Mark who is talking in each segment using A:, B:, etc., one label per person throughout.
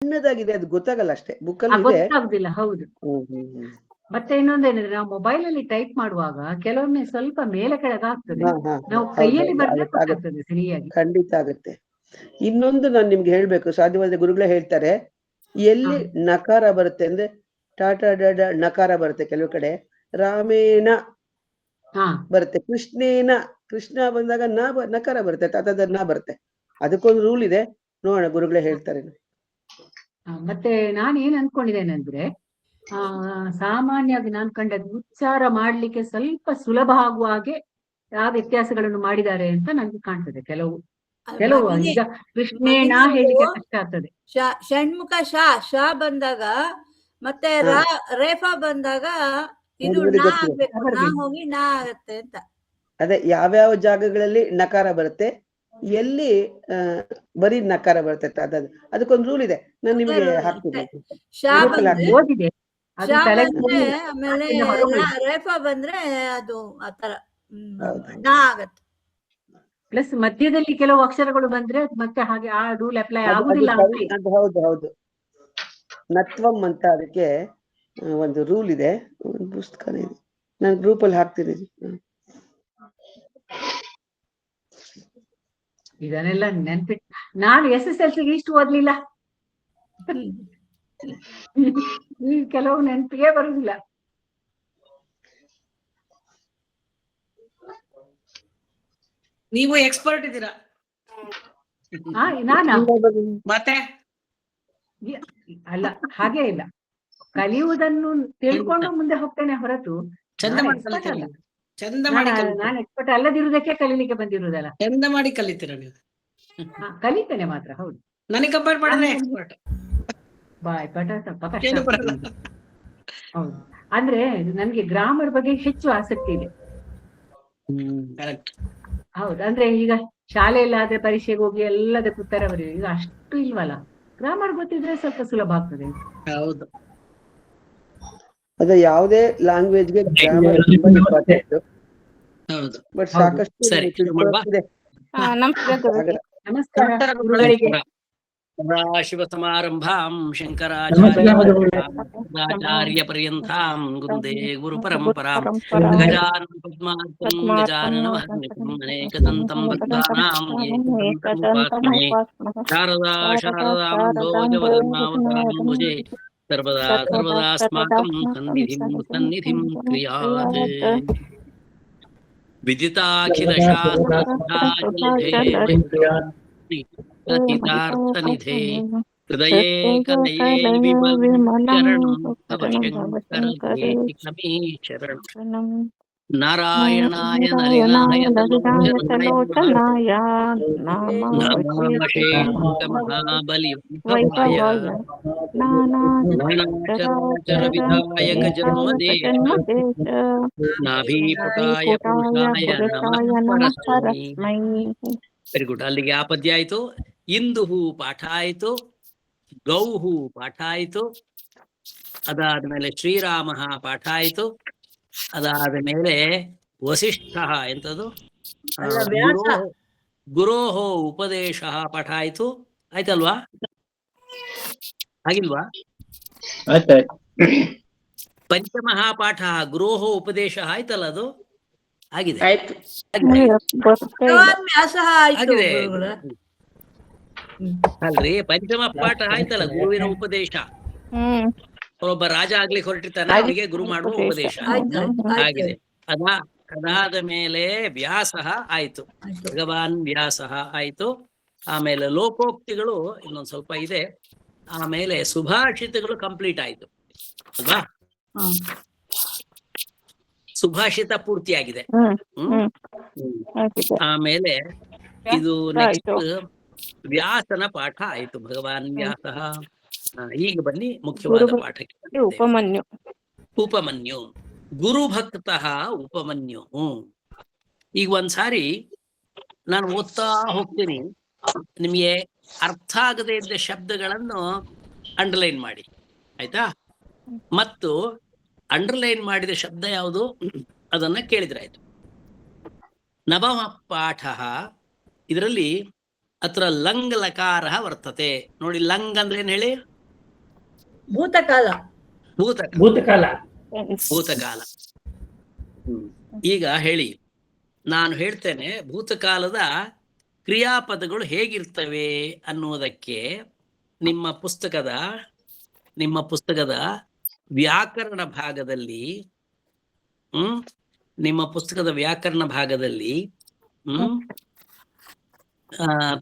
A: ಸಣ್ಣದಾಗಿದೆ, ಅದು ಗೊತ್ತಾಗಲ್ಲ ಅಷ್ಟೇ. ಬುಕ್ಕಲ್ಲಿ ಇದೆ.
B: ಗೊತ್ತಾಗುದಿಲ್ಲ. ಹೌದು. ಮತ್ತೆ ಇನ್ನೊಂದೇನಿದ್ರೆ ನಾವು ಮೊಬೈಲ್ ಅಲ್ಲಿ ಟೈಪ್ ಮಾಡುವಾಗ ಕೆಲವೊಮ್ಮೆ ಸ್ವಲ್ಪ ಮೇಲೆ ಕೆಳಗೆ ಆಗ್ತದೆ. ನಾವು ಕೈಯಲ್ಲಿ ಬರೆದ್ರೆ ಗೊತ್ತಾಗ್ತದೆ ಸರಿಯಾಗಿ.
A: ಖಂಡಿತ ಆಗುತ್ತೆ. ಇನ್ನೊಂದು ನಾನು ನಿಮ್ಗೆ ಹೇಳ್ಬೇಕು, ಸಾಧ್ಯವಾದ ಗುರುಗಳೇ ಹೇಳ್ತಾರೆ, ಎಲ್ಲಿ ನಕಾರ ಬರುತ್ತೆ ಅಂದ್ರೆ ಟಾಟಾ ಡಾಡ ನಕಾರ ಬರುತ್ತೆ ಕೆಲವು ಕಡೆ, ರಾಮೇಣ ಬರುತ್ತೆ, ಕೃಷ್ಣೇನ ಕೃಷ್ಣ ಬಂದಾಗ ನಕಾರ ಬರುತ್ತೆ, ತಾತದ ನ ಬರುತ್ತೆ. ಅದಕ್ಕೊಂದು ರೂಲ್ ಇದೆ, ನೋಡೋಣ ಗುರುಗಳೇ ಹೇಳ್ತಾರೆ.
B: ಮತ್ತೆ ನಾನು ಏನ್ ಅನ್ಕೊಂಡಿದ್ದೇನೆಂದ್ರೆ ಸಾಮಾನ್ಯವಾಗಿ ನಾನು ಕಂಡದ್ದು ಉಚ್ಚಾರ ಮಾಡ್ಲಿಕ್ಕೆ ಸ್ವಲ್ಪ ಸುಲಭ ಆಗುವ ಹಾಗೆ ಯಾವ ವ್ಯತ್ಯಾಸಗಳನ್ನು ಮಾಡಿದ್ದಾರೆ ಅಂತ ನಂಗೆ ಕಾಣ್ತದೆ. ಕೆಲವು ಈಗ ಕೃಷ್ಣೇಣ ಹೇಳಿಕ್ಕೆ ಕಷ್ಟ ಆಗ್ತದೆ.
C: ಷಣ್ಮುಖ ಶಾ ಬಂದಾಗ ಮತ್ತೆ ರೇಫಾ ಬಂದಾಗ ಇದು ನಾ ಆಗ್ಬೇಕು, ನಾ ಹೋಗಿ ನಾ ಆಗತ್ತೆ ಅಂತ.
A: ಅದೇ ಯಾವ್ಯಾವ ಜಾಗಗಳಲ್ಲಿ ನಕಾರ ಬರುತ್ತೆ, ಎಲ್ಲಿ ಬರೀ ನಕಾರ ಬರುತ್ತೆ, ಅದಕ್ಕೊಂದು ರೂಲ್ ಇದೆ, ನಾನು ನಿಮ್ಗೆ ಹಾಕ್ತೀನಿ.
B: ಓದಿದೆ.
C: ಆಮೇಲೆ ರೇಫಾ ಬಂದ್ರೆ ಅದು ಆತರ ನಾ ಆಗತ್ತೆ.
B: ಪ್ಲಸ್ ಮಧ್ಯದಲ್ಲಿ ಕೆಲವು ಅಕ್ಷರಗಳು ಬಂದ್ರೆ ಮತ್ತೆ ಹಾಗೆ ಆ ರೂಲ್ ಅಪ್ಲೈ ಆಗುದಿಲ್ಲ.
A: ಹೌದು ಹೌದು, ನತ್ವಂ ಅಂತ ಅದಕ್ಕೆ ಒಂದು ರೂಲ್ ಇದೆ, ಒಂದು ಪುಸ್ತಕನೇ ಇದೆ, ನಾನು ಗ್ರೂಪ್ ಅಲ್ಲಿ ಹಾಕ್ತೀನಿ.
B: ಇದನ್ನೆಲ್ಲ ನೆನ್ಪಿಟ್ಟು ನಾನು SSLC ಇಷ್ಟು ಓದ್ಲಿಲ್ಲ. ಕೆಲವು ನೆನಪಿಗೆ ಬರುದಿಲ್ಲ.
D: ನೀವು ಎಕ್ಸ್ಪರ್ಟ್ ಇದ್ದೀರಾ. ಮತ್ತೆ
B: ಅಲ್ಲ, ಹಾಗೆ ಇಲ್ಲ, ಕಲಿಯುವುದನ್ನು ತಿಳ್ಕೊಂಡು ಮುಂದೆ ಹೋಗ್ತೇನೆ ಹೊರತು ನಾನು ಎಕ್ಸ್ಪರ್ಟ್ ಅಲ್ಲದಿರುವುದಕ್ಕೆ ಕಲೀಲಿಕ್ಕೆ ಬಂದಿರುವುದಲ್ಲ.
D: ಚಂದ ಮಾಡಿ ಕಲಿತೀರ ನೀವು.
B: ಕಲಿತೇನೆ ಮಾತ್ರ. ಹೌದು,
D: ನನಗೆ ಕಂಪೇರ್ ಮಾಡಿದ್ರೆ ಎಕ್ಸ್ಪರ್ಟ್.
B: ಬಾಯ್ ಪಟ ಸ್ವಲ್ಪ ಕಷ್ಟ. ಹೌದು, ಅಂದ್ರೆ ನನ್ಗೆ ಗ್ರಾಮರ್ ಬಗ್ಗೆ ಹೆಚ್ಚು ಆಸಕ್ತಿ ಇದೆ. ಹೌದು, ಅಂದ್ರೆ ಈಗ ಶಾಲೆಯಲ್ಲಾದ್ರೆ ಪರೀಕ್ಷೆಗೆ ಹೋಗಿ ಎಲ್ಲದಕ್ಕೂ ಉತ್ತರ ಬರೆಯುವ, ಈಗ ಅಷ್ಟು ಇಲ್ವಲ್ಲ. ಗ್ರಾಮರ್ ಗೊತ್ತಿದ್ರೆ ಸ್ವಲ್ಪ ಸುಲಭ ಆಗ್ತದೆ.
D: ಹೌದು,
A: ಅದೇ ಯಾವುದೇ ಲ್ಯಾಂಗ್ವೇಜ್ಗೆ ಗ್ರಾಮರ್ ತುಂಬಾ ಇಂಪಾರ್ಟೆಂಟ್.
D: ಹೌದು,
A: ಬಟ್ ಸಾಕಷ್ಟು
B: ನಮಸ್ಕಾರ.
D: ಶಿವ ಸಮಾರಂಭಾಂ ಶಂಕರಾಚಾರ್ಯ ಪರ್ಯಂತಾಂ ಗುರುದೇ ಗುರು ಪರಂಪರಾಂ ಗಜಾನನ ಪದ್ಮಾರ್ಕಂ ಗಜಾನನ ಮಹರ್ನಿಶಂ ಅನೇಕದಂತಂ ಭಕ್ತಾನಾಂ ಏಕದಂತಮುಪಾಸ್ಮಹೇ ಶಾರದಾ ಶಾರದಾಂಬೋಜವದನಾವತಾಂಬುಜೇ ಸರ್ವದಾ ಸರ್ವದಾಸ್ಮಾಕಂ ಸನ್ನಿಧಿಂ ಕ್ರಿಯಾತ್. ವಿದಿತಾಖಿಲ ಶಾಸ್ತ್ರಾರ್ಥನಿಧೇ ಹೃದಯೇ ಕಲಯೇ ವಿಮಲಂ ತವ ಶರಣಂ. ನಾರಾಯಣಾಯ ನರಿನಾಯ ಮಹಾಬಲಿಯ ನಾನಾಚರ ವಿಧಾಯಕ ಜನ್ಮದೇಶ ನಾಭೀಪುಟಾಯ ಪುರುಷಾಯ ನಮಃ ಪರಸ್ಮೈ. Very good. ಅಲ್ಲಿಗೆ ಆ ಪದ್ಯ ಆಯ್ತು. ಇಂದುಹು ಪಾಠ ಆಯ್ತು, ಗೌಹು ಪಾಠ ಆಯ್ತು, ಅದಾದ್ಮೇಲೆ ಶ್ರೀರಾಮ ಪಾಠ ಆಯ್ತು, ಅದಾದ ಮೇಲೆ ವಸಿಷ್ಠ ಎಂತದು ಗುರೋಹೋ ಉಪದೇಶ ಪಾಠ ಆಯ್ತು. ಆಯ್ತಲ್ವಾ? ಆಗಿಲ್ವಾ? ಪಂಚಮಹಾಪಾಠ ಗುರೋಹೋ ಉಪದೇಶ ಆಯ್ತಲ್ಲ, ಅದು ಆಗಿದೆ. ಆಗಿದೆ ಅಲ್ರಿ, ಪಂಚಮ ಪಾಠ ಆಯ್ತಲ್ಲ, ಗುರುವಿನ ಉಪದೇಶ. ಒಬ್ಬ ರಾಜ ಆಗ್ಲಿಕ್ಕೆ ಹೊರಟಿರ್ತಾನೆ, ಅವನಿಗೆ ಗುರು ಮಾಡುವ ಉಪದೇಶ ಆಗಿದೆ. ಅದಾದ ಮೇಲೆ ವ್ಯಾಸ ಆಯ್ತು, ಭಗವಾನ್ ವ್ಯಾಸ ಆಯ್ತು. ಆಮೇಲೆ ಲೋಕೋಕ್ತಿಗಳು ಇನ್ನೊಂದ್ ಸ್ವಲ್ಪ ಇದೆ. ಆಮೇಲೆ ಸುಭಾಷಿತಗಳು ಕಂಪ್ಲೀಟ್ ಆಯ್ತು ಅಲ್ವಾ? ಸುಭಾಷಿತ ಪೂರ್ತಿಯಾಗಿದೆ. ಆಮೇಲೆ ಇದು ನೆಕ್ಸ್ಟ್ ವ್ಯಾಸನ ಪಾಠ ಆಯ್ತು, ಭಗವಾನ್ ವ್ಯಾಸ. ಈಗ ಬನ್ನಿ ಮುಖ್ಯವಾದ ಪಾಠಕ್ಕೆ. ಉಪಮನ್ಯು ಗುರುಭಕ್ತ ಉಪಮನ್ಯು. ಈಗ ಒಂದ್ಸಾರಿ ನಾನು ಓದ್ತಾ ಹೋಗ್ತೀನಿ, ನಿಮಗೆ ಅರ್ಥ ಆಗದೆ ಇದ್ದ ಶಬ್ದಗಳನ್ನು ಅಂಡರ್ಲೈನ್ ಮಾಡಿ, ಆಯ್ತಾ? ಮತ್ತು ಅಂಡರ್ಲೈನ್ ಮಾಡಿದ ಶಬ್ದ ಯಾವುದು ಅದನ್ನ ಕೇಳಿದ್ರೆ ಆಯ್ತು. ನವಮ ಪಾಠ, ಇದರಲ್ಲಿ ಅತ್ರ ಲಂಗ್ ಲಕಾರ ವರ್ತತೆ. ನೋಡಿ, ಲಂಗ್ ಅಂದ್ರೆ ಏನ್ ಹೇಳಿ?
C: ಭೂತಕಾಲ.
D: ಭೂತಕಾಲ. ಈಗ ಹೇಳಿ, ನಾನು ಹೇಳ್ತೇನೆ ಭೂತಕಾಲದ ಕ್ರಿಯಾಪದಗಳು ಹೇಗಿರ್ತವೆ ಅನ್ನುವುದಕ್ಕೆ ನಿಮ್ಮ ಪುಸ್ತಕದ ವ್ಯಾಕರಣ ಭಾಗದಲ್ಲಿ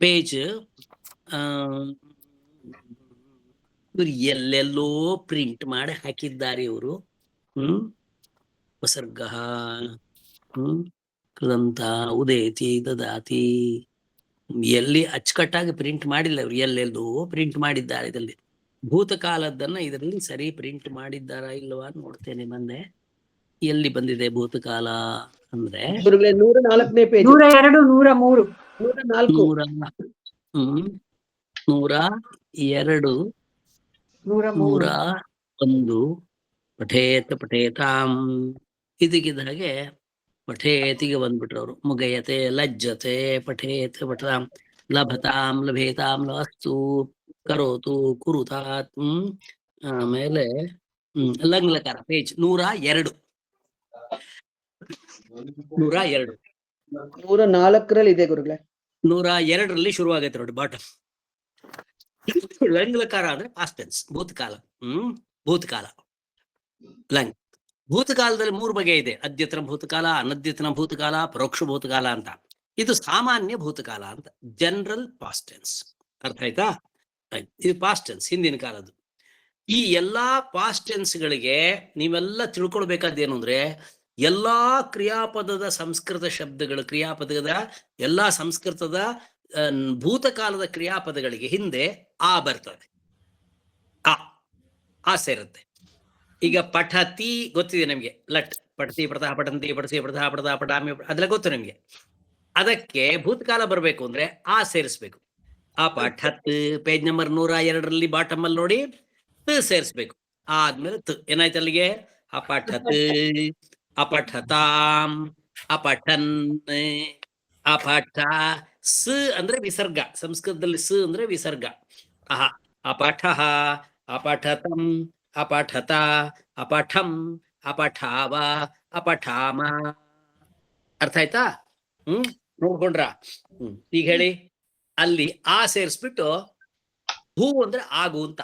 D: ಪೇಜ್ ಎಲ್ಲೆಲ್ಲೋ ಪ್ರಿಂಟ್ ಮಾಡಿ ಹಾಕಿದ್ದಾರೆ ಇವರು. ಉಪಸರ್ಗ ಕೃದಂತ ಉದೇತಿ ದದಾತಿ, ಎಲ್ಲಿ ಅಚ್ಚುಕಟ್ಟಾಗಿ ಪ್ರಿಂಟ್ ಮಾಡಿಲ್ಲ ಇವರು, ಎಲ್ಲೆಲ್ಲೋ ಪ್ರಿಂಟ್ ಮಾಡಿದ್ದಾರೆ. ಇದರಲ್ಲಿ ಭೂತಕಾಲದನ್ನ ಇದರಲ್ಲಿ ಸರಿ ಪ್ರಿಂಟ್ ಮಾಡಿದ್ದಾರಾ ಇಲ್ವಾ ನೋಡ್ತೇನೆ. ಎಲ್ಲಿ ಬಂದಿದೆ ಭೂತಕಾಲ ಅಂದ್ರೆ
A: 104ನೇ ಪೇಜ್,
B: 102, 103,
D: 102, 101 ಪಠೇತಾಂ ಇದಕ್ಕಿದ್ದ ಹಾಗೆ ಪಠೇತಿಗೆ ಬಂದ್ಬಿಟ್ರು ಅವರು. ಮುಗಯತೆ ಲಜ್ಜತೆ ಪಠೇತ್ ಪಠತಾಂ ಲಭತಾಂ ಲಭೇತಾಂ ಲಸ್ತು ಕರೋತು ಕುರುತಾತ್. ಆಮೇಲೆ ಲಂಗ್ಲಕಾರ ಪೇಜ್ 102.
A: 104ರಲ್ಲಿ ಇದೆ ಗುರುಗಳೇ.
D: 102ರಲ್ಲಿ ಶುರುವಾಗೈತೆ ನೋಡಿ ಬಾಟಮ್. ಲಂಗ್ಲಕಾರ ಅಂದ್ರೆ ಪಾಸ್ಟ್ ಟೆನ್ಸ್, ಭೂತಕಾಲ. ಭೂತಕಾಲ ಲಂಗ್. ಭೂತಕಾಲದಲ್ಲಿ 3 ಬಗೆ ಇದೆ: ಅದ್ಯತನ ಭೂತಕಾಲ, ಅನದ್ಯತನ ಭೂತಕಾಲ, ಪರೋಕ್ಷ ಭೂತಕಾಲ ಅಂತ. ಇದು ಸಾಮಾನ್ಯ ಭೂತಕಾಲ ಅಂತ, ಜನರಲ್ ಪಾಸ್ಟ್ ಟೆನ್ಸ್. ಅರ್ಥ ಆಯ್ತಾ? ಇದು ಪಾಸ್ಟ್ ಟೆನ್ಸ್, ಹಿಂದಿನ ಕಾಲದ್ದು. ಈ ಎಲ್ಲಾ ಪಾಸ್ಟ್ ಟೆನ್ಸ್ಗಳಿಗೆ ನೀವೆಲ್ಲ ತಿಳ್ಕೊಳ್ಬೇಕಾದ್ದೇನು ಅಂದ್ರೆ, ಎಲ್ಲಾ ಕ್ರಿಯಾಪದದ ಸಂಸ್ಕೃತ ಶಬ್ದಗಳು, ಕ್ರಿಯಾಪದದ ಎಲ್ಲಾ ಸಂಸ್ಕೃತದ ಭೂತಕಾಲದ ಕ್ರಿಯಾಪದಗಳಿಗೆ ಹಿಂದೆ ಆ ಬರ್ತದೆ, ಆ ಸೇರುತ್ತೆ. ಈಗ ಪಠತಿ ಗೊತ್ತಿದೆ ನಿಮ್ಗೆ, ಲಟ್ ಪಠತಿ ಪಠತ ಪಠಂತಿ ಪಠಸಿ ಪಠತ ಪಠತ ಪಠಾಮಿ ಅದೆಲ್ಲ ಗೊತ್ತು ನಿಮ್ಗೆ. ಅದಕ್ಕೆ ಭೂತಕಾಲ ಬರಬೇಕು ಅಂದ್ರೆ ಆ ಸೇರಿಸ್ಬೇಕು. ಆ ಪಠತ್ ಪೇಜ್ ನಂಬರ್ 102ರಲ್ಲಿ ಬಾಟಮ್ ಅಲ್ಲಿ ನೋಡಿ, ಸೇರಿಸ್ಬೇಕು. ಆದ್ಮೇಲೆ ಏನಾಯ್ತು ಅಲ್ಲಿಗೆ? ಅಪಠತ್, ಅಪಠತಾಂ, ಅಪಠನ್, ಅಪಠ. ಸ್ ಅಂದ್ರೆ ವಿಸರ್ಗ, ಸಂಸ್ಕೃತದಲ್ಲಿ ಸ್ ಅಂದ್ರೆ ವಿಸರ್ಗ. ಅಪಠಃ, ಅಪಠತಂ, ಅಪಠತ, ಅಪಠಂ, ಅಪಠಾವ, ಅಪಠಾಮ. ಅರ್ಥ ಆಯ್ತಾ? ನೋಡ್ಕೊಂಡ್ರ? ಈಗ ಹೇಳಿ, ಅಲ್ಲಿ ಆ ಸೇರಿಸ್ಬಿಟ್ಟು ಭೂ ಅಂದ್ರೆ ಆಗು ಅಂತ,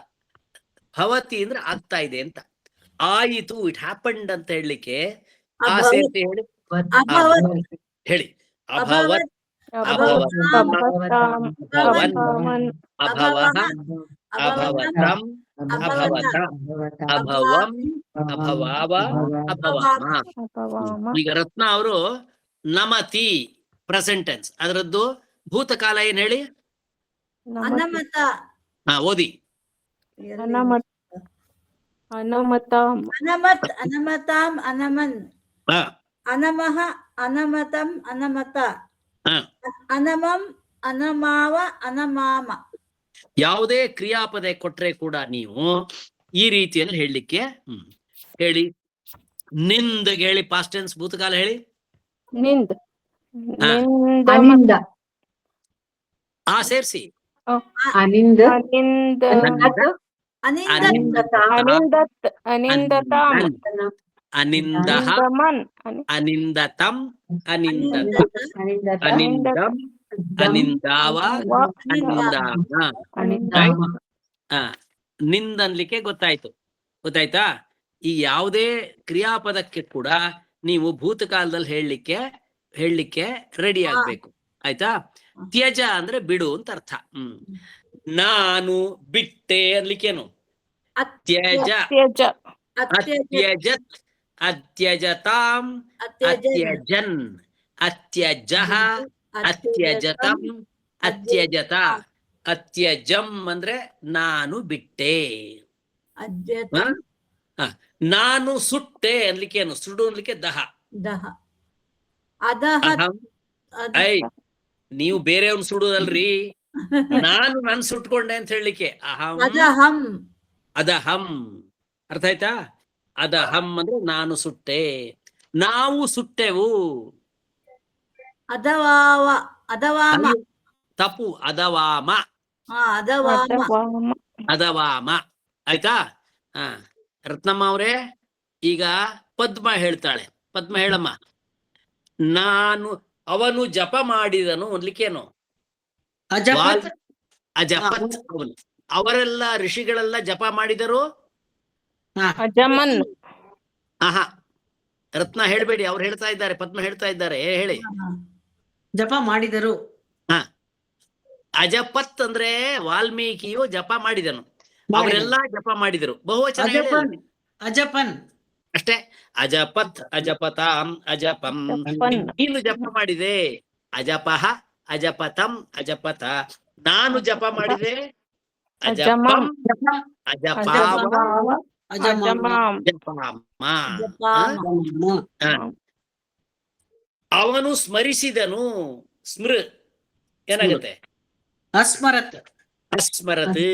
D: ಭವತಿ ಅಂದ್ರೆ ಆಗ್ತಾ ಇದೆ ಅಂತ, ಆಯಿತು ಇಟ್ ಹ್ಯಾಪಂಡ್ ಅಂತ ಹೇಳಲಿಕ್ಕೆ ಆ ಸೇರಿಸಿ ಹೇಳಿ. ಹೇಳಿ ಅಭವತ್, ಅಭವತಾಂ, ಅಭವಃ, ಅಭವತಂ, ಅಭವತ, ಅಭವಂ, ಅಭವಾವ, ಅಭವಾಮ. ಈಗ ರತ್ನ ಅವರು ನಮತಿ ಪ್ರೆಸೆಂಟ್ ಟೆನ್ಸ್, ಅದರದ್ದು ಭೂತಕಾಲ ಏನ್ ಹೇಳಿ?
C: ಅನಮತ.
D: ಓದಿ.
C: ಅನಮತ್, ಅನಮತಾಂ, ಅನಮನ್, ಅನಮಃ, ಅನಮತಂ, ಅನಮತ, ಅನಮಂ, ಅನಮಾವ, ಅನಮಾಮ.
D: ಯಾವುದೇ ಕ್ರಿಯಾಪದ ಕೊಟ್ರೆ ಕೂಡ ನೀವು ಈ ರೀತಿಯಲ್ಲಿ ಹೇಳಲಿಕ್ಕೆ ಹೇಳಿ. ನಿಂದ್ ಹೇಳಿ, ಪಾಸ್ಟ್ ಟೆನ್ಸ್ ಭೂತಕಾಲ ಹೇಳಿ.
E: ನಿಂದ್,
B: ಅನಿಂದ,
D: ಆ ಸೇರಿಸಿ.
B: ಅನಿಂದ,
E: ಅನಿಂದ,
C: ಅನಿಂದತ್,
E: ಅನಿಂದತ್, ಅನಿಂದತಾಂ,
D: ಅನಿಂದಃ,
E: ಅನಿಂದಮನ್,
D: ಅನಿಂದತಂ, ಅನಿಂದತ, ಅನಿಂದಂ, ಅನಿಂದಾವ, ಅನಿಂದಾಮ. ನಿಂದನ್ಲಿಕ್ಕೆ ಗೊತ್ತಾಯ್ತಾ? ಈ ಯಾವುದೇ ಕ್ರಿಯಾಪದಕ್ಕೆ ಕೂಡ ನೀವು ಭೂತಕಾಲದಲ್ಲಿ ಹೇಳಲಿಕ್ಕೆ ರೆಡಿ ಆಗ್ಬೇಕು. ಆಯ್ತಾ? ತ್ಯಜ ಅಂದ್ರೆ ಬಿಡು ಅಂತ ಅರ್ಥ. ನಾನು ಬಿಟ್ಟೆ ಅನ್ಲಿಕ್ಕೇನು? ಅತ್ಯಜ, ಅತ್ಯಜತ್, ಅತ್ಯಜತಾಂ, ಅತ್ಯಜನ್, ಅತ್ಯಜಃ, ಅತ್ಯಜತಂ, ಅತ್ಯಜತ, ಅತ್ಯಜಂ ಅಂದ್ರೆ ನಾನು ಬಿಟ್ಟೆ. ನಾನು ಸುಟ್ಟೆ ಅನ್ಲಿಕ್ಕೇನು? ಸುಡು ಅನ್ಲಿಕ್ಕೆ ದಹ. ನೀವು ಬೇರೆಯವ್ನ ಸುಡುದಲ್ರಿ, ನಾನು ನನ್ ಸುಟ್ಕೊಂಡೆ ಅಂತ ಹೇಳಲಿಕ್ಕೆ ಅಹಂ, ಅದಹಂ. ಅರ್ಥ ಆಯ್ತಾ? ಅದಹಂ ಅಂದ್ರೆ ನಾನು ಸುಟ್ಟೆ, ನಾವು ಸುಟ್ಟೆವು. ತಪು ಅದವಾಮ
E: ಅದವಾಮ
D: ಅದವಾಮ. ಆಯ್ತಾ? ರತ್ನಮ್ಮ ಅವರೇ, ಈಗ ಪದ್ಮ ಹೇಳ್ತಾಳೆ. ಪದ್ಮ ಹೇಳಮ್ಮ. ಅವನು ಜಪ ಮಾಡಿದನು ಅನ್ಲಿಕ್ಕೇನು?
F: ಅಜಪತ್.
D: ಅಜಪತ್. ಅವನು, ಅವರೆಲ್ಲ ಋಷಿಗಳೆಲ್ಲ ಜಪ ಮಾಡಿದರು.
E: ಅಜಮನ್.
D: ಆಹಾ, ರತ್ನ ಹೇಳ್ಬೇಡಿ, ಅವ್ರು ಹೇಳ್ತಾ ಇದ್ದಾರೆ, ಪದ್ಮ ಹೇಳ್ತಾ ಇದ್ದಾರೆ, ಹೇಳಿ.
F: ಜಪ ಮಾಡಿದರು.
D: ಅಜಪತ್ ಅಂದ್ರೆ ವಾಲ್ಮೀಕಿಯು ಜಪ ಮಾಡಿದನು, ಅವರೆಲ್ಲ ಜಪ ಮಾಡಿದರು. ಬಹುವಚನ
F: ಅಜಪನ್
D: ಅಷ್ಟೇ. ಅಜಪತ್ ಅಜಪತಾಂ ಅಜಪಂ. ನೀನು ಜಪ ಮಾಡಿದೆ. ಅಜಪಃ ಅಜಪತಂ ಅಜಪತ. ನಾನು ಜಪ ಮಾಡಿದೆ. ಅಜಪಂ ಅಜಪಾಮ ಜಪಾಮ. ಅವನು ಸ್ಮರಿಸಿದನು. ಸ್ಮೃ ಏನಾಗುತ್ತೆ?
F: ಅಸ್ಮರತ್.
D: ಅಸ್ಮರತ್.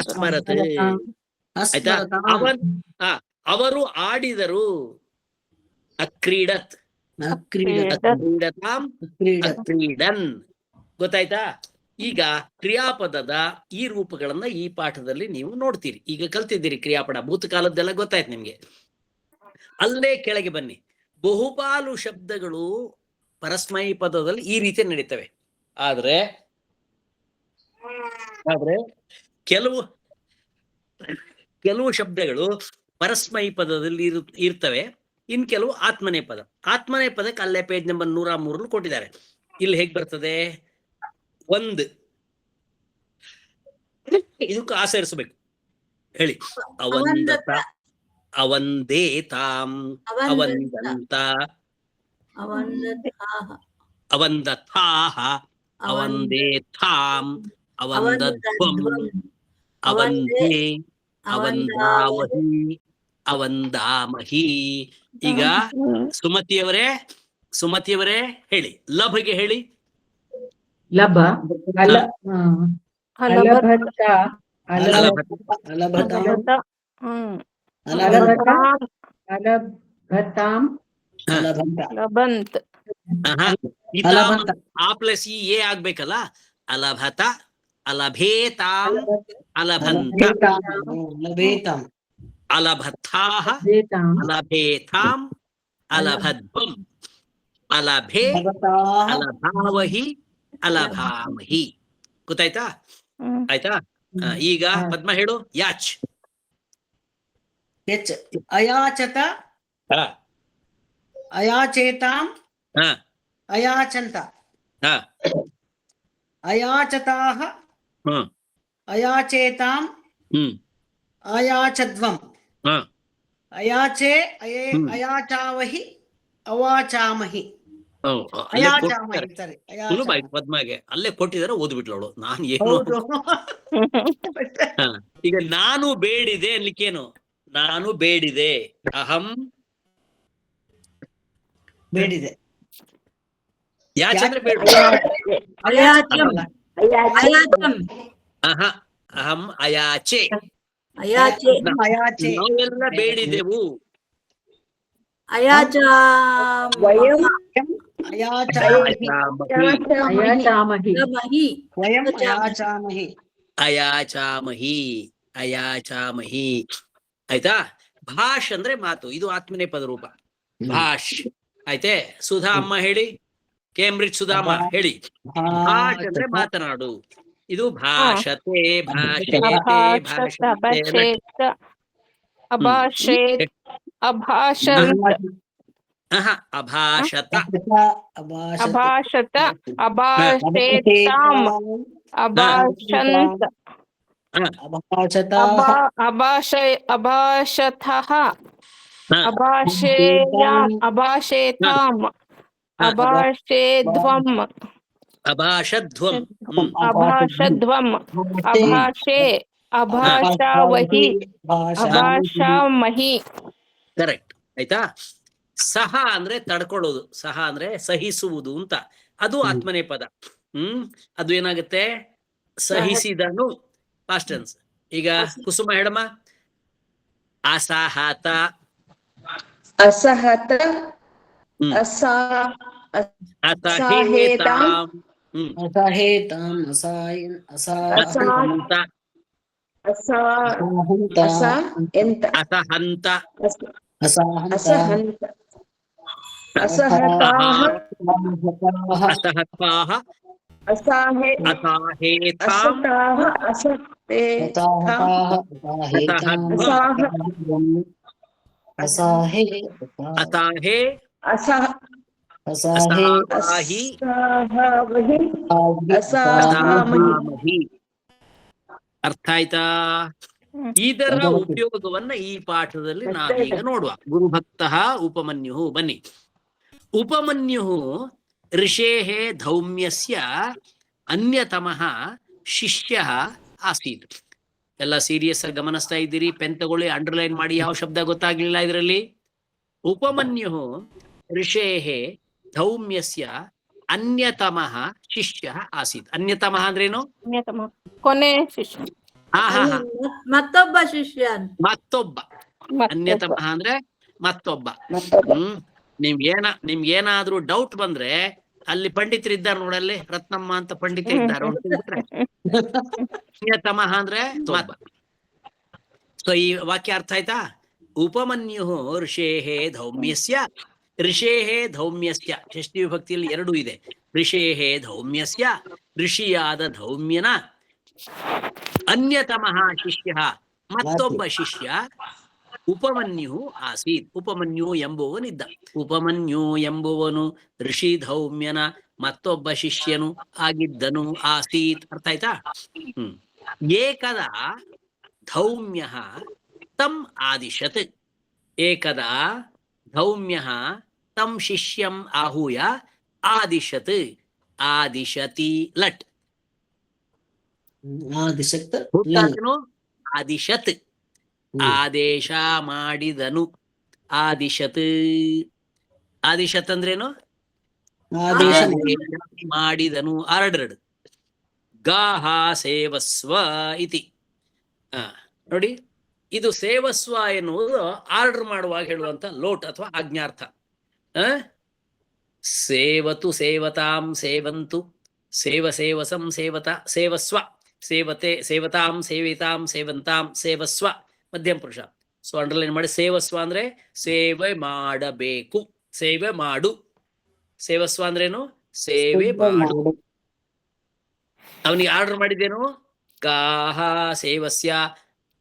D: ಅಸ್ಮರತ್. ಆಯ್ತಾ? ಅವರು ಆಡಿದರು. ಅಕ್ರೀಡತ್. ಅಕ್ರೀಡತಾಂ ಅಕ್ರೀಡನ್. ಗೊತ್ತಾಯ್ತಾ? ಈಗ ಕ್ರಿಯಾಪದದ ಈ ರೂಪಗಳನ್ನ ಈ ಪಾಠದಲ್ಲಿ ನೀವು ನೋಡ್ತೀರಿ. ಈಗ ಕಲ್ತಿದ್ದೀರಿ ಕ್ರಿಯಾಪದ, ಭೂತಕಾಲದ್ದೆಲ್ಲ ಗೊತ್ತಾಯ್ತು ನಿಮ್ಗೆ. ಅಲ್ಲೇ ಕೆಳಗೆ ಬನ್ನಿ. ಬಹುಪಾಲು ಶಬ್ದಗಳು ಪರಸ್ಮೈ ಪದದಲ್ಲಿ ಈ ರೀತಿ ನಡೀತವೆ. ಆದ್ರೆ ಕೆಲವು ಶಬ್ದಗಳು ಪರಸ್ಮೈ ಪದದಲ್ಲಿ ಇರ್ತವೆ. ಇನ್ ಕೆಲವು ಆತ್ಮನೇ ಪದ. ಆತ್ಮನೇ ಪದಕ್ಕೆ ಅಲ್ಲೇ ಪೇಜ್ ನಂಬರ್ 103 ಕೊಟ್ಟಿದ್ದಾರೆ. ಇಲ್ಲಿ ಹೇಗ್ ಬರ್ತದೆ? ಒಂದು ಇದಕ್ಕೂ ಆಚರಿಸಬೇಕು. ಹೇಳಿ. ಅವಂದತ ಅವಂದೇತಾಂ ಅವಂದಂತ ಅವಂದಥಾಹ ಅವಂದೇಥಾಂ ಅವಂದಧ್ವಂ ಅವಂದೇ ಅವಂದಾವಹಿ ಅವಂದಾಮಹಿ. ಈಗ ಸುಮತಿಯವರೇ ಹೇಳಿ. ಲಭಗೆ ಹೇಳಿ.
B: ಲಭ ಅಲಭತ ಅಲಭತಾಂ
E: ಲಬಂತ್.
D: ಆ ಪ್ಲಸ್ ಈ ಎ ಆಗ್ಬೇಕಲ್ಲ. ಅಲಭತ ಅಲಭೇತಾಂ ಅಲಭಂತ ಅಲಭಥಾಹ ಅಲಭೇತಾಂ ಅಲಭಧ್ವಂ ಅಲಭೇ ಅಲಭಾವಹಿ ಅಲಭಾಮಹಿ. ಗೊತ್ತಾಯ್ತಾ? ಆಯ್ತಾ? ಈಗ ಪದ್ಮ ಹೇಳು. ಯಾಚ್.
F: ಅಯಾಚತ ಅಯಾಚೇತಾಂ ಅಯಾಚಂತ ಅಯಾಚತಾಹ ಅಯಾಚೇತಾಂ ಅಯಾಚಧ್ವಂ ಅಯಾಚೆ ಅಯಾಚಾವಹಿ ಅವಾಚಾಮಹಿ.
D: ಸುಲಭ ಆಯ್ತು ಪದ್ಮಗೆ. ಅಲ್ಲೇ ಕೊಟ್ಟಿದ್ದಾರೆ, ಓದ್ಬಿಟ್ಲವಳು. ನಾನು ಏನು ಈಗ ನಾನು ಬೇಡಿದೆ ಅನ್ಲಿಕ್ಕೇನು? ನಾನು ಬೇಡಿದೆ. ಅಹಂ
F: ಬೇಡಿದೆ.
D: ಯಾಚಂದ್ರೆ ಬೇಡ. ಅಹಂ ಅಯಾಚೆ. ನಾವೆಲ್ಲ ಬೇಡಿದೆವು. ಅಯಾಚಾಮಹಿ ಅಯಾಚಾಮಹಿ. ಆಯ್ತಾ? ಭಾಷ್ ಅಂದ್ರೆ ಮಾತು. ಇದು ಆತ್ಮನೇ ಪದರೂಪ. ಭಾಷ್. ಆಯ್ತೆ? ಸುಧಾ ಅಮ್ಮ ಹೇಳಿ. ಕೇಂಬ್ರಿಡ್ಜ್ ಸುಧಾಮ ಹೇಳಿ. ಭಾಷ್ ಅಂದ್ರೆ ಮಾತನಾಡು. ಇದು ಭಾಷತೆ ಭಾಷೇತೆ ಭಾಷತೆ
E: ಅಭಾಷೇತ್ ಅಭಾಷಂತ್
D: ಅಭಾಷತ
E: ಅಭಾಷತ ಅಭಾಷೇತಾಂ ಅಭಾಷಂತ್ ಅಭಾಷತಃ ಅಭಾಷೇಯಾಂ ಅಭಾಷೇತಾಂ ಅಭಾಷೇಧ್ವಂ
D: ಅಭಾಷಧ್ವಂ
E: ಅಭಾಷಧ್ವಂ ಅಭಾಷೆ ಅಭಾಷಾವಹಿ ಅಭಾಷಾಮಹಿ.
D: ಕರೆಕ್ಟ್. ಆಯ್ತಾ? ಸಹ ಅಂದ್ರೆ ತಡ್ಕೊಳ್ಳೋದು. ಸಹ ಅಂದ್ರೆ ಸಹಿಸುವುದು ಅಂತ. ಅದು ಆತ್ಮನೇ ಪದ. ಅದು ಏನಾಗುತ್ತೆ? ಸಹಿಸಿದನು. Past tense. ಈಗ ಕುಸುಮ ಹೇಳಮ್ಮ. ಅಸಹತ
G: ಅಸಹತ
D: ಅಸಹೇತಾಂ
F: ಅಸಹೇತಾಂ ಅಸಾಯನ್
D: ಅಸಹಂತ
F: ಅಸಾಹಂತ
D: ಅಸಹಂತ
F: ಅಸಾಹಂತ
D: ಅಸಹತಾಃ ಅಸಾಹೇತಾಂ
F: ಅಸಾಹೇ
D: ಅಸಾಹೇ
F: ಅಸಾಹೇ
D: ಅಸಾಹಿ
F: ಅಸಾಮಹಿ.
D: ಅರ್ಥ ಆಯ್ತಾ? ಇದರ ಉಪಯೋಗವನ್ನ ಈ ಪಾಠದಲ್ಲಿ ನಾವೀಗ ನೋಡುವ. ಗುರುಭಕ್ತ ಉಪಮನ್ಯು. ಬನ್ನಿ. ಉಪಮನ್ಯು ಋಷೇಃ ಧೌಮ್ಯಸ್ಯ ಅನ್ಯತಮಃ ಶಿಷ್ಯ ಆಸೀತ್. ಎಲ್ಲ ಸೀರಿಯಸ್ ಆಗಿ ಗಮನಿಸ್ತಾ ಇದ್ದೀರಿ? ಪೆನ್ ತಗೊಳ್ಳಿ, ಅಂಡರ್ಲೈನ್ ಮಾಡಿ. ಯಾವ ಶಬ್ದ ಗೊತ್ತಾಗ್ಲಿಲ್ಲ ಇದರಲ್ಲಿ? ಉಪಮನ್ಯು ಋಷೇಃ ಧೌಮ್ಯಸ್ಯ ಅನ್ಯತಮಃ ಶಿಷ್ಯ ಆಸೀತ್. ಅನ್ಯತಮಃ ಅಂದ್ರೇನು?
E: ಕೊನೆ ಶಿಷ್ಯ.
C: ಮತ್ತೊಬ್ಬ ಶಿಷ್ಯ.
D: ಮತ್ತೊಬ್ಬ. ಅನ್ಯತಮಃ ಅಂದ್ರೆ ಮತ್ತೊಬ್ಬ. ನಿಮ್ಗೇನಾದ್ರೂ ಡೌಟ್ ಬಂದ್ರೆ ಅಲ್ಲಿ ಪಂಡಿತರು ಇದ್ದಾರೆ ನೋಡಲ್ಲಿ, ರತ್ನಮ್ಮ ಅಂತ ಪಂಡಿತರು ಇದ್ದಾರೆ. ಅನ್ಯತಮಃ ಅಂದ್ರೆ ಮತ್ತೊಬ್ಬ. ಸೊ ಈ ವಾಕ್ಯ ಅರ್ಥ ಆಯ್ತಾ? ಉಪಮನ್ಯು ಋಷೇಃ ಧೌಮ್ಯಸ್ಯ. ಋಷೇಃ ಧೌಮ್ಯಸ್ಯ ಷಷ್ಠಿ ವಿಭಕ್ತಿಯಲ್ಲಿ 2 ಇದೆ. ಋಷೇಃ ಧೌಮ್ಯಸ್ಯ, ಋಷಿಯಾದ ಧೌಮ್ಯನ ಅನ್ಯತಮಃ ಶಿಷ್ಯ, ಮತ್ತೊಬ್ಬ ಶಿಷ್ಯ ಉಪಮನ್ಯು ಆಸೀತ್. ಉಪಮನ್ಯು ಎಂಬುವನಿದ್ದ. ಉಪಮನ್ಯು ಎಂಬುವನು ಋಷಿ ಧೌಮ್ಯನ ಮತ್ತೊಬ್ಬ ಶಿಷ್ಯನು ಆಗಿದ್ದನು. ಆಸೀತ್. ಅರ್ಥ ಆಯ್ತಾ? ಏಕದಾ ಧೌಮ್ಯ ತಂ ಆದಿಶತ್. ಏಕದಾ ಧೌಮ್ಯ ತಂ ಶಿಷ್ಯಂ ಆಹೂಯ ಆದಿಶತ್. ಆದಿಶತಿ ಲಟ್. ಆದಿಶತ್ ಆದೇಶ ಮಾಡಿದನು. ಆದಿಶತ್. ಆದಿಶತ್ ಅಂದ್ರೇನು? ಮಾಡಿದನು. 2 ಗಾಹ ಸೇವಸ್ವ ಇತಿ. ನೋಡಿ, ಇದು ಸೇವಸ್ವ ಎನ್ನುವುದು ಆರ್ಡರ್ ಮಾಡುವಾಗ ಹೇಳುವಂತ ಲೋಟ್ ಅಥವಾ ಆಜ್ಞಾರ್ಥ. ಸೇವತು ಸೇವತಾಂ ಸೇವಂತು, ಸೇವ ಸೇವಸಂ ಸೇವತ ಸೇವಸ್ವ, ಸೇವತೆ ಸೇವತಾಂ ಸೇವಿತಾಂ ಸೇವಂತಾಂ ಸೇವಸ್ವ ಮಧ್ಯಮ ಪುರುಷ. ಸೊ ಅಂಡರ್ಲೈನ್ ಮಾಡಿ. ಸೇವಸ್ವ ಅಂದ್ರೆ ಸೇವೆ ಮಾಡಬೇಕು, ಸೇವೆ ಮಾಡು. ಸೇವಸ್ವ ಅಂದ್ರೇನು? ಸೇವೆ ಮಾಡು. ಅವನಿಗೆ ಆರ್ಡರ್ ಮಾಡಿದ್ದೇನು? ಗಾಹ ಸೇವಸ್ಯ,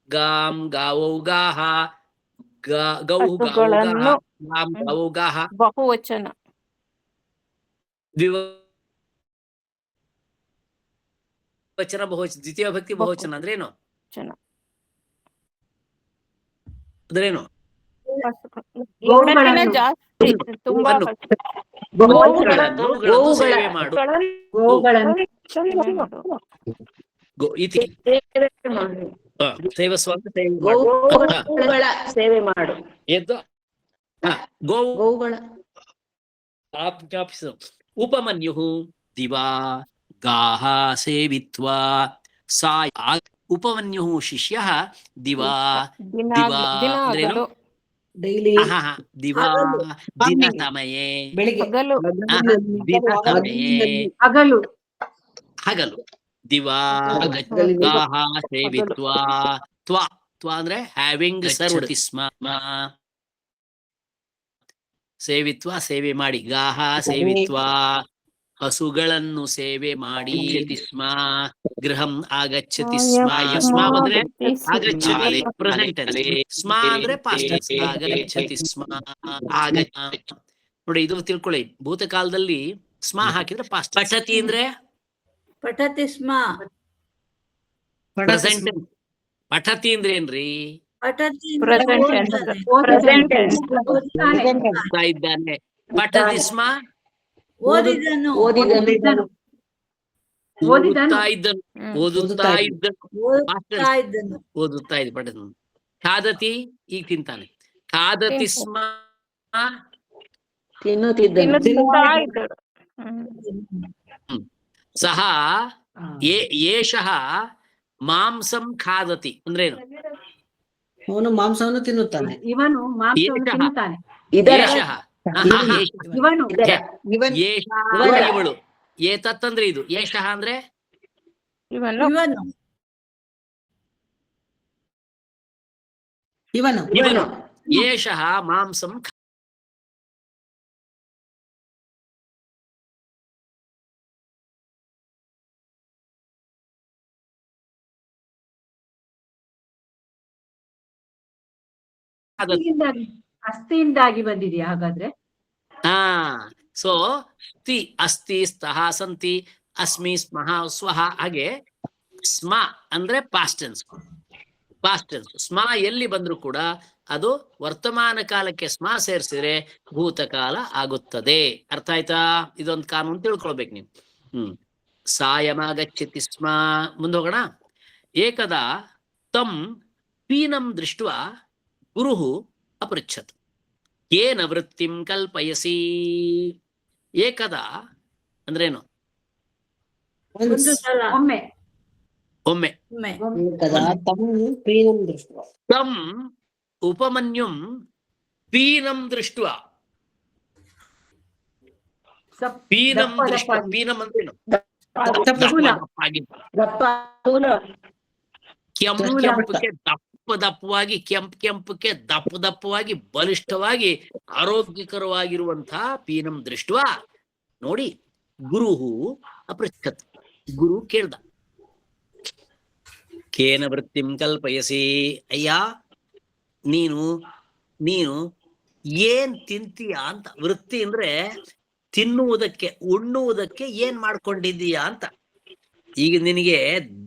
D: ಗಾಂ ಗಾವೌ ಗಾಹ, ಗೌ ಗಾವೌ ಗಾಹ, ಗಾಂ ಗಾವೌ ಗಾಹ.
E: ಬಹುವಚನ.
D: ದ್ವಿವಚನ ಬಹುವಚನ. ದ್ವಿತೀಯ ಭಕ್ತಿ ಬಹುವಚನ ಅಂದ್ರೇನು? ಅಂದ್ರೇನು?
E: ಜಾಸ್ತಿ, ತುಂಬಾ
D: ಗೋವುಗಳನ್ನು ಸೇವೆ ಮಾಡು. ಇತಿ ಸೇವಸ್ವ ಅಂತ
B: ಸೇವೆ ಮಾಡು.
D: ಎದ್ದು ಗೋವುಗಳ ಉಪಮನ್ಯು ದಿವಾ ಗಾಹ ಸೇವಿತ್ವಾ ಸಾ. ಉಪಮನ್ಯು ಶಿಷ್ಯ ದಿವಾ. ದಿವಾ ಅಂದ್ರೇನು?
F: ಡೈಲಿ
D: ದಿವಾ ದಿನ ಸಮಯೇ.
B: ಹಗಲು.
D: ಹಗಲು. ದಿವಾ ಗಾಹ ಸೇವಿತ್ವಾ. ತ್ವಾ. ತ್ವಾ ಅಂದ್ರೆ ಹ್ಯಾವಿಂಗ್ ಸರ್ವ್ಡ್ ಸ್ಮ. ಸೇವಿತ್ವಾ ಸೇವೆ ಮಾಡಿ. ಗಾಹ ಸೇವಿತ್ವಾ ಹಸುಗಳನ್ನು ಸೇವೆ ಮಾಡಿ. ಸ್ಮ ಗೃಹಂ ಆಗಚ್ಚತಿ ಸ್ಮ. ಸ್ಮ ಅಂದ್ರೆ ಆಗಚ್ಚತಿ ಪ್ರೆಸೆಂಟ್ ಅಲ್ಲಿ. ಸ್ಮ ಅಂದ್ರೆ ಪಾಸ್ಟ್. ಆಗಚ್ಚತಿ ಸ್ಮ. ನೋಡಿ, ಇದು ತಿಳ್ಕೊಳ್ಳಿ. ಭೂತಕಾಲದಲ್ಲಿ ಸ್ಮ ಹಾಕಿದ್ರೆ ಪಾಸ್ಟ್. ಪಠತಿ ಅಂದ್ರೆ
C: ಪಠತಿ ಸ್ಮ.
D: ಪ್ರೆಸೆಂಟ್. ಪಠತಿ ಅಂದ್ರೆ ಏನ್ರಿ?
C: ಪಠತಿ
D: ಇದ್ದಾನೆ. ಪಠತಿ ಸ್ಮ
C: ಓದಿದನು.
B: ಓದಿದನು.
D: ಓದುತ್ತಾ ಇದ್ದನು. ಓದುತ್ತಾ ಇದ್ದನು.
C: ಓದುತ್ತಾ ಇದ್ದನು.
D: ಪಠತಿ. ಖಾದತಿ ಈಗ ತಿಂತಾನೆ. ಖಾದತಿ ಸ್ಮ ಸಹ ಏಷಃ ಮಾಂಸಂ ಖಾದತಿ ಅಂದ್ರೇನು?
F: ಅವನು ಮಾಂಸವನ್ನು ತಿನ್ನುತ್ತಾನೆ.
B: ಇವನು ಮಾಂಸವನ್ನು ತಿನ್ನುತ್ತಾನೆ.
D: ಏಷಃ. ಇವಳು. ಏತತ್ ಅಂದ್ರೆ ಇದು, ಏಷಃ ಅಂದ್ರೆ
E: ಇವನು
F: ಇವನು
D: ಇವನು, ಏಷಃ ಮಾಂಸಂ
B: ಅಸ್ಥಿಯಿಂದಾಗಿ ಬಂದಿದೆಯಾ ಹಾಗಾದ್ರೆ?
D: ಹಾ, ಸೊ ಸ್ತಿ ಅಸ್ತಿ ಸ್ತಃ ಸಂತಿ ಅಸ್ಮಿ ಸ್ಮಃ ಸ್ವಹ. ಹಾಗೆ ಸ್ಮ ಅಂದ್ರೆ ಪಾಸ್ಟ್ ಟೆನ್ಸ್. ಪಾಸ್ಟ್ ಟೆನ್ಸ್ ಸ್ಮ ಎಲ್ಲಿ ಬಂದ್ರು ಕೂಡ ಅದು ವರ್ತಮಾನ ಕಾಲಕ್ಕೆ ಸ್ಮ ಸೇರಿಸಿದ್ರೆ ಭೂತಕಾಲ ಆಗುತ್ತದೆ. ಅರ್ಥ ಆಯ್ತಾ? ಇದೊಂದು ಕಾನೂನು ತಿಳ್ಕೊಳ್ಬೇಕು ನೀವು. ಸಾಯಮಾಗಚ್ಚತಿ ಸ್ಮ. ಮುಂದೋಗೋಣ. ಏಕದಾ ತಂ ಪೀನಂ ದೃಷ್ಟ್ವಾ ಗುರುಃ ಅಪೃಚ್ಛತ್ ಏನ ವೃತ್ತಿಂ ಕಲ್ಪಯಸಿ. ಏಕದಾ ಅಂದ್ರೇನು?
C: ಒಂದು ಸಲ,
B: ಒಮ್ಮೆ
D: ಒಮ್ಮೆ.
F: ಏಕದಾ ತಂ ಪೀನಂ ದೃಷ್ಟ್ವಾ.
D: ತಂ ಉಪಮನ್ಯುಂ ಪೀನಂ ದೃಷ್ಟ್ವಾ. ಪೀನಂ ದೃಷ್ಟ್ವಾ. ಪೀನಂ ಅಂದ್ರೇನು? ಕೆಂಪಕ್ಕೆ ದಪ್ಪವಾಗಿ, ಕೆಂಪಕ್ಕೆ ದಪ್ಪವಾಗಿ, ಬಲಿಷ್ಠವಾಗಿ, ಆರೋಗ್ಯಕರವಾಗಿರುವಂತಹ ಪೀನಂ ದೃಷ್ಟ್ವಾ ನೋಡಿ ಗುರುಹು ಅಪೃಚ್ಛತ್. ಗುರು ಕೇಳ್ದ, ಕೇನ ವೃತ್ತಿಂ ಕಲ್ಪಯಸಿ. ಅಯ್ಯ, ನೀನು ಏನ್ ತಿಂತೀಯ ಅಂತ. ವೃತ್ತಿ ಅಂದ್ರೆ ತಿನ್ನುವುದಕ್ಕೆ, ಉಣ್ಣುವುದಕ್ಕೆ ಏನ್ ಮಾಡ್ಕೊಂಡಿದ್ದೀಯಾ ಅಂತ. ಈಗ ನಿನಗೆ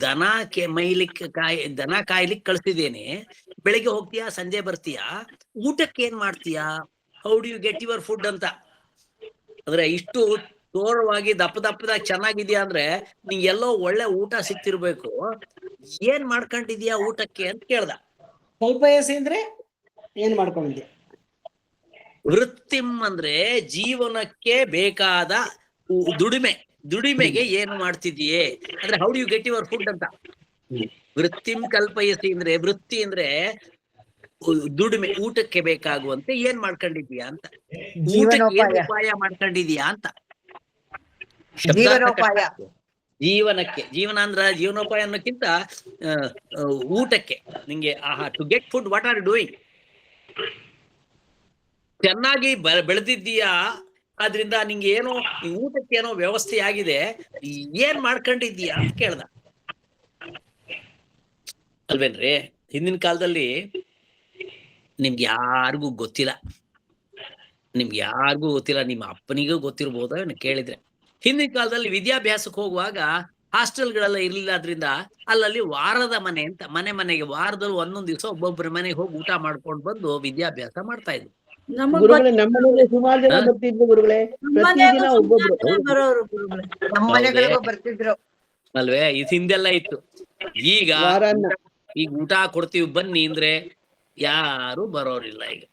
D: ದನ ಕಾಯ್ಲಿಕ್ಕೆ ಕಳ್ಸಿದ್ದೇನೆ. ಬೆಳಿಗ್ಗೆ ಹೋಗ್ತೀಯಾ, ಸಂಜೆ ಬರ್ತೀಯಾ, ಊಟಕ್ಕೆ ಏನ್ ಮಾಡ್ತೀಯಾ? How do you get your food ಅಂತ. ಅಂದ್ರೆ ಇಷ್ಟು ತೋರವಾಗಿ ದಪ್ಪದಾಗ ಚೆನ್ನಾಗಿದ್ಯಾ ಅಂದ್ರೆ ನಿಂಗೆ ಎಲ್ಲೋ ಒಳ್ಳೆ ಊಟ ಸಿಕ್ತಿರ್ಬೇಕು. ಏನ್ ಮಾಡ್ಕೊಂಡಿದ್ಯಾ ಊಟಕ್ಕೆ ಅಂತ ಕೇಳ್ದ.
F: ಕಲ್ಪಯಸಿ ಅಂದ್ರೆ ಏನ್ ಮಾಡ್ಕೊಂಡಿದ್ಯಾ?
D: ವೃತ್ತಿಂ ಅಂದ್ರೆ ಜೀವನಕ್ಕೆ ಬೇಕಾದ ದುಡಿಮೆಗೆ ಏನು ಮಾಡ್ತಿದೀಯೇ ಅಂದ್ರೆ how do you get your food ಅಂತ. ವೃತ್ತಿಂ ಕಲ್ಪಯಸಿ ಅಂದ್ರೆ, ವೃತ್ತಿ ಅಂದ್ರೆ ದುಡಿಮೆ, ಊಟಕ್ಕೆ ಬೇಕಾಗುವಂತೆ ಏನ್ ಮಾಡ್ಕೊಂಡಿದ್ಯಾ ಅಂತ. ಊಟಕ್ಕೆ ಏನ್ ಉಪಾಯ ಮಾಡ್ಕೊಂಡಿದ್ಯಾ ಅಂತ. ಜೀವನಕ್ಕೆ, ಜೀವನ ಅಂದ್ರ ಜೀವನೋಪಾಯ ಅನ್ನೋಕ್ಕಿಂತ ಊಟಕ್ಕೆ ನಿಂಗೆ to get food, what are doing. ಚೆನ್ನಾಗಿ ಬೆಳೆದಿದ್ದೀಯಾ, ಆದ್ರಿಂದ ನಿಂಗೆ ಏನೋ ಊಟಕ್ಕೆ ಏನೋ ವ್ಯವಸ್ಥೆ ಆಗಿದೆ, ಏನ್ ಮಾಡ್ಕೊಂಡಿದ್ದೀಯಾ ಅಂತ ಕೇಳ್ದ. ಅಲ್ವೇನ್ರಿ? ಹಿಂದಿನ ಕಾಲದಲ್ಲಿ ನಿಮ್ಗೆ ಯಾರಿಗೂ ಗೊತ್ತಿಲ್ಲ, ನಿಮ್ಮ ಅಪ್ಪನಿಗೂ ಗೊತ್ತಿರ್ಬೋದ ಕೇಳಿದ್ರೆ. ಹಿಂದಿನ ಕಾಲದಲ್ಲಿ ವಿದ್ಯಾಭ್ಯಾಸಕ್ಕೆ ಹೋಗುವಾಗ ಹಾಸ್ಟೆಲ್ಗಳೆಲ್ಲ ಇರ್ಲಿಲ್ಲ. ಆದ್ರಿಂದ ಅಲ್ಲಲ್ಲಿ ವಾರದ ಮನೆ ಅಂತ, ಮನೆಗೆ ವಾರದಲ್ಲಿ ಒಂದೊಂದು ದಿವಸ ಒಬ್ಬೊಬ್ಬರ ಮನೆಗೆ ಹೋಗಿ ಊಟ ಮಾಡ್ಕೊಂಡು ಬಂದು ವಿದ್ಯಾಭ್ಯಾಸ ಮಾಡ್ತಾ ಇದ್ರು.
A: ಗುರುಗಳೇ, ನಮ್ಮನೆಗೆ ಸುಮಾರು ಜನ ಬರ್ತಿದ್ರು ಗುರುಗಳೇ. ಪ್ರತಿದಿನ ಒಬ್ಬೊಬ್ರು
C: ಬರೋರು ಗುರುಗಳೇ.
B: ಬರ್ತಿದ್ರು
D: ಅಲ್ವೇ? ಇದು ಹಿಂದೆಲ್ಲ ಇತ್ತು. ಈಗ ಊಟ ಕೊಡ್ತೀವಿ ಬನ್ನಿ ಅಂದ್ರೆ ಯಾರು ಬರೋರಿಲ್ಲ ಈಗ.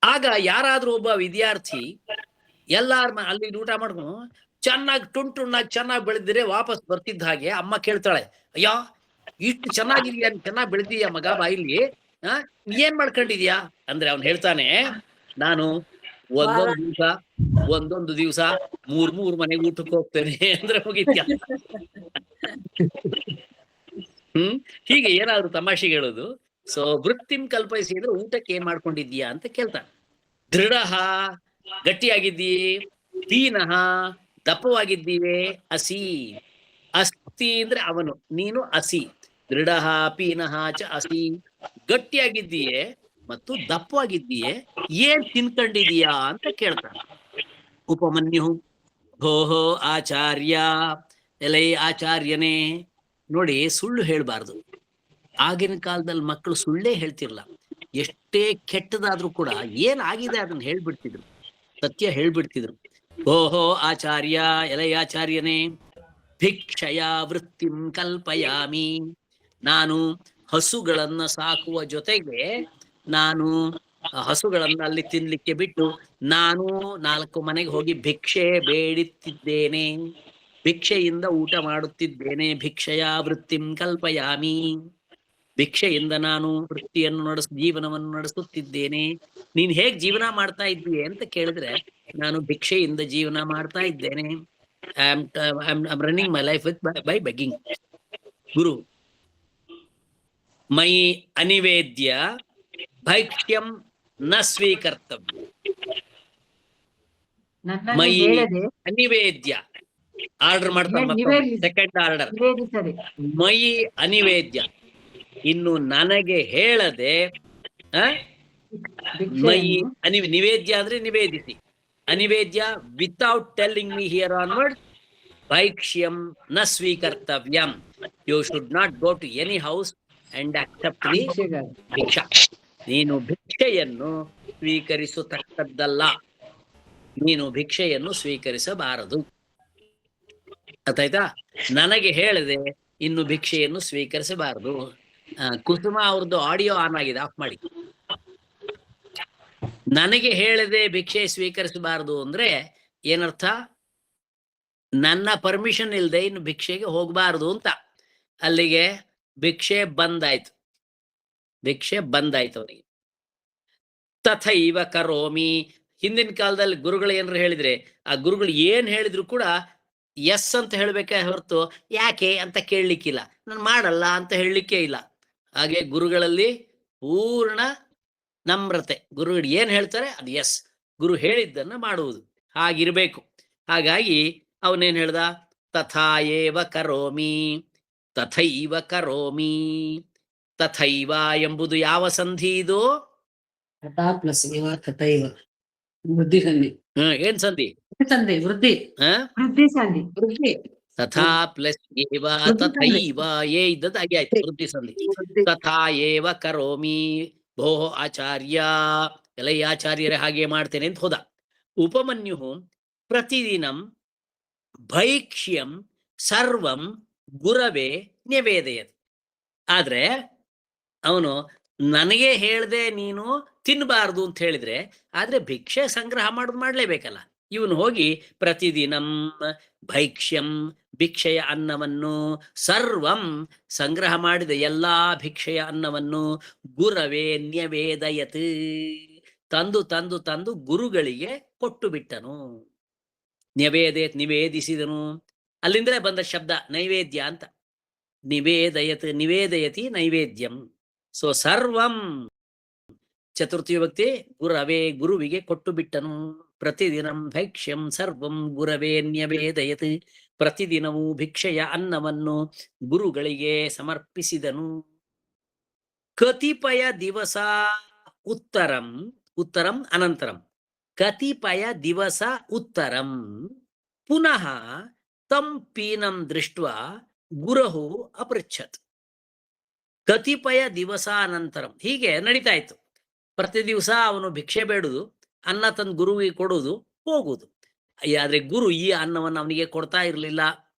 D: ಆಗ ಯಾರಾದ್ರೂ ಒಬ್ಬ ವಿದ್ಯಾರ್ಥಿ ಎಲ್ಲಾರ ಅಲ್ಲಿ ಊಟ ಮಾಡ್ಕೊಂಡು ಚೆನ್ನಾಗಿ ಟುಣ್ಣಾಗಿ ಚೆನ್ನಾಗಿ ಬೆಳೆದಿದ್ರೆ ವಾಪಸ್ ಬರ್ತಿದ್ದ ಹಾಗೆ ಅಮ್ಮ ಕೇಳ್ತಾಳೆ, ಅಯ್ಯ ಇಷ್ಟು ಚೆನ್ನಾಗಿದ್ಯಾ, ಚೆನ್ನಾಗಿ ಬೆಳೆದಿದ್ಯಾ ಮಗ, ಬಾ ಇಲ್ಲಿ, ಏನ್ ಮಾಡ್ಕೊಂಡಿದ್ಯಾ ಅಂದ್ರೆ ಅವ್ನು ಹೇಳ್ತಾನೆ, ನಾನು ಒಂದೊಂದು ದಿವಸ ಮೂರ್ ಮನೆಗೆ ಊಟಕ್ಕೆ ಹೋಗ್ತೇನೆ ಅಂದ್ರೆ ಮುಗಿತ್ಯ. ಹೀಗೆ ಏನಾದ್ರು ತಮಾಷೆಗೆ ಹೇಳೋದು. ಸೊ ವೃತ್ತಿಂ ಕಲ್ಪಯಿಸಿ ಅಂದ್ರೆ ಊಟಕ್ಕೆ ಏನ್ ಮಾಡ್ಕೊಂಡಿದ್ಯಾ ಅಂತ ಕೇಳ್ತಾನೆ. ದೃಢ ಗಟ್ಟಿಯಾಗಿದ್ದೀ, ದೀನಃ ದಪ್ಪವಾಗಿದ್ದೀವಿ, ಅಸಿ ಅಸ್ತಿ ಅಂದ್ರೆ ಅವನು, ನೀನು ಅಸಿ. ದೃಢ ಪೀನಃ ಚ ಅಸಿ, ಗಟ್ಟಿಯಾಗಿದ್ದೀಯೇ ಮತ್ತು ದಪ್ಪವಾಗಿದ್ದೀಯೇ, ಏನ್ ತಿನ್ಕೊಂಡಿದೀಯಾ ಅಂತ ಕೇಳ್ತಾನೆ. ಉಪಮನ್ಯು ಭೋಹೋ ಆಚಾರ್ಯ, ಎಲೈ ಆಚಾರ್ಯನೇ. ನೋಡಿ, ಸುಳ್ಳು ಹೇಳ್ಬಾರ್ದು. ಆಗಿನ ಕಾಲದಲ್ಲಿ ಮಕ್ಕಳು ಸುಳ್ಳೇ ಹೇಳ್ತಿರ್ಲ. ಎಷ್ಟೇ ಕೆಟ್ಟದಾದ್ರೂ ಕೂಡ ಏನಾಗಿದೆ ಅದನ್ನ ಹೇಳ್ಬಿಡ್ತಿದ್ರು, ಸತ್ಯ ಹೇಳ್ಬಿಡ್ತಿದ್ರು. ಓಹೋ ಆಚಾರ್ಯ, ಎಲೈ ಆಚಾರ್ಯನೇ, ಭಿಕ್ಷಯ ವೃತ್ತಿಂ ಕಲ್ಪಯಾಮಿ. ನಾನು ಹಸುಗಳನ್ನ ಸಾಕುವ ಜೊತೆಗೆ ನಾನು ಹಸುಗಳನ್ನ ಅಲ್ಲಿ ತಿನ್ಲಿಕ್ಕೆ ಬಿಟ್ಟು ನಾನು 4 ಮನೆಗೆ ಹೋಗಿ ಭಿಕ್ಷೆ ಬೇಡುತ್ತಿದ್ದೇನೆ, ಭಿಕ್ಷೆಯಿಂದ ಊಟ ಮಾಡುತ್ತಿದ್ದೇನೆ. ಭಿಕ್ಷಯ ವೃತ್ತಿಂ ಕಲ್ಪಯಾಮಿ, ಭಿಕ್ಷೆಯಿಂದ ನಾನು ವೃತ್ತಿಯನ್ನು ಜೀವನವನ್ನು ನಡೆಸುತ್ತಿದ್ದೇನೆ. ನೀನ್ ಹೇಗ್ ಜೀವನ ಮಾಡ್ತಾ ಇದ್ದೀಯ ಅಂತ ಕೇಳಿದ್ರೆ, ನಾನು ಭಿಕ್ಷೆಯಿಂದ ಜೀವನ ಮಾಡ್ತಾ ಇದ್ದೇನೆ. I'm running my life with by begging. Guru, ಮಯಿ ಅನಿವೇದ್ಯ ಭೈಕ್ಷ್ಯಂ ನ ಸ್ವೀಕರ್ತವ್ಯ.
B: ನನ್ನನ್ನು
D: ಮಯಿ
B: ಹೇಳದೆ
D: ಅನಿವೇದ್ಯ ಆರ್ಡರ್ ಮಾಡ್ತಾರೆ,
B: ನಿವೇದಿಸಿ.
D: Second order.
B: ನಿವೇದಿಸದೆ.
D: ಮಯಿ ಅನಿವೇದ್ಯ, ಇನ್ನು ನನಗೆ ಹೇಳದೆ ಮಯಿ ನಿವೇದ್ಯ ಅಂದ್ರೆ ನಿವೇದಿಸಿ, ಅನಿವೇದ್ಯ without telling me here onward ಭೈಕ್ಷ್ಯಂ ನ ಸ್ವೀಕರ್ತವ್ಯಂ. You should not go to any house and accept the bhiksha. ನೀನು ಭಿಕ್ಷೆಯನ್ನು ಸ್ವೀಕರಿಸತಕ್ಕದ್ದಲ್ಲ, ನೀನು ಭಿಕ್ಷೆಯನ್ನು ಸ್ವೀಕರಿಸಬಾರದು. ಅರ್ಥಾಯ್ತಾ? ನನಗೆ ಹೇಳದೆ ಇನ್ನು ಭಿಕ್ಷೆಯನ್ನು ಸ್ವೀಕರಿಸಬಾರದು. ಕುಸುಮ ಅವ್ರದ್ದು ಆಡಿಯೋ ಆನ್ ಆಗಿದೆ, ಆಫ್ ಮಾಡಿ. ನನಗೆ ಹೇಳದೆ ಭಿಕ್ಷೆ ಸ್ವೀಕರಿಸಬಾರದು ಅಂದ್ರೆ ಏನರ್ಥ? ನನ್ನ ಪರ್ಮಿಷನ್ ಇಲ್ಲದೆ ಇನ್ನು ಭಿಕ್ಷೆಗೆ ಹೋಗಬಾರದು ಅಂತ. ಅಲ್ಲಿಗೆ ಭಿಕ್ಷೆ ಬಂದಾಯ್ತು, ಭಿಕ್ಷೆ ಬಂದಾಯ್ತು ಅವನಿಗೆ. ತಥೈವ ಕರೋಮಿ. ಹಿಂದಿನ ಕಾಲದಲ್ಲಿ ಗುರುಗಳು ಏನಾರು ಹೇಳಿದ್ರೆ ಆ ಗುರುಗಳು ಏನ್ ಹೇಳಿದ್ರು ಕೂಡ ಎಸ್ ಅಂತ ಹೇಳ್ಬೇಕೆ ಹೊರತು ಯಾಕೆ ಅಂತ ಕೇಳಲಿಕ್ಕಿಲ್ಲ, ನಾನು ಮಾಡಲ್ಲ ಅಂತ ಹೇಳಲಿಕ್ಕೆ ಇಲ್ಲ. ಹಾಗೆ ಗುರುಗಳಲ್ಲಿ ಪೂರ್ಣ ನಮ್ರತೆ. ಗುರುಗಳು ಏನ್ ಹೇಳ್ತಾರೆ ಅದು ಎಸ್, ಗುರು ಹೇಳಿದ್ದನ್ನ ಮಾಡುವುದು, ಹಾಗಿರ್ಬೇಕು. ಹಾಗಾಗಿ ಅವನೇನ್ ಹೇಳ್ದ? ತಥಾ ಏವ ಕರೋಮಿ, ತಥೈವ ಕರೋಮಿ. ತಥೈವ ಎಂಬುದು ಯಾವ ಸಂಧಿ ಇದು?
F: ತಥಾ ಪ್ಲಸ್ ಇವ ತಥೈವ ವೃದ್ಧಿ ಸಂಧಿ.
D: ಏನ್ ಸಂಧಿ?
F: ಸಂಧಿ ವೃದ್ಧಿ.
B: ವೃದ್ಧಿ ಸಂಧಿ.
F: ವೃದ್ಧಿ.
D: ತಥಾ ಪ್ಲಸ್ ಏವ ತಥೈವ ಏ ಇದ್ದದ್ದು ಹಾಗೆ ಆಯ್ತು, ವೃದ್ಧಿ ಸಂಧಿ. ತಥಾ ಏವ ಕರೋಮಿ ಭೋ ಆಚಾರ್ಯ, ಎಲ್ಲ ಈ ಆಚಾರ್ಯರೇ ಹಾಗೆ ಮಾಡ್ತೇನೆ ಅಂತ ಹೋದ. ಉಪಮನ್ಯು ಪ್ರತಿದಿನಂ ಭೈಕ್ಷ್ಯಂ ಸರ್ವಂ ಗುರವೇ ನ್ಯವೇದಯತ್. ಆದ್ರೆ ಅವನು ನನಗೆ ಹೇಳ್ದೆ ನೀನು ತಿನ್ಬಾರ್ದು ಅಂತ ಹೇಳಿದ್ರೆ, ಆದ್ರೆ ಭಿಕ್ಷೆ ಸಂಗ್ರಹ ಮಾಡೋದು ಮಾಡ್ಲೇಬೇಕಲ್ಲ. ಇವನು ಹೋಗಿ ಪ್ರತಿದಿನಂ ಭೈಕ್ಷ್ಯಂ ಭಿಕ್ಷೆಯ ಅನ್ನವನ್ನು, ಸರ್ವಂ ಸಂಗ್ರಹ ಮಾಡಿದ ಎಲ್ಲಾ ಭಿಕ್ಷೆಯ ಅನ್ನವನ್ನು, ಗುರವೇ ನ್ಯವೇದಯತ್ ತಂದು ತಂದು ತಂದು ಗುರುಗಳಿಗೆ ಕೊಟ್ಟು ಬಿಟ್ಟನು. ನ್ಯವೇದಯತ್ ನಿವೇದಿಸಿದನು. ಅಲ್ಲಿಂದಲೇ ಬಂದ ಶಬ್ದ ನೈವೇದ್ಯ ಅಂತ. ನಿವೇದಯತ್ ನಿವೇದಯತಿ ನೈವೇದ್ಯಂ. ಸೊ ಸರ್ವಂ ಚತುರ್ಥಿ ವಿಭಕ್ತಿ, ಗುರವೇ ಗುರುವಿಗೆ ಕೊಟ್ಟು ಬಿಟ್ಟನು. ಪ್ರತಿದಿನಂ ಭೈಕ್ಷ್ಯಂ ಸರ್ವಂ ಗುರವೇ ನ್ಯವೇದಯತ್. ಪ್ರತಿದಿನವೂ ಭಿಕ್ಷೆಯ ಅನ್ನವನ್ನು ಗುರುಗಳಿಗೆ ಸಮರ್ಪಿಸಿದನು. ಕತಿಪಯ ದಿವಸ ಉತ್ತರಂ, ಉತ್ತರಂ ಅನಂತರಂ, ಕತಿಪಯ ದಿವಸ ಉತ್ತರಂ ಪುನಃ ತಂ ಪೀನಂ ದೃಷ್ಟ್ವಾ ಗುರಹು ಅಪೃಚ್ಛತ್. ಕತಿಪಯ ದಿವಸ ಅನಂತರಂ, ಹೀಗೆ ನಡೀತಾ ಇತ್ತು. ಪ್ರತಿ ದಿವಸ ಅವನು ಭಿಕ್ಷೆ ಬೇಡುದು, ಅನ್ನ ತಂದು ಗುರುವಿಗೆ ಕೊಡುವುದು, ಹೋಗುವುದು. ಆದ್ರೆ ಗುರು ಈ ಅನ್ನವನ್ನು ಅವನಿಗೆ ಕೊಡ್ತಾ ಇರಲಿಲ್ಲ.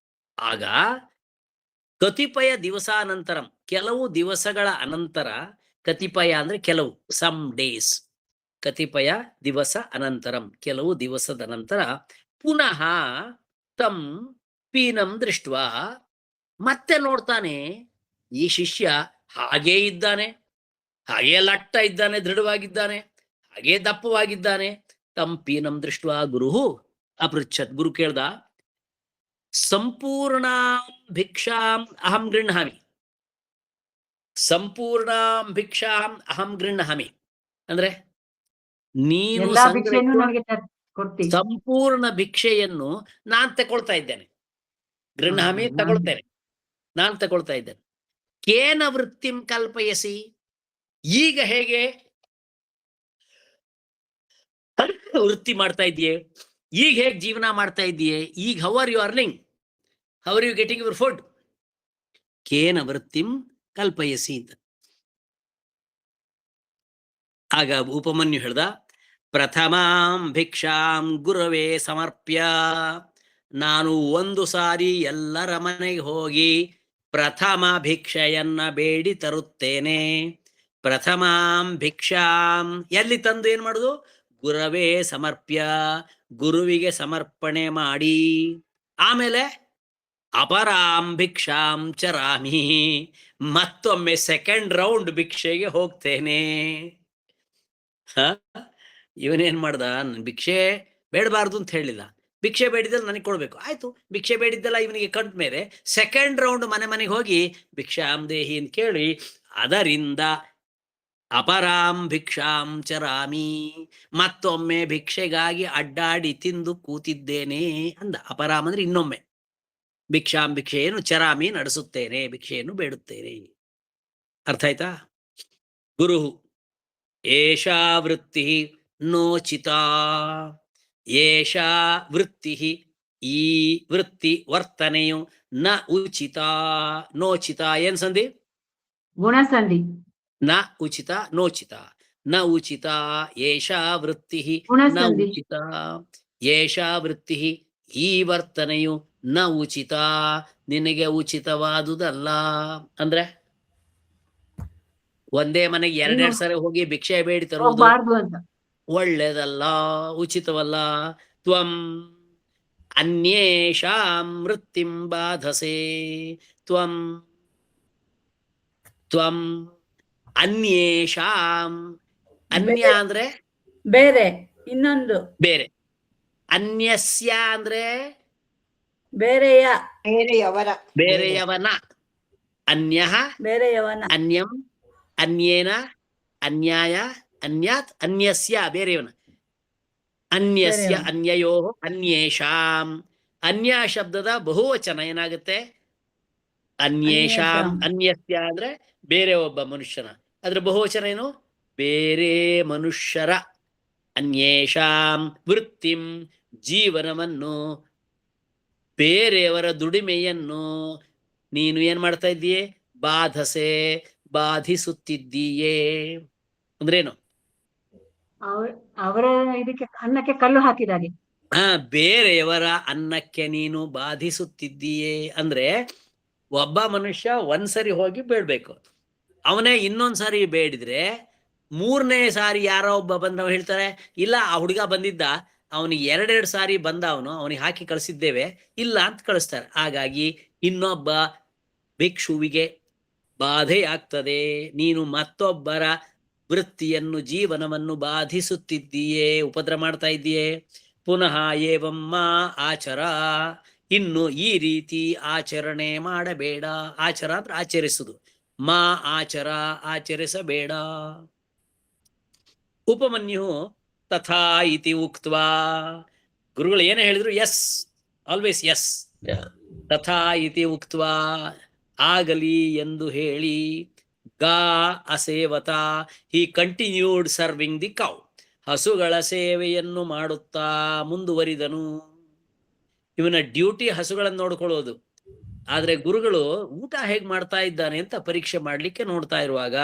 D: ಆಗ ಕತಿಪಯ ದಿವಸಾನಂತರಂ, ಕೆಲವು ದಿವಸಗಳ ಅನಂತರ, ಕತಿಪಯ ಅಂದ್ರೆ ಕೆಲವು, ಸಮ್ ಡೇಸ್, ಕತಿಪಯ ದಿವಸ ಅನಂತರಂ ಕೆಲವು ದಿವಸದ ನಂತರ, ಪುನಃ ತಂ ಪೀನಂ ದೃಷ್ಟ್ವಾ ಮತ್ತೆ ನೋಡ್ತಾನೆ ಈ ಶಿಷ್ಯ ಹಾಗೇ ಇದ್ದಾನೆ, ಹಾಗೇ ಲಟ್ಟ ಇದ್ದಾನೆ, ದೃಢವಾಗಿದ್ದಾನೆ, ಹಾಗೇ ದಪ್ಪವಾಗಿದ್ದಾನೆ. ತಂ ಪೀನಂ ದೃಷ್ಟ್ವಾ ಗುರುಹು ಅಪೃಚ್ಛತ್. ಗುರು ಕೇಳ್ದ, ಸಂಪೂರ್ಣಾಂ ಭಿಕ್ಷಾಂ ಅಹಂ ಗೃಹಾಮಿ, ಸಂಪೂರ್ಣಾಂ ಭಿಕ್ಷಾಂ ಅಹಂ ಗೃಹಾಮಿ ಅಂದ್ರೆ ನೀನು ಸಂಪೂರ್ಣ ಭಿಕ್ಷೆಯನ್ನು ನಾನ್ ತಗೊಳ್ತಾ ಇದ್ದೇನೆ. ಗೃಹಾಮಿ ತಗೊಳ್ತೇನೆ, ನಾನ್ ತಗೊಳ್ತಾ ಇದ್ದೇನೆ. ಕೇನ ವೃತ್ತಿಂ ಕಲ್ಪಯಸಿ, ಈಗ ಹೇಗೆ ವೃತ್ತಿ ಮಾಡ್ತಾ ಇದೆಯೇ, ಈಗ ಹೇಗೆ ಜೀವನ ಮಾಡ್ತಾ ಇದೆಯೇ, ಈಗ how are you earning, how are you getting your food. ಕೇನ ವೃತ್ತಿಂ ಕಲ್ಪಯಸಿ ಅಂತ. ಆಗ ಉಪಮನ್ಯು ಹೇಳ್ದ, ಪ್ರಥಮಾಂ ಭಿಕ್ಷಾಂ ಗುರವೇ ಸಮರ್ಪ್ಯ, ನಾನು ಒಂದು ಸಾರಿ ಎಲ್ಲರ ಮನೆಗೆ ಹೋಗಿ ಪ್ರಥಮ ಭಿಕ್ಷೆಯನ್ನ ಬೇಡಿ ತರುತ್ತೇನೆ. ಪ್ರಥಮಾಂ ಭಿಕ್ಷಾಂ ಎಲ್ಲಿ ತಂದು ಏನ್ ಮಾಡುದು, ಗುರವೇ ಸಮರ್ಪ್ಯ, ಗುರುವಿಗೆ ಸಮರ್ಪಣೆ ಮಾಡಿ. ಆಮೇಲೆ ಅಪರಾಂ ಭಿಕ್ಷಾಂ ಚರಾಮಿ, ಮತ್ತೊಮ್ಮೆ ಸೆಕೆಂಡ್ ರೌಂಡ್ ಭಿಕ್ಷೆಗೆ ಹೋಗ್ತೇನೆ. ಇವನೇನ್ ಮಾಡ್ದ, ಭಿಕ್ಷೆ ಬೇಡಬಾರ್ದು ಅಂತ ಹೇಳಿಲ್ಲ, ಭಿಕ್ಷೆ ಬೇಡಿದ್ರೆ ನನಗೆ ಕೊಡ್ಬೇಕು. ಆಯ್ತು, ಭಿಕ್ಷೆ ಬೇಡಿದ್ದೆಲ್ಲ ಇವನಿಗೆ ಕಂಡ ಮೇಲೆ ಸೆಕೆಂಡ್ ರೌಂಡ್ ಮನೆಗೆ ಹೋಗಿ ಭಿಕ್ಷಾಂ ದೇಹಿ ಅಂತ ಕೇಳಿ ಅದರಿಂದ ಅಪರಾಂ ಭಿಕ್ಷಾಂ ಚರಾಮಿ, ಮತ್ತೊಮ್ಮೆ ಭಿಕ್ಷೆಗಾಗಿ ಅಡ್ಡಾಡಿ ತಿಂದು ಕೂತಿದ್ದೇನೆ ಅಂದ. ಅಪರಾಮ್ ಅಂದ್ರೆ ಇನ್ನೊಮ್ಮೆ, ಭಿಕ್ಷಾಂ ಭಿಕ್ಷೆಯನ್ನು ಚರಾಮಿ ನಡೆಸುತ್ತೇನೆ, ಭಿಕ್ಷೆಯನ್ನು ಬೇಡುತ್ತೇನೆ. ಅರ್ಥ ಆಯ್ತಾ? ಗುರು ಏಷಾ ವೃತ್ತಿ ನೋಚಿತ, ಏಷಾ ವೃತ್ತಿ, ಈ ವೃತ್ತಿ ವರ್ತನೆಯು ನ ಉಚಿತ. ನೋಚಿತ ಏನ್ ಸಂಧಿ?
B: ಗುಣಸಂಧಿ.
D: ನ ಉಚಿತ ನೋಚಿತ. ನ ಉಚಿತ ಏಷಾ ವೃತ್ತಿ ನ
B: ಗುಣಸಂಧಿ.
D: ಉಚಿತ, ಏಷಾ ವೃತ್ತಿ ಈ ವರ್ತನೆಯು ನ ಉಚಿತ, ನಿನಗೆ ಉಚಿತವಾದುದಲ್ಲ. ಅಂದ್ರೆ ಒಂದೇ ಮನೆಗೆ ಎರಡೆರಡು ಸರಿ ಹೋಗಿ ಭಿಕ್ಷೆ ಬೇಡಿ ತರುವುದು
B: ಹೋಗ್ಬಾರ್ದು ಅಂತ.
D: ಒಳ್ಳೆದಲ್ಲ, ಉಚಿತವಲ್ಲ. ತ್ವಂ ಅನ್ಯೇಷಾಂ ವೃತ್ತಿಂ ಬಾಧಸೆ, ತ್ವಂ ತ್ವಂ ಅನ್ಯೇಷಾಂ, ಅನ್ಯ ಅಂದ್ರೆ
C: ಬೇರೆ, ಇನ್ನೊಂದು
D: ಬೇರೆ, ಅನ್ಯಸ್ಯ ಅಂದ್ರೆ
C: ಬೇರೆಯ,
A: ಬೇರೆಯವರ,
D: ಬೇರೆಯವನ, ಅನ್ಯಃ
C: ಬೇರೆಯವನ,
D: ಅನ್ಯಂ, ಅನ್ಯೇನ, ಅನ್ಯಾಯ, ಅನ್ಯಾತ್, ಅನ್ಯಸ್ಯ ಬೇರೆಯವನ, ಅನ್ಯಸ್ಯ,
C: ಬೇರೆಯವನ.
D: ಅನ್ಯಯೋ, ಅನ್ಯೇಷಾಂ. ಅನ್ಯ ಶಬ್ದದ ಬಹುವಚನ ಏನಾಗುತ್ತೆ? ಅನ್ಯೇಷಾಂ. ಅನ್ಯಸ್ಯ ಅಂದ್ರೆ ಬೇರೆ ಒಬ್ಬ ಮನುಷ್ಯನ, ಅದ್ರ ಬಹುವಚನ ಏನು? ಬೇರೆ ಮನುಷ್ಯರ. ಅನ್ಯೇಷಾಂ ವೃತ್ತಿಂ ಜೀವನವನ್ನು, ಬೇರೆಯವರ ದುಡಿಮೆಯನ್ನು ನೀನು ಏನ್ ಮಾಡ್ತಾ ಇದ್ದೀಯೇ? ಬಾಧಸೆ ಬಾಧಿಸುತ್ತಿದ್ದೀಯೇ. ಅಂದ್ರೇನು?
B: ಅವರ ಇದಕ್ಕೆ ಅನ್ನಕ್ಕೆ ಕಲ್ಲು ಹಾಕಿದಾಗೆ.
D: ಬೇರೆಯವರ ಅನ್ನಕ್ಕೆ ನೀನು ಬಾಧಿಸುತ್ತಿದ್ದೀಯೇ ಅಂದ್ರೆ, ಒಬ್ಬ ಮನುಷ್ಯ ಒಂದ್ಸರಿ ಹೋಗಿ ಬೇಡ್ಬೇಕು, ಅವನೇ ಇನ್ನೊಂದ್ಸರಿ ಬೇಡಿದ್ರೆ ಮೂರನೇ ಸಾರಿ ಯಾರೋ ಒಬ್ಬ ಬಂದವ ಹೇಳ್ತಾರೆ, ಇಲ್ಲ ಆ ಹುಡುಗ ಬಂದಿದ್ದ, ಅವನಿಗೆ ಎರಡೆರಡು ಸಾರಿ ಬಂದ, ಅವನಿಗೆ ಹಾಕಿ ಕಳಿಸಿದ್ದೇವೆ, ಇಲ್ಲ ಅಂತ ಕಳಿಸ್ತಾರೆ. ಹಾಗಾಗಿ ಇನ್ನೊಬ್ಬ ಭಿಕ್ಷುವಿಗೆ ಬಾಧೆ ಆಗ್ತದೆ. ನೀನು ಮತ್ತೊಬ್ಬರ ವೃತ್ತಿಯನ್ನು, ಜೀವನವನ್ನು ಬಾಧಿಸುತ್ತಿದ್ದೀಯೇ, ಉಪದ್ರ ಮಾಡ್ತಾ ಇದ್ದೀಯೇ. ಪುನಃ ಏವಂ ಮಾ ಆಚರ, ಇನ್ನು ಈ ರೀತಿ ಆಚರಣೆ ಮಾಡಬೇಡ. ಆಚರ ಅಂದ್ರೆ ಆಚರಿಸುದು. ಮಾ ಆಚರ, ಆಚರಿಸಬೇಡ. ಉಪಮನ್ಯು ತಥಾ ಇತಿ ಉಕ್ತ್ವಾ, ಗುರುಗಳು ಏನೇ ಹೇಳಿದ್ರು ಎಸ್, ಆಲ್ವೇಸ್ ಎಸ್. ತಥಾ ಇತಿ ಉಕ್ತ್ವಾ, ಆಗಲಿ ಎಂದು ಹೇಳಿ, ಗಾ ಅಸೇವತ, ಹಿ ಕಂಟಿನ್ಯೂಡ್ ಸರ್ವಿಂಗ್ ದಿ ಕೌ, ಹಸುಗಳ ಸೇವೆಯನ್ನು ಮಾಡುತ್ತಾ ಮುಂದುವರಿದನು. ಇವನ ಡ್ಯೂಟಿ ಹಸುಗಳನ್ನು ನೋಡ್ಕೊಳ್ಳೋದು. ಆದ್ರೆ ಗುರುಗಳು ಊಟ ಹೇಗ್ ಮಾಡ್ತಾ ಇದ್ದಾನೆ ಅಂತ ಪರೀಕ್ಷೆ ಮಾಡ್ಲಿಕ್ಕೆ ನೋಡ್ತಾ ಇರುವಾಗ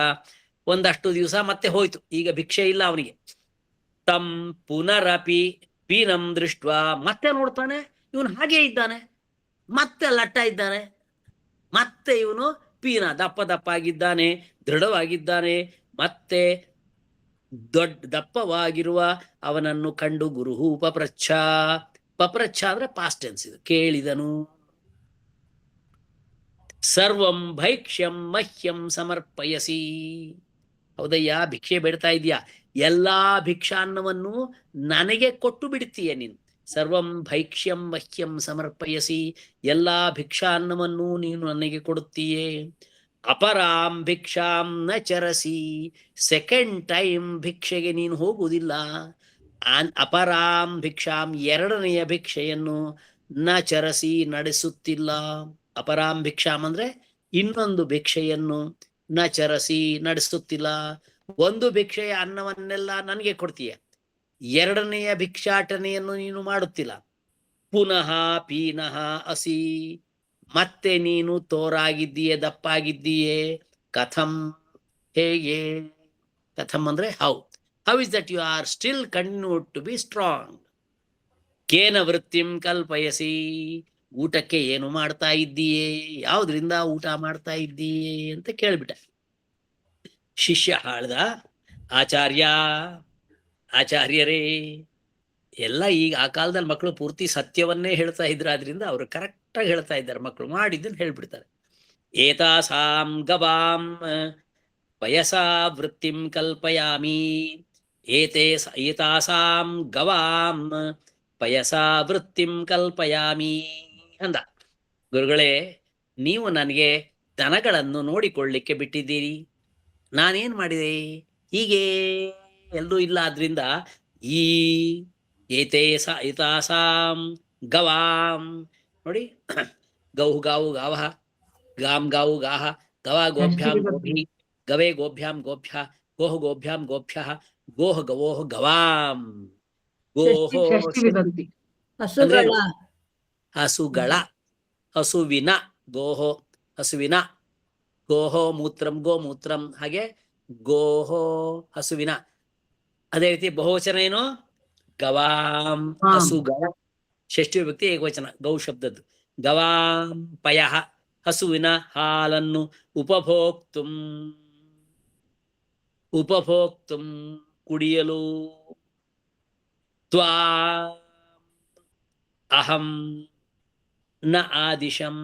D: ಒಂದಷ್ಟು ದಿವಸ ಮತ್ತೆ ಹೋಯ್ತು. ಈಗ ಭಿಕ್ಷೆ ಇಲ್ಲ ಅವನಿಗೆ. ತಂ ಪುನರಪಿ ಪೀನಂ ದೃಷ್ಟ, ಮತ್ತೆ ನೋಡ್ತಾನೆ ಇವನು ಹಾಗೆ ಇದ್ದಾನೆ, ಮತ್ತೆ ಲಟ್ಟ ಇದ್ದಾನೆ, ಮತ್ತೆ ಇವನು ಪೀನ ದಪ್ಪವಾಗಿದ್ದಾನೆ, ದೃಢವಾಗಿದ್ದಾನೆ. ಮತ್ತೆ ದಪ್ಪವಾಗಿರುವ ಅವನನ್ನು ಕಂಡು ಗುರುಹು ಪಪ್ರಚ್ಛ, ಪಪ್ರಚ್ಛ ಅಂದ್ರೆ ಪಾಸ್ಟ್ ಟೆನ್ಸ್, ಇದು ಕೇಳಿದನು. ಸರ್ವಂ ಭೈಕ್ಷ್ಯಂ ಮಹ್ಯಂ ಸಮರ್ಪಯಸಿ, ಹೌದಯ್ಯ ಭಿಕ್ಷೆ ಬೇಡ್ತಾ ಇದೀಯಾ, ಎಲ್ಲಾ ಭಿಕ್ಷಾನ್ನವನ್ನು ನನಗೆ ಕೊಟ್ಟು ಬಿಡ್ತೀಯ ನೀನು. ಸರ್ವಂ ಭೈಕ್ಷ್ಯಂ ಮಹ್ಯಂ ಸಮರ್ಪಯಸಿ, ಎಲ್ಲಾ ಭಿಕ್ಷಾನ್ನವನ್ನು ನೀನು ನನಗೆ ಕೊಡುತ್ತೀಯೇ. ಅಪರಾಂ ಭಿಕ್ಷಾಂ ನ ಚರಸಿ, ಸೆಕೆಂಡ್ ಟೈಮ್ ಭಿಕ್ಷೆಗೆ ನೀನು ಹೋಗುವುದಿಲ್ಲ. ಅಪರಾಂ ಭಿಕ್ಷಾಂ, ಎರಡನೆಯ ಭಿಕ್ಷೆಯನ್ನು ನ ಚರಸಿ, ನಡೆಸುತ್ತಿಲ್ಲ. ಅಪರಾಂ ಭಿಕ್ಷಾಂ ಅಂದ್ರೆ ಇನ್ನೊಂದು ಭಿಕ್ಷೆಯನ್ನು ನ ಚರಸಿ, ನಡೆಸುತ್ತಿಲ್ಲ. ಒಂದು ಭಿಕ್ಷೆಯ ಅನ್ನವನ್ನೆಲ್ಲ ನನಗೆ ಕೊಡ್ತೀಯ, ಎರಡನೆಯ ಭಿಕ್ಷಾಟನೆಯನ್ನು ನೀನು ಮಾಡುತ್ತಿಲ್ಲ. ಪುನಃ ಪೀನಃ ಅಸಿ, ಮತ್ತೆ ನೀನು ತೋರಾಗಿದ್ದೀಯೇ, ದಪ್ಪಾಗಿದ್ದೀಯೇ. ಕಥಂ, ಹೇಗೆ? ಕಥಂ ಅಂದ್ರೆ how. How is that you are still continued to be strong. ಕೇನ ವೃತ್ತಿಂ ಕಲ್ಪಯಸಿ, ಊಟಕ್ಕೆ ಏನು ಮಾಡ್ತಾ ಇದ್ದೀಯೇ, ಯಾವ್ದ್ರಿಂದ ಊಟ ಮಾಡ್ತಾ ಇದ್ದೀಯೇ ಅಂತ ಕೇಳ್ಬಿಟ್ಟ. ಶಿಷ್ಯ ಹಾಳ್ದ, ಆಚಾರ್ಯ, ಆಚಾರ್ಯರೇ, ಎಲ್ಲ ಈಗ ಆ ಕಾಲದಲ್ಲಿ ಮಕ್ಕಳು ಪೂರ್ತಿ ಸತ್ಯವನ್ನೇ ಹೇಳ್ತಾ ಇದ್ರು, ಆದ್ರಿಂದ ಅವರು ಕರೆಕ್ಟಾಗಿ ಹೇಳ್ತಾ ಇದ್ದಾರೆ. ಮಕ್ಕಳು ಮಾಡಿದ್ದನ್ನು ಹೇಳ್ಬಿಡ್ತಾರೆ. ಏತಾಸಾಂ ಗವಾಂ ವಯಸಾ ವೃತ್ತಿಂ ಕಲ್ಪಯಾಮಿ, ಏತಾಸಾಂ ಗವಾಂ ಪಯಸಾ ವೃತ್ತಿಂ ಕಲ್ಪಯಾಮಿ ಅಂದ. ಗುರುಗಳೇ, ನೀವು ನನಗೆ ದನಗಳನ್ನು ನೋಡಿಕೊಳ್ಳಿಕ್ಕೆ ಬಿಟ್ಟಿದ್ದೀರಿ, ನಾನೇನ್ ಮಾಡಿದೆ? ಹೀಗೆ ಎಲ್ಲೂ ಇಲ್ಲ. ಆದ್ರಿಂದ ಈ ಏತಾಸಾಂ ಗವಾಂ ನೋಡಿ, ಗೌ ಗಾವು ಗಾವ, ಗಾಂ ಗಾವು ಗಾಹ, ಗವಾ ಗೋಭ್ಯಾಂ ಗೋಭಿ, ಗವೇ ಗೋಭ್ಯಾಂ ಗೋಭ್ಯ, ಗೋಹ ಗೋಭ್ಯಾಂ ಗೋಭ್ಯ, ಗೋಹ ಗವೋಹ ಗವಾಂ. ಗೋಹೋ
B: ಷಷ್ಠಿ ವಿಭಕ್ತಿ.
C: ಹಸುಗಳ
D: ಹಸುಗಳ, ಹಸುವಿನ, ಗೋಹೋ ಹಸುವಿನ, ಗೋಹೋ ಮೂತ್ರಂ ಗೋಮೂತ್ರಂ, ಹಾಗೆ ಗೋಹೋ ಹಸುವಿನ. ಅದೇ ರೀತಿ ಬಹುವಚನ ಏನು? ಗವಾಂ, ಹಸುಗಳ. ಷಷ್ಠಿ ವಿಭಕ್ತಿ ಏಕವಚನ ಗೌ ಶಬ್ದದ್ದು. ಗವಾಂ ಪಯಃ, ಹಸುವಿನ ಹಾಲನ್ನು ಉಪಭೋಕ್ತುಂ, ಉಪಭೋಕ್ತುಂ ಕುಡಿಯಲು. ತ್ವಾ ಅಹಂ ನ ಆದಿಶಂ.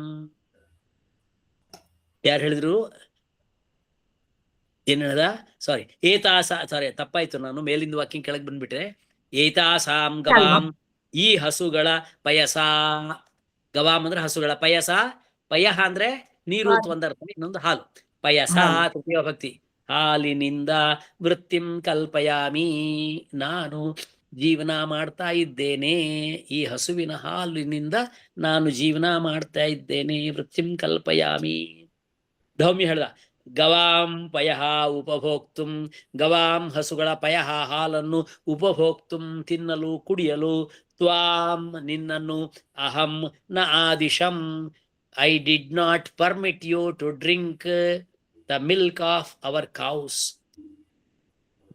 D: ಯಾರು ಹೇಳಿದ್ರು? ಏನ್ ಹೇಳ್ದ? ಸಾರಿ, ತಪ್ಪಾಯ್ತು, ನಾನು ಮೇಲಿಂದ ವಾಕ್ಯ ಕೆಳಗೆ ಬಂದ್ಬಿಟ್ರೆ. ಏತಾಸಾಂ ಗವಾಂ, ಈ ಹಸುಗಳ, ಪಯಸ, ಗವಾಂ ಅಂದ್ರೆ ಹಸುಗಳ, ಪಯಸ, ಪಯಃ ಅಂದ್ರೆ ನೀರು ಅಂತ ಒಂದರ್ಥ, ಇನ್ನೊಂದು ಹಾಲು. ಪಯಸ ತೃತೀಯ ಭಕ್ತಿ, ಹಾಲಿನಿಂದ ವೃತ್ತಿಂ ಕಲ್ಪಯಾಮಿ, ನಾನು ಜೀವನ ಮಾಡ್ತಾ ಇದ್ದೇನೆ. ಈ ಹಸುವಿನ ಹಾಲಿನಿಂದ ನಾನು ಜೀವನ ಮಾಡ್ತಾ ಇದ್ದೇನೆ. ವೃತ್ತಿಂ ಕಲ್ಪಯಾಮಿ. ಧೌಮ್ಯ ಹೇಳ್ದ, ಗವಾಂ ಪಯಃ ಉಪಭೋಕ್ತುಂ, ಗವಾಂ ಹಸುಗಳ, ಪಯಃ ಹಾಲನ್ನು, ಉಪಭೋಕ್ತುಂ ತಿನ್ನಲು ಕುಡಿಯಲು, ತ್ವಾಂ ನಿನ್ನನ್ನು, ಅಹಂ ನ ಆದಿಶಂ I did not permit you to drink the milk of our cows.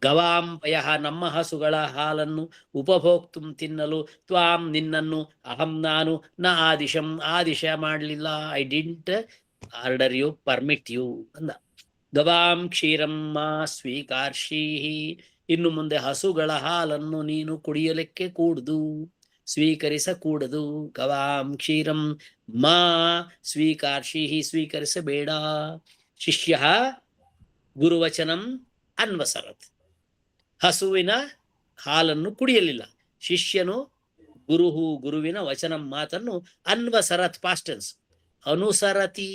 D: ಗವಾಂ ಪಯಃ ನಮ್ಮ ಹಸುಗಳ ಹಾಲನ್ನು, ಉಪಭೋಕ್ತುಂ ತಿನ್ನಲು, ತ್ವಾಂ ನಿನ್ನನ್ನು, ಅಹಂ ನಾನು, ನ ಆದಿಶಂ ಆದಿಶ ಮಾಡಲಿಲ್ಲ, I didn't order you, permit you ಅಂದ. ಗವಾಂ ಕ್ಷೀರಂ ಮಾ ಸ್ವೀಕಾರ್ಷೀಹಿ, ಇನ್ನು ಮುಂದೆ ಹಸುಗಳ ಹಾಲನ್ನು ನೀನು ಕುಡಿಯಲಿಕ್ಕೆ ಕೂಡದು, ಸ್ವೀಕರಿಸಕೂಡದು. ಗವಾಂ ಕ್ಷೀರಂ ಮಾ ಸ್ವೀಕಾರ್ಷೀಹಿ, ಸ್ವೀಕರಿಸಬೇಡ. ಶಿಷ್ಯ ಗುರುವಚನಂ ಅನ್ವಸರತ್, ಹಸುವಿನ ಹಾಲನ್ನು ಕುಡಿಯಲಿಲ್ಲ. ಶಿಷ್ಯನು ಗುರುವಿನ ವಚನ ಮಾತನ್ನು ಅನ್ವಸರತ್, ಪಾಸ್ಟ್ ಟೆನ್ಸ್, ಅನುಸರತಿ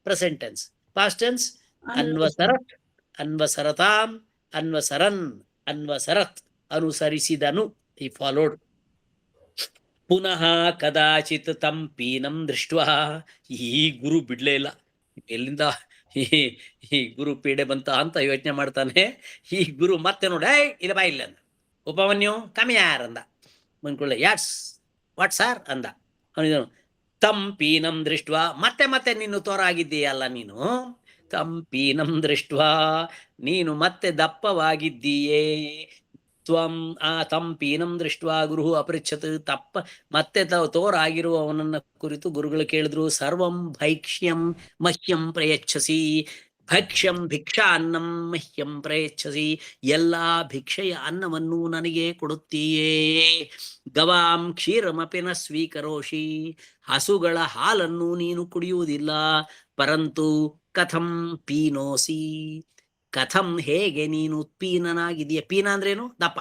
D: ಪ್ರೆಸೆಂಟ್ ಟೆನ್ಸ್, ಪಾಸ್ಟ್ ಟೆನ್ಸ್ ಅನ್ವಸರತ್, ಅನ್ವಸರತಾಂ, ಅನ್ವಸರನ್, ಅನ್ವಸರತ್ ಅನುಸರಿಸಿದನು, ಈ ಫಾಲೋಡ್. ಪುನಃ ಕದಾಚಿತ್ ತಂ ಪೀನಂ ದೃಷ್ಟ್ವಾ, ಈ ಗುರು ಬಿಡ್ಲೇ ಇಲ್ಲ. ಎಲ್ಲಿಂದ ಈ ಗುರು ಪೀಡೆ ಬಂತ ಅಂತ ಯೋಚನೆ ಮಾಡ್ತಾನೆ. ಈ ಗುರು ಮತ್ತೆ ನೋಡಿ, ಇಲ್ಲ ಬಾ ಇಲ್ಲ ಅಂದ. ಉಪಮನ್ಯು ಕಮ್ಮಿ ಯಾರಂದ. ಬಂದ್ಕೊಳ್ಳೆ, ಯಾಟ್ಸ್ ವಾಟ್ ಸಾರ್ ಅಂದ. ಅವನಿದನು ತಂ ಪೀನಂ ದೃಷ್ಟ್ವಾ, ಮತ್ತೆ ನೀನು ತೋರಾಗಿದ್ದೀಯಲ್ಲ ನೀನು. ತಂ ಪೀನಂ ದೃಷ್ಟ್ವಾ, ನೀನು ಮತ್ತೆ ದಪ್ಪವಾಗಿದ್ದೀಯೇ. ತ್ವಂ ತಂ ಪೀನಂ ದೃಷ್ಟ್ವಾ ಗುರು ಅಪೃಚ್ಛತ್, ಮತ್ತೆ ತೋರಾಗಿರುವವನನ್ನ ಕುರಿತು ಗುರುಗಳು ಕೇಳಿದ್ರು. ಸರ್ವಂ ಭೈಕ್ಷ್ಯಂ ಮಹ್ಯಂ ಪ್ರಯಚ್ಛಸಿ, ಭಕ್ಷ್ಯಂ ಭಿಕ್ಷಾ ಅನ್ನಂ ಮಹ್ಯಂ ಪ್ರಯಚ್ಛಸಿ, ಎಲ್ಲಾ ಭಿಕ್ಷೆಯ ಅನ್ನವನ್ನು ನನಗೆ ಕೊಡುತ್ತೀಯೇ. ಗವಾಂ ಕ್ಷೀರಮಪಿ ನ ಸ್ವೀಕರೋಷಿ, ಹಸುಗಳ ಹಾಲನ್ನು ನೀನು ಕುಡಿಯುವುದಿಲ್ಲ. ಪರಂತು ಕಥಂ ಪೀನೋಸಿ, ಕಥಂ ಹೇಗೆ ನೀನು ಪೀನನಾಗಿದೆಯ. ಪೀನ ಅಂದ್ರೇನು? ದಪ್ಪ.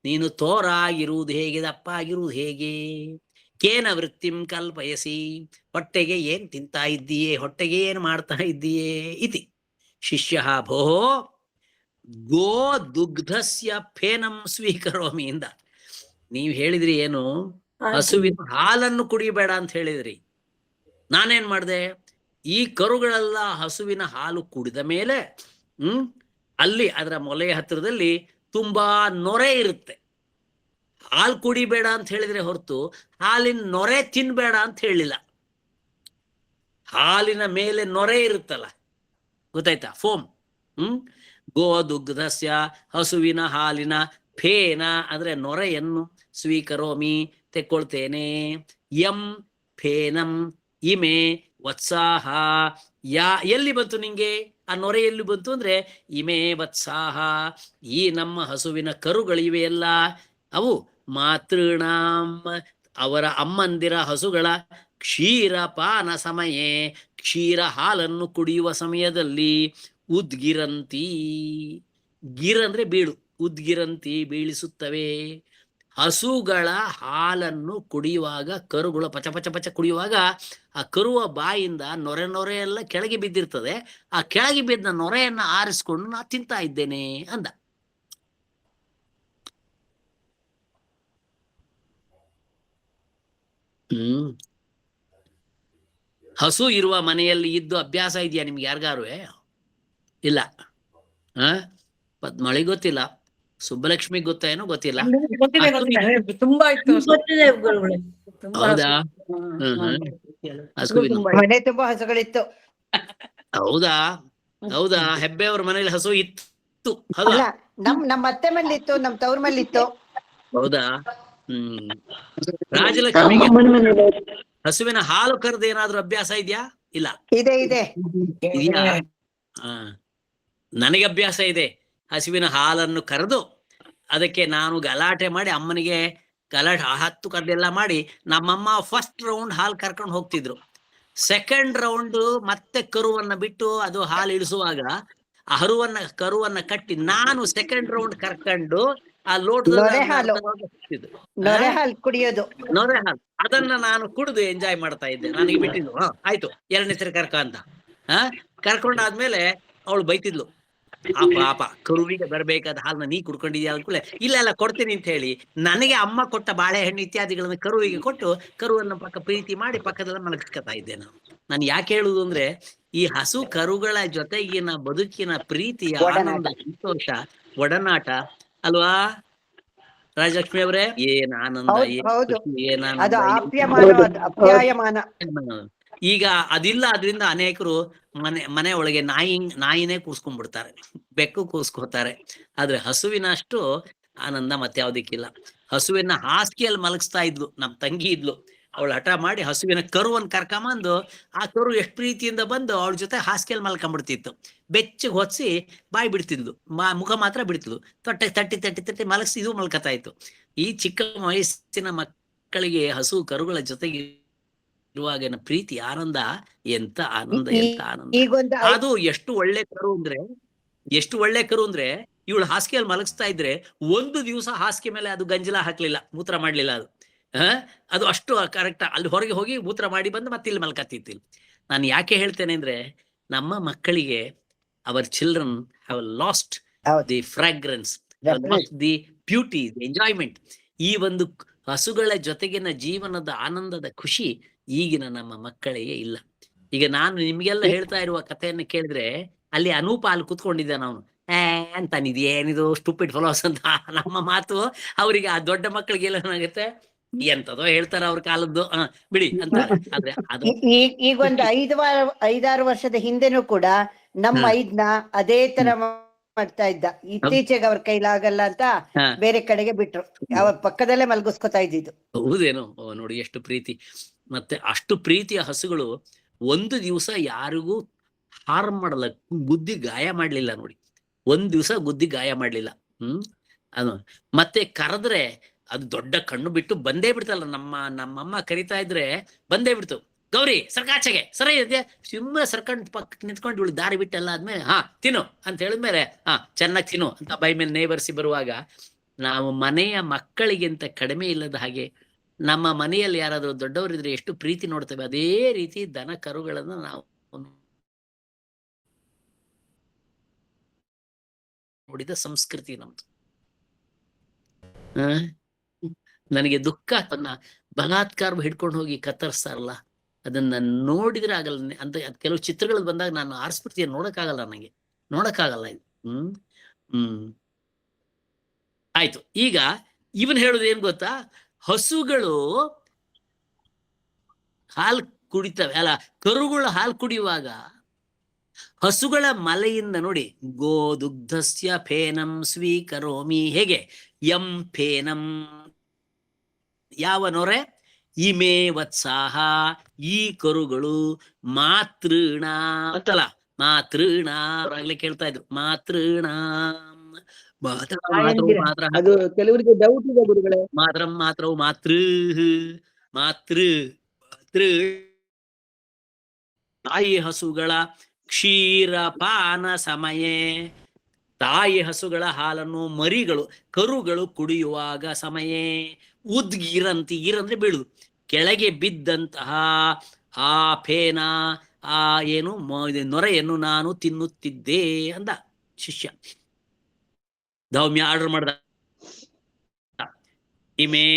D: ನೀನು ತೋರಾಗಿರುವುದು ಹೇಗೆ, ದಪ್ಪ ಆಗಿರುವುದು ಹೇಗೆ. ಕೇನ ವೃತ್ತಿಂ ಕಲ್ಪಯಸಿ, ಹೊಟ್ಟೆಗೆ ಏನ್ ತಿಂತಾ ಇದ್ದೀಯೇ, ಹೊಟ್ಟೆಗೆ ಏನ್ ಮಾಡ್ತಾ ಇದ್ದೀಯೇ. ಇತಿ ಶಿಷ್ಯ ಭೋ ಗೋ ದುಗ್ಧಸ್ಯ ಫೇನಂ ಸ್ವೀಕರೋಮಿ ಇಂದ. ನೀವು ಹೇಳಿದ್ರಿ ಏನು, ಹಸುವಿನ ಹಾಲನ್ನು ಕುಡಿಯಬೇಡ ಅಂತ ಹೇಳಿದ್ರಿ. ನಾನೇನ್ ಮಾಡಿದೆ? ಈ ಕರುಗಳೆಲ್ಲ ಹಸುವಿನ ಹಾಲು ಕುಡಿದ ಮೇಲೆ ಅಲ್ಲಿ ಅದರ ಮೊಲೆಯ ಹತ್ತಿರದಲ್ಲಿ ತುಂಬಾ ನೊರೆ ಇರುತ್ತೆ. ಹಾಲು ಕುಡಿಬೇಡ ಅಂತ ಹೇಳಿದ್ರೆ ಹೊರತು ಹಾಲಿನ ನೊರೆ ತಿನ್ಬೇಡ ಅಂತ ಹೇಳಿಲ್ಲ. ಹಾಲಿನ ಮೇಲೆ ನೊರೆ ಇರುತ್ತಲ್ಲ, ಗೊತ್ತಾಯ್ತಾ, ಫೋಮ್. ಗೋದುಗ್ಧಸ್ಯ, ಹಸುವಿನ ಹಾಲಿನ, ಫೇನ ಅಂದ್ರೆ ನೊರೆಯನ್ನು, ಸ್ವೀಕರೋಮಿ ತೆಕ್ಕೊಳ್ತೇನೆ. ಯಂ ಫೇನಂ ಇಮೆ ವತ್ಸಾಹ, ಎಲ್ಲಿ ಬಂತು ನಿಂಗೆ ಆ ನೊರೆ? ಎಲ್ಲಿ ಬಂತು ಅಂದ್ರೆ ಇಮೆ ವತ್ಸಾಹ, ಈ ನಮ್ಮ ಹಸುವಿನ ಕರುಗಳಿವೆಯಲ್ಲ ಅವು, ಮಾತೃಣಾಂ ಅವರ ಅಮ್ಮಂದಿರ ಹಸುಗಳ, ಕ್ಷೀರಪಾನ ಸಮಯೇ ಕ್ಷೀರ ಹಾಲನ್ನು ಕುಡಿಯುವ ಸಮಯದಲ್ಲಿ, ಉದ್ಗಿರಂತಿ, ಗಿರ್ ಅಂದ್ರೆ ಬೀಳು, ಉದ್ಗಿರಂತಿ ಬೀಳಿಸುತ್ತವೆ. ಹಸುಗಳ ಹಾಲನ್ನು ಕುಡಿಯುವಾಗ ಕರುಗಳು ಪಚ ಪಚ ಪಚ ಕುಡಿಯುವಾಗ ಆ ಕರುವ ಬಾಯಿಂದ ನೊರೆ ನೊರೆ ಎಲ್ಲ ಕೆಳಗೆ ಬಿದ್ದಿರ್ತದೆ. ಆ ಕೆಳಗೆ ಬಿದ್ದ ನೊರೆಯನ್ನ ಆರಿಸ್ಕೊಂಡು ನಾ ತಿಂತಾ ಇದ್ದೇನೆ ಅಂದ. ಹಸು ಇರುವ ಮನೆಯಲ್ಲಿ ಇದ್ದು ಅಭ್ಯಾಸ ಇದೆಯಾ ನಿಮ್ಗೆ ಯಾರಿಗಾರು? ಇಲ್ಲ. ಪದ್ಮಳಿಗೆ ಗೊತ್ತಿಲ್ಲ, ಸುಬ್ಬಲಕ್ಷ್ಮಿ ಗೊತ್ತಾ ಏನೋ ಗೊತ್ತಿಲ್ಲ.
F: ತುಂಬಾ ಇತ್ತು.
C: ಗೊತ್ತಿದೆ ಗುರುಗಳೇ.
D: ಹೌದಾ? ಹಸುವಿನ
G: ಮನೆ ತುಂಬಾ ಹಸುಗಳಿತ್ತು.
D: ಹೌದಾ? ಹೌದಾ? ಹೆಬ್ಬೆಯವ್ರ ಮನೇಲಿ ಹಸು ಇತ್ತು? ಹೌದಾ?
G: ಅಲ್ಲ, ನಮ್ಮ ಅತ್ತೆ ಮನೇಲಿ ಇತ್ತು, ನಮ್ ತವ್ರ ಮನೇಲಿ ಇತ್ತು.
D: ಹೌದಾ? ರಾಜಲಕ್ಷ್ಮಿಗೆ ಹಸುವಿನ ಹಾಲು ಕರೆದು ಏನಾದ್ರೂ ಅಭ್ಯಾಸ ಇದೆಯಾ? ಇಲ್ಲ.
G: ಇದೆ ಇದೆ.
D: ಇದೆಯಾ? ನನಗೆ ಅಭ್ಯಾಸ ಇದೆ. ಹಸುವಿನ ಹಾಲನ್ನು ಕರೆದು ಅದಕ್ಕೆ ನಾನು ಗಲಾಟೆ ಮಾಡಿ ಅಮ್ಮನಿಗೆ ಗಲಾಟೆ ಹತ್ತು ಕರೆದೆಲ್ಲ ಮಾಡಿ ನಮ್ಮಮ್ಮ ಫಸ್ಟ್ ರೌಂಡ್ ಹಾಲು ಕರ್ಕೊಂಡು ಹೋಗ್ತಿದ್ರು. ಸೆಕೆಂಡ್ ರೌಂಡ್ ಮತ್ತೆ ಕರುವನ್ನ ಬಿಟ್ಟು ಅದು ಹಾಲು ಇಳಿಸುವಾಗ ಕರುವನ್ನ ಕಟ್ಟಿ ನಾನು ಸೆಕೆಂಡ್ ರೌಂಡ್ ಕರ್ಕೊಂಡು ಆ
G: ನೊರೆ ಹಾಲು ಕುಡಿಯೋದು.
D: ನೊರೆ ಹಾಲು ಅದನ್ನ ನಾನು ಕುಡಿದು ಎಂಜಾಯ್ ಮಾಡ್ತಾ ಇದ್ದೆ. ನನಗೆ ಬಿಟ್ಟಿದ್ದು ಆಯ್ತು ಎರಡನೇ ಸರಿ ಕರ್ಕ ಅಂತ. ಕರ್ಕೊಂಡಾದ್ಮೇಲೆ ಅವಳು ಬೈತಿದ್ಲು, ಆ ಪಾಪ ಕರುವಿಗೆ ಬರಬೇಕಾದ ಹಾಲನ್ನ ನೀ ಕುಡ್ಕೊಂಡಿದ್ಯಾ ಅಂದ್ಕೂಲೆ ಇಲ್ಲ ಕೊಡ್ತೀನಿ ಅಂತ ಹೇಳಿ ನನಗೆ ಅಮ್ಮ ಕೊಟ್ಟ ಬಾಳೆಹಣ್ಣು ಇತ್ಯಾದಿಗಳನ್ನ ಕರುವಿಗೆ ಕೊಟ್ಟು ಕರುವನ್ನ ಪ್ರೀತಿ ಮಾಡಿ ಪಕ್ಕದಲ್ಲ ಮಲಗಿಸ್ಕೊತಾ ಇದ್ದೆ. ನಾನು ಯಾಕೆ ಹೇಳುದು ಅಂದ್ರೆ ಈ ಹಸು ಕರುಗಳ ಜೊತೆಗಿನ ಬದುಕಿನ ಪ್ರೀತಿಯ ಆನಂದ, ಸಂತೋಷ, ಒಡನಾಟ ಅಲ್ವಾ ರಾಜಲಕ್ಷ್ಮಿ ಅವರೇ? ಏನ್ ಆನಂದ, ಏನ್
G: ಅಪ್ಯಾಯಮಾನ.
D: ಈಗ ಅದಿಲ್ಲ. ಅದರಿಂದ ಅನೇಕರು ಮನೆ ಒಳಗೆ ನಾಯಿನೇ ಕೂರ್ಸ್ಕೊಂಡ್ಬಿಡ್ತಾರೆ, ಬೆಕ್ಕು ಕೂರ್ಸ್ಕೋತಾರೆ. ಆದ್ರೆ ಹಸುವಿನ ಅಷ್ಟು ಆನಂದ ಮತ್ತೆ ಯಾವ್ದಕ್ಕಿಲ್ಲ. ಹಸುವಿನ ಹಾಸಿಗೆಯಲ್ಲಿ ಮಲಗಿಸ್ತಾ ಇದ್ಲು ನಮ್ಮ ತಂಗಿ ಇದ್ಲು. ಅವಳು ಹಠ ಮಾಡಿ ಹಸುವಿನ ಕರುವನ್ನು ಕರ್ಕೊಂಬಂದು ಆ ಕರು ಎಷ್ಟು ಪ್ರೀತಿಯಿಂದ ಬಂದು ಅವಳ ಜೊತೆ ಹಾಸಿಗೆಯಲ್ಲಿ ಮಲ್ಕೊಂಡ್ಬಿಡ್ತಿತ್ತು. ಬೆಚ್ಚಗೆ ಹೊತ್ಸಿ ಬಾಯಿ ಬಿಡ್ತಿದ್ಲು, ಮುಖ ಮಾತ್ರ ಬಿಡ್ತಿದ್ಲು. ತಟ್ಟಿ ಮಲಗಿಸಿ ಇದು ಮಲ್ಕತಾ ಇತ್ತು. ಈ ಚಿಕ್ಕ ವಯಸ್ಸಿನ ಮಕ್ಕಳಿಗೆ ಹಸು ಕರುಗಳ ಜೊತೆಗೆ ಇರುವಾಗಿನ ಪ್ರೀತಿ, ಆನಂದ, ಎಂತ ಆನಂದ, ಎಂತ ಆನಂದ. ಅದು ಎಷ್ಟು ಒಳ್ಳೆ ಕರು ಅಂದ್ರೆ ಇವಳು ಹಾಸಿಗೆಯಲ್ಲಿ ಮಲಗಿಸ್ತಾ ಇದ್ರೆ ಒಂದು ದಿವಸ ಹಾಸಿಗೆ ಮೇಲೆ ಅದು ಗಂಜಲ ಹಾಕ್ಲಿಲ್ಲ, ಮೂತ್ರ ಮಾಡ್ಲಿಲ್ಲ. ಅದು ಅಷ್ಟು ಕರೆಕ್ಟ್. ಅಲ್ಲಿ ಹೊರಗೆ ಹೋಗಿ ಮೂತ್ರ ಮಾಡಿ ಬಂದು ಮತ್ತೆ ಇಲ್ಲಿ ಮಲ್ಕತ್ತಿತ್ತು. ನಾನು ಯಾಕೆ ಹೇಳ್ತೇನೆ ಅಂದ್ರೆ ನಮ್ಮ ಮಕ್ಕಳಿಗೆ our children have lost the fragrance, the beauty, the enjoyment. ಈ ಒಂದು ಹಸುಗಳ ಜೊತೆಗಿನ ಜೀವನದ ಆನಂದದ ಖುಷಿ ಈಗಿನ ನಮ್ಮ ಮಕ್ಕಳಿಗೆ ಇಲ್ಲ. ಈಗ ನಾನು ನಿಮ್ಗೆಲ್ಲ ಹೇಳ್ತಾ ಇರುವ ಕಥೆಯನ್ನು ಕೇಳಿದ್ರೆ ಅಲ್ಲಿ ಅನೂಪ ಅಲ್ಲಿ ಕೂತ್ಕೊಂಡಿದ್ದೆ ನಾವು ಅಂತ ಏನಿದು ಸ್ಟೂಪಿಡ್ ಫಾಲೋಸ್ ಅಂತ ನಮ್ಮ ಮಾತು ಅವರಿಗೆ ಆ ದೊಡ್ಡ ಮಕ್ಕಳಿಗೆ ಏನಾಗುತ್ತೆ, ಎಂತದೋ ಹೇಳ್ತಾರ ಅವ್ರ ಕಾಲದ್ದು ಬಿಡಿ ಅಂತಾರೆ. ಆದ್ರೆ
G: ಈಗ ಒಂದು 5-6 ವರ್ಷದ ಹಿಂದೆನೂ ಕೂಡ ನಮ್ಮ ಐದ್ನ ಅದೇ ತರ ಮಾಡ್ತಾ ಇದ್ದ. ಇತ್ತೀಚೆಗೆ ಅವ್ರ ಕೈಲಾಗಲ್ಲ ಅಂತ ಬೇರೆ ಕಡೆಗೆ ಬಿಟ್ರು. ಅವ್ರ ಪಕ್ಕದಲ್ಲೇ ಮಲಗಿಸ್ಕೊತಾ ಇದ್ದಿದ್ದು.
D: ಹೌದೇನೋ? ನೋಡಿ ಎಷ್ಟು ಪ್ರೀತಿ. ಮತ್ತೆ ಅಷ್ಟು ಪ್ರೀತಿಯ ಹಸುಗಳು ಒಂದು ದಿವಸ ಯಾರಿಗೂ ಹಾರ್ಮ್ ಮಾಡಲ್ಲ, ಗುದ್ದಿ ಗಾಯ ಮಾಡ್ಲಿಲ್ಲ ನೋಡಿ. ಒಂದ್ ದಿವಸ ಗುದ್ದಿ ಗಾಯ ಮಾಡ್ಲಿಲ್ಲ. ಅದು ಮತ್ತೆ ಕರೆದ್ರೆ ಅದು ದೊಡ್ಡ ಕಣ್ಣು ಬಿಟ್ಟು ಬಂದೇ ಬಿಡ್ತಲ್ಲ. ನಮ್ಮಮ್ಮ ಕರಿತಾ ಇದ್ರೆ ಬಂದೇ ಬಿಡ್ತು. ಗೌರಿ ಸರ್ಕಾಚೆಗೆ ಸರ ಇದೆ ಸುಮ್ಮನೆ ಸರ್ಕಂಡ್ ಪಕ್ಕ ನಿಂತ್ಕೊಂಡು ಇವಳು ದಾರಿ ಬಿಟ್ಟೆಲ್ಲ ಆದ್ಮೇಲೆ ತಿನ್ನು ಅಂತ ಹೇಳಿದ್ಮೇಲೆ ಚೆನ್ನಾಗಿ ತಿನ್ನು ಅಂತ ಬೈ ಮೇಲೆ ನೇವರ್ಸಿ ಬರುವಾಗ ನಾವು ಮನೆಯ ಮಕ್ಕಳಿಗಿಂತ ಕಡಿಮೆ ಇಲ್ಲದ ಹಾಗೆ ನಮ್ಮ ಮನೆಯಲ್ಲಿ ಯಾರಾದ್ರೂ ದೊಡ್ಡವರಿದ್ರೆ ಎಷ್ಟು ಪ್ರೀತಿ ನೋಡ್ತೇವೆ, ಅದೇ ರೀತಿ ದನ ಕರುಗಳನ್ನು ನಾವು ನೋಡಿದ ಸಂಸ್ಕೃತಿ ನಮ್ದು. ನನಗೆ ದುಃಖ, ತನ್ನ ಬಲಾತ್ಕಾರ ಹಿಡ್ಕೊಂಡು ಹೋಗಿ ಕತ್ತರಿಸ್ತಾರಲ್ಲ, ಅದನ್ನ ನೋಡಿದ್ರೆ ಆಗಲ್ಲ ಅಂತ. ಕೆಲವು ಚಿತ್ರಗಳು ಬಂದಾಗ ನಾನು ಆರಿಸ್ಬಿಡ್ತೀನಿ, ನೋಡಕ್ಕಾಗಲ್ಲ, ನನಗೆ ನೋಡಕ್ಕಾಗಲ್ಲ ಇದು. ಆಯ್ತು. ಈಗ ಇವನ್ ಹೇಳುದು ಏನ್ ಗೊತ್ತಾ, ಹಸುಗಳು ಹಾಲು ಕುಡಿತವೆ ಅಲ್ಲ, ಕರುಗಳು ಹಾಲು ಕುಡಿಯುವಾಗ ಹಸುಗಳ ಮಲೆಯಿಂದ ನೋಡಿ, ಗೋದುಗ್ಧಸ್ಯ ಫೇನಂ ಸ್ವೀಕರೋಮಿ. ಹೇಗೆ? ಯಂ ಫೇನಂ, ಯಾವ ನೊರೆ? ಇಮೇ ವತ್ಸಾಹ, ಈ ಕರುಗಳು ಮಾತೃಣ ಅಂತಲ್ಲ, ಮಾತೃಣ ಆಗ್ಲೇ ಕೇಳ್ತಾ ಇದ್ರು, ಮಾತೃಣ
A: ಅದು ಕೆಲವರಿಗೆ ಡೌಟ್ ಇದೆ ಗುರುಗಳೇ.
D: ಮಾತ್ರ ಮಾತೃ ತಾಯಿ ಹಸುಗಳ ಕ್ಷೀರಪಾನ ಸಮಯೇ, ತಾಯಿ ಹಸುಗಳ ಹಾಲನ್ನು ಮರಿಗಳು ಕರುಗಳು ಕುಡಿಯುವಾಗ ಸಮಯೇ ಉದ್ಗೀರಂತಿ, ಗೀರಂದ್ರೆ ಬೀಳುದು, ಕೆಳಗೆ ಬಿದ್ದಂತಹ ಆ ಫೇನ, ಆ ಏನು ನೊರೆಯನ್ನು ನಾನು ತಿನ್ನುತ್ತಿದ್ದೆ ಅಂದ ಶಿಷ್ಯ. ಧೌಮ್ಯ ಆರ್ಡರ್ ಮಾಡ್ದ, ಇಮೇ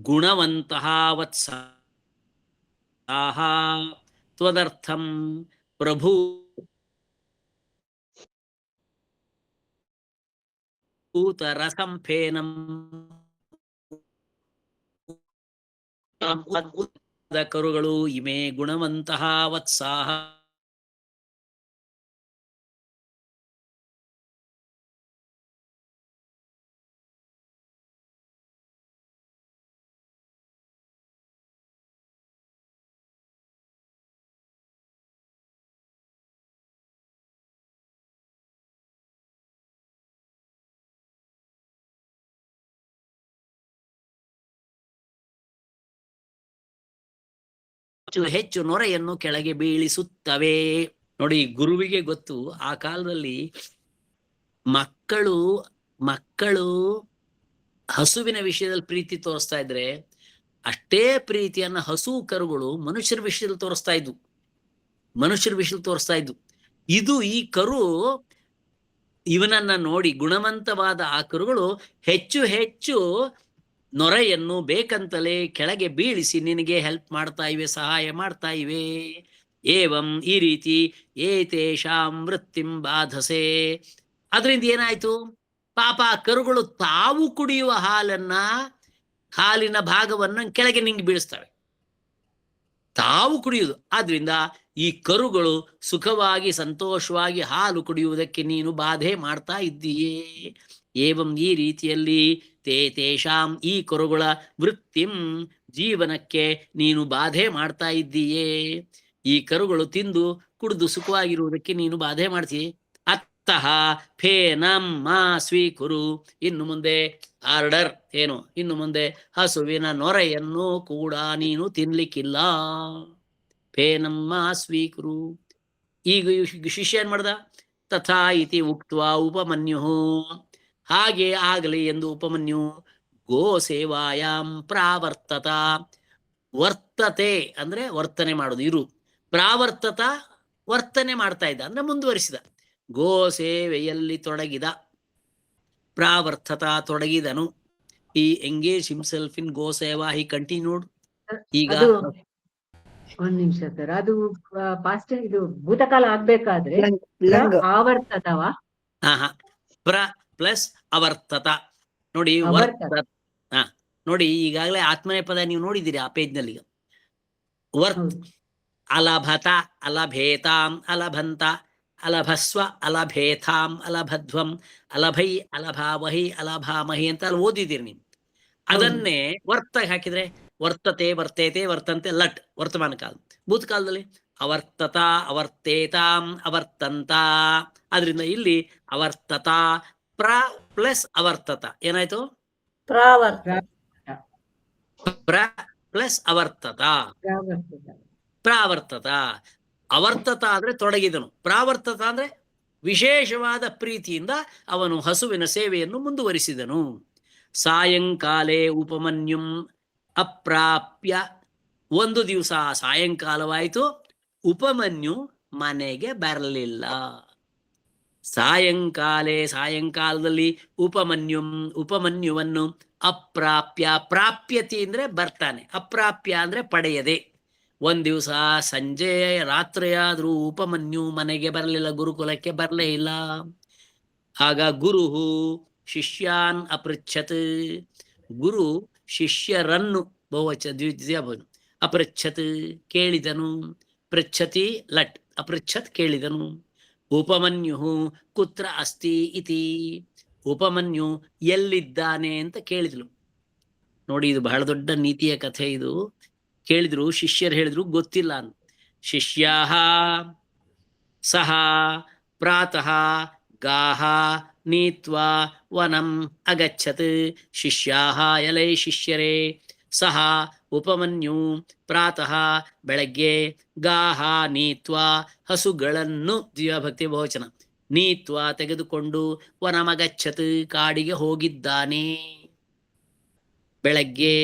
D: ಗುಣವಂತಹ ವತ್ಸಾಹ ತ್ವದರ್ಥಂ ಪ್ರಭು ರಸಂಫೇನಂ ಕರುಗಳು ಇಮೇ ಗುಣವಂತಹ ವತ್ಸಾಹ ಹೆಚ್ಚು ನೊರೆಯನ್ನು ಕೆಳಗೆ ಬೀಳಿಸುತ್ತವೆ. ನೋಡಿ, ಗುರುವಿಗೆ ಗೊತ್ತು ಆ ಕಾಲದಲ್ಲಿ ಮಕ್ಕಳು ಹಸುವಿನ ವಿಷಯದಲ್ಲಿ ಪ್ರೀತಿ ತೋರಿಸ್ತಾ ಇದ್ರೆ ಅಷ್ಟೇ ಪ್ರೀತಿಯನ್ನ ಹಸು ಕರುಗಳು ಮನುಷ್ಯರ ವಿಷಯದಲ್ಲಿ ತೋರಿಸ್ತಾ ಇದ್ವು. ಇದು ಈ ಕರು ಇವನನ್ನ ನೋಡಿ ಗುಣವಂತವಾದ ಆ ಕರುಗಳು ಹೆಚ್ಚು ಹೆಚ್ಚು ನೊರೆಯನ್ನು ಬೇಕಂತಲೇ ಕೆಳಗೆ ಬೀಳಿಸಿ ನಿನಗೆ ಹೆಲ್ಪ್ ಮಾಡ್ತಾ ಇವೆ, ಸಹಾಯ ಮಾಡ್ತಾ ಇವೆ. ಏವಂ ಈ ರೀತಿ ಏತೇಷಾಂ ವೃತ್ತಿಂ ಬಾಧಸೆ. ಅದರಿಂದ ಏನಾಯ್ತು, ಪಾಪ ಕರುಗಳು ತಾವು ಕುಡಿಯುವ ಹಾಲಿನ ಭಾಗವನ್ನು ಕೆಳಗೆ ನಿಂಗೆ ಬೀಳಿಸ್ತವೆ, ತಾವು ಕುಡಿಯುವುದು. ಆದ್ರಿಂದ ಈ ಕರುಗಳು ಸುಖವಾಗಿ ಸಂತೋಷವಾಗಿ ಹಾಲು ಕುಡಿಯುವುದಕ್ಕೆ ನೀನು ಬಾಧೆ ಮಾಡ್ತಾ ಇದ್ದೀಯೇ. ಏವಂ ಈ ರೀತಿಯಲ್ಲಿ ತೇಷಾಂ ಈ ಕರುಗಳ ವೃತ್ತಿಂ ಜೀವನಕ್ಕೆ ನೀನು ಬಾಧೆ ಮಾಡ್ತಾ ಇದ್ದೀಯೇ. ಈ ಕರುಗಳು ತಿಂದು ಕುಡಿದು ಸುಖವಾಗಿರುವುದಕ್ಕೆ ನೀನು ಬಾಧೆ ಮಾಡ್ತೀಯ. ಅತ್ತಃ ಫೇನಂ ಮಾ ಸ್ವೀಕುರು. ಇನ್ನು ಮುಂದೆ ಆರ್ಡರ್ ಏನು, ಇನ್ನು ಮುಂದೆ ಹಸುವಿನ ನೊರೆಯನ್ನು ಕೂಡ ನೀನು ತಿನ್ಲಿಕ್ಕಿಲ್ಲ. ಫೇನಂ ಮಾ ಸ್ವೀಕುರು. ಈಗ ಶಿಷ್ಯ ಏನ್ ಮಾಡ್ದ, ತಥಾ ಇತಿ ಉಕ್ತ್ವಾ ಉಪಮನ್ಯು, ಹಾಗೆ ಆಗಲಿ ಎಂದು ಉಪಮನ್ಯು ಗೋ ಸೇವಾಯಾಂ ಪ್ರಾವರ್ತತ. ವರ್ತತೆ ಅಂದ್ರೆ ವರ್ತನೆ ಮಾಡೋದು, ಇರು. ಪ್ರಾವರ್ತತ ವರ್ತನೆ ಮಾಡ್ತಾ ಇದ್ದ ಅಂದ್ರೆ ಮುಂದುವರಿಸಿದ. ಗೋ ಸೇವೆಯಲ್ಲಿ ತೊಡಗಿದ, ಪ್ರಾವರ್ತತ ತೊಡಗಿದನು. ಈ ಎಂಗೇಜ್ ಹಿಮ್ಸೆಲ್ಫ್ ಇನ್ ಗೋ ಸೇವಾ, ಹಿ ಕಂಟಿನ್ಯೂಡ್. ಈಗ
B: ಒಂದ್ ನಿಮಿಷ ಸರ್, ಅದು ಪಾಸ್ಟ್ ಇದು ಭೂತಕಾಲ ಆಗ್ಬೇಕಾದ್ರೆ ಆವರ್ತತವಾ?
D: ಪ್ರ ಪ್ಲಸ್ ಅವರ್ತತ. ನೋಡಿ ನೋಡಿ, ಈಗಾಗಲೇ ಆತ್ಮನೆ ಪದ ನೀವು ನೋಡಿದ್ದೀರಿ ಆ ಪೇಜ್ ನಲ್ಲಿ. ವರ್ತ್ ಅಲಭತ ಅಲಭೇತಾಂ ಅಲಭಂತ ಅಲಭಸ್ವ ಅಲಭೇಥಾಂ ಅಲಭಧ್ವಂ ಅಲಭೈ ಅಲಭಾವಹಿ ಅಲಭಾಮಹಿ ಅಂತ ಅಲ್ಲಿ ಓದಿದ್ದೀರಿ ನೀವು. ಅದನ್ನೇ ವರ್ತ ಹಾಕಿದ್ರೆ ವರ್ತತೆ ವರ್ತೇತೆ ವರ್ತಂತೆ ಲಟ್ ವರ್ತಮಾನ ಕಾಲ. ಭೂತಕಾಲದಲ್ಲಿ ಅವರ್ತತ ಅವರ್ತೇತಾಂ ಅವರ್ತಂತ. ಆದ್ರಿಂದ ಇಲ್ಲಿ ಅವರ್ತತ ಪ್ರ ಪ್ಲಸ್ ಅವರ್ತತ ಏನಾಯ್ತು, ಪ್ರ ಪ್ಲಸ್ ಅವರ್ತತ, ಪ್ರಾವರ್ತತ. ಅವರ್ತತ ಅಂದ್ರೆ ತೊಡಗಿದನು, ಪ್ರಾವರ್ತತ ಅಂದ್ರೆ ವಿಶೇಷವಾದ ಪ್ರೀತಿಯಿಂದ ಅವನು ಹಸುವಿನ ಸೇವೆಯನ್ನು ಮುಂದುವರಿಸಿದನು. ಸಾಯಂಕಾಲೇ ಉಪಮನ್ಯುಂ ಅಪ್ರಾಪ್ಯ. ಒಂದು ದಿವಸ ಸಾಯಂಕಾಲವಾಯಿತು, ಉಪಮನ್ಯು ಮನೆಗೆ ಬರಲಿಲ್ಲ. ಸಾಯಂಕಾಲದಲ್ಲಿ ಉಪಮನ್ಯುವನ್ನು ಅಪ್ರಾಪ್ಯ. ಪ್ರಾಪ್ಯತಿ ಅಂದ್ರೆ ಬರ್ತಾನೆ, ಅಪ್ರಾಪ್ಯ ಅಂದ್ರೆ ಪಡೆಯದೆ. ಒಂದ್ ದಿವಸ ಸಂಜೆ ರಾತ್ರಿ ಆದ್ರೂ ಉಪಮನ್ಯು ಮನೆಗೆ ಬರಲಿಲ್ಲ, ಗುರುಕುಲಕ್ಕೆ ಬರಲೇ ಇಲ್ಲ. ಆಗ ಗುರು ಶಿಷ್ಯಾನ್ ಅಪೃಚ್ಛತ್. ಗುರು ಶಿಷ್ಯರನ್ನು ದ್ವಿತೀಯಭವನು ಅಪೃಚ್ಛತ್ ಕೇಳಿದನು. ಪೃಚ್ಛತಿ ಲಟ್, ಅಪೃಚ್ಛತ್ ಕೇಳಿದನು. ಉಪಮನ್ಯು ಕುತ್ರ ಅಸ್ತಿ ಇತಿ. ಉಪಮನ್ಯು ಎಲ್ಲಿದ್ದಾನೆ ಅಂತ ಕೇಳಿದ್ಲು. ನೋಡಿ, ಇದು ಬಹಳ ದೊಡ್ಡ ನೀತಿಯ ಕಥೆ. ಇದು ಕೇಳಿದ್ರು, ಶಿಷ್ಯರು ಹೇಳಿದ್ರು ಗೊತ್ತಿಲ್ಲ ಅಂತ. ಶಿಷ್ಯಾಹ ಸಹ ಪ್ರಾತಃ ಗಾಹ ನೀತ್ವಾ ವನಂ ಅಗಚ್ಚತ್. ಶಿಷ್ಯಾಹ ಎಲೈ ಶಿಷ್ಯರೇ, ಸಹ ಉಪಮನ್ಯು ಪ್ರಾತಃ ಬೆಳಗ್ಗೆ ಗಾಹ ನೀತ್ವಾ ಹಸುಗಳನ್ನು, ದ್ವಿಭಕ್ತಿ ಬಹುವಚನ, ನೀತ್ವ ತೆಗೆದುಕೊಂಡು ವನಮಗಚ್ಚತ್ ಕಾಡಿಗೆ ಹೋಗಿದ್ದಾನೆ. ಬೆಳಗ್ಗೆ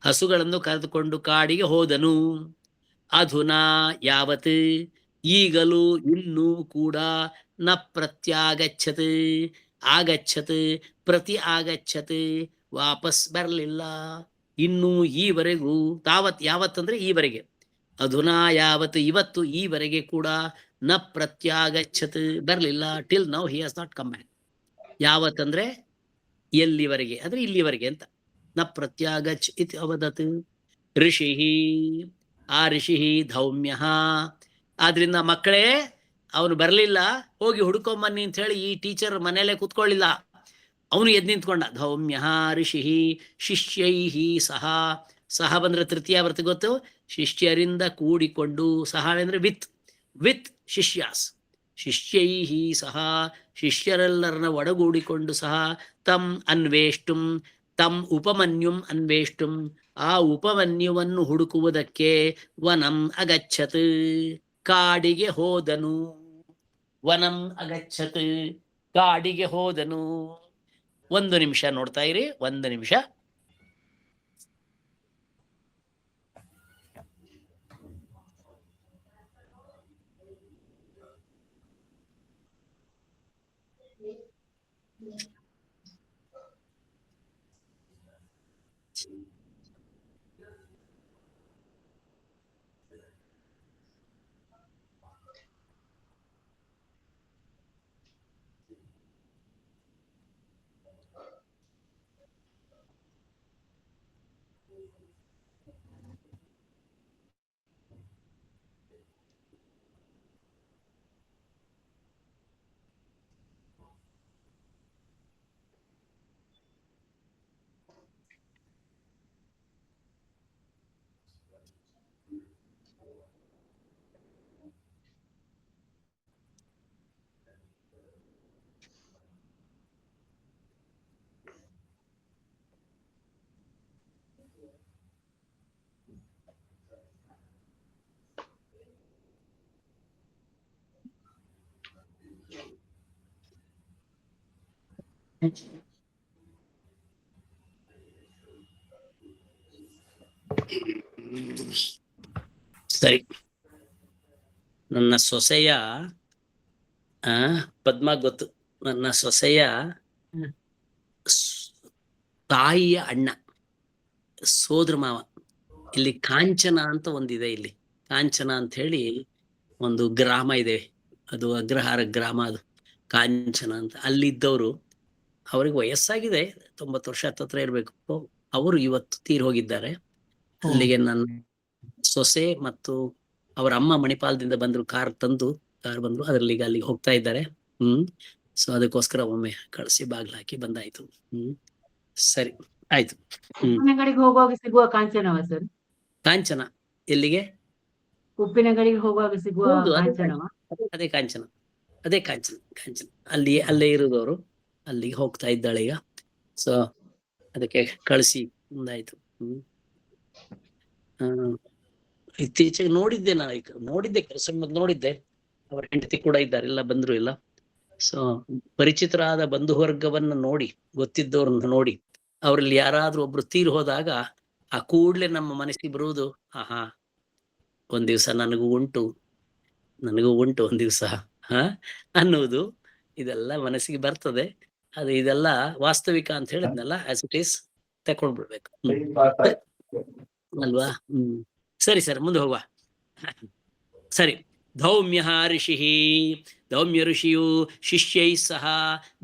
D: ಹಸುಗಳನ್ನು ಕರೆದುಕೊಂಡು ಕಾಡಿಗೆ ಹೋದನು. ಅಧುನಾ ಯಾವತ್ ಈಗಲೂ ಇನ್ನೂ ಕೂಡ ನ ಪ್ರತ್ಯಾಗಚ್ಚತ್ ಆಗಚ್ಚತ್ ಪ್ರತಿ ಆಗಚ್ಚತ್ ವಾಪಸ್ ಬರಲಿಲ್ಲ. ಇನ್ನೂ ಈವರೆಗೂ ತಾವತ್ ಯಾವತ್ ಅಂದ್ರೆ ಈವರೆಗೆ, ಅಧುನಾ ಯಾವತ್ ಇವತ್ತು ಈವರೆಗೆ ಕೂಡ ನ ಪ್ರತ್ಯಾಗಚ್ಚತ್ ಬರಲಿಲ್ಲ. Till now he has not come back. ಯಾವತ್ ಅಂದ್ರೆ ಎಲ್ಲಿವರೆಗೆ ಅಂದ್ರೆ ಇಲ್ಲಿವರೆಗೆ ಅಂತ. ನ ಪ್ರತ್ಯಾಗಚ್ ಇತಿ ಅವದತ್ ಋಷಿ. ಆ ಋಷಿ ಧೌಮ್ಯ. ಆದ್ರಿಂದ ಮಕ್ಕಳೇ ಅವನು ಬರಲಿಲ್ಲ, ಹೋಗಿ ಹುಡ್ಕೊಂಬನ್ನಿ ಅಂತ ಹೇಳಿ ಈ ಟೀಚರ್ ಮನೆಯಲ್ಲೇ ಕೂತ್ಕೊಳ್ಳಿಲ್ಲ. ಅವನು ಎದ್ದು ನಿಂತ್ಕೊಂಡ. ಧೌಮ್ಯ ಋಷಿ ಶಿಷ್ಯೈ ಸಹ. ಸಹ ಬಂದ್ರೆ ತೃತೀಯ ಬರ್ತಿ ಗೊತ್ತು, ಶಿಷ್ಯರಿಂದ ಕೂಡಿಕೊಂಡು. ಸಹ ಅಂದ್ರೆ ವಿತ್ ಶಿಷ್ಯಾಸ್. ಶಿಷ್ಯೈ ಸಹ ಶಿಷ್ಯರೆಲ್ಲರನ್ನ ಒಡಗೂಡಿಕೊಂಡು ಸಹ ತಮ್ ಅನ್ವೇಷ್ಟುಂ ತಮ್ ಉಪಮನ್ಯುಂ ಅನ್ವೇಷ್ಟುಂ ಆ ಉಪಮನ್ಯುವನ್ನು ಹುಡುಕುವುದಕ್ಕೆ ವನಂ ಅಗಚ್ಚತ್ ಕಾಡಿಗೆ ಹೋದನು. ವನಂ ಅಗಚ್ಚತ್ ಕಾಡಿಗೆ ಹೋದನು. 1 ನಿಮಿಷ ನೋಡ್ತಾ ಇರಿ, 1 ನಿಮಿಷ. ಸರಿ, ನನ್ನ ಸೊಸೆಯ ಪದ್ಮ ಗೊತ್ತು. ನನ್ನ ಸೊಸೆಯ ತಾಯಿಯ ಅಣ್ಣ, ಸೋದರ ಮಾವ. ಇಲ್ಲಿ ಕಾಂಚನ ಅಂತ ಒಂದಿದೆ. ಇಲ್ಲಿ ಕಾಂಚನ ಅಂತ ಹೇಳಿ ಒಂದು ಗ್ರಾಮ ಇದೆ, ಅದು ಅಗ್ರಹಾರ ಗ್ರಾಮ. ಅದು ಕಾಂಚನ ಅಂತ. ಅಲ್ಲಿದ್ದವರು, ಅವ್ರಿಗೆ ವಯಸ್ಸಾಗಿದೆ, 90 ವರ್ಷ ಹತ್ತತ್ರ ಇರ್ಬೇಕು. ಅವರು ಇವತ್ತು ತೀರ್ ಹೋಗಿದ್ದಾರೆ. ಅಲ್ಲಿಗೆ ನನ್ನ ಸೊಸೆ ಮತ್ತು ಅವರ ಅಮ್ಮ ಮಣಿಪಾಲದಿಂದ ಬಂದ್ರು, ಕಾರ್ ಬಂದ್ರು, ಅದ್ರಲ್ಲಿಗೆ ಅಲ್ಲಿಗೆ ಹೋಗ್ತಾ ಇದ್ದಾರೆ. ಸೊ ಅದಕ್ಕೋಸ್ಕರ ಒಮ್ಮೆ ಕಳಿಸಿ ಬಾಗ್ಲ ಹಾಕಿ ಬಂದಾಯ್ತು. ಸರಿ ಆಯ್ತು.
B: ಉಪ್ಪಿನಗಡಿಗೆ ಹೋಗುವಾಗ ಸಿಗುವ ಕಾಂಚನವ ಸರ್? ಕಾಂಚನ
D: ಎಲ್ಲಿಗೆ?
B: ಉಪ್ಪಿನಗಡಿಗೆ ಹೋಗುವಾಗ ಸಿಗುವ ಕಾಂಚನವ?
D: ಅದೇ ಕಾಂಚನ, ಅದೇ ಕಾಂಚನ. ಅಲ್ಲೇ ಇರುದವರು. ಅಲ್ಲಿಗೆ ಹೋಗ್ತಾ ಇದ್ದಾಳೆ ಈಗ. ಸೊ ಅದಕ್ಕೆ ಕಳಿಸಿ ಮುಂದಾಯ್ತು. ಇತ್ತೀಚೆಗೆ ನೋಡಿದ್ದೆ, ನಾನು ಈಗ ನೋಡಿದ್ದೆ, ಕೆಲಸ ನೋಡಿದ್ದೆ. ಅವರ ಹೆಂಡತಿ ಕೂಡ ಇದ್ದಾರೆ, ಎಲ್ಲ ಬಂದ್ರು ಇಲ್ಲ. ಸೊ ಪರಿಚಿತರಾದ ಬಂಧು ವರ್ಗವನ್ನ ನೋಡಿ, ಗೊತ್ತಿದ್ದವ್ರನ್ನ ನೋಡಿ, ಅವರಲ್ಲಿ ಯಾರಾದ್ರೂ ಒಬ್ರು ತೀರ್ ಹೋದಾಗ ಆ ಕೂಡ್ಲೆ ನಮ್ಮ ಮನಸ್ಸಿಗೆ ಬರುವುದು, ಒಂದ್ ದಿವ್ಸ ನನಗೂ ಉಂಟು ಒಂದ್ ದಿವ್ಸ ಅನ್ನುವುದು, ಇದೆಲ್ಲ ಮನಸ್ಸಿಗೆ ಬರ್ತದೆ. ಅದು ಇದೆಲ್ಲ ವಾಸ್ತವಿಕ ಅಂತ ಹೇಳಿದ್ನಲ್ಲ, ಆಸ್ ಇಟ್ ಈಸ್ ತಕೊಂಡ್ಬಿಡ್ಬೇಕು ಅಲ್ವಾ? ಸರಿ ಸರ್, ಮುಂದೆ ಹೋಗುವ. ಸರಿ. ಧೌಮ್ಯ ಋಷಿ. ಧೌಮ್ಯ ಋಷಿಯು ಶಿಷ್ಯೈ ಸಹ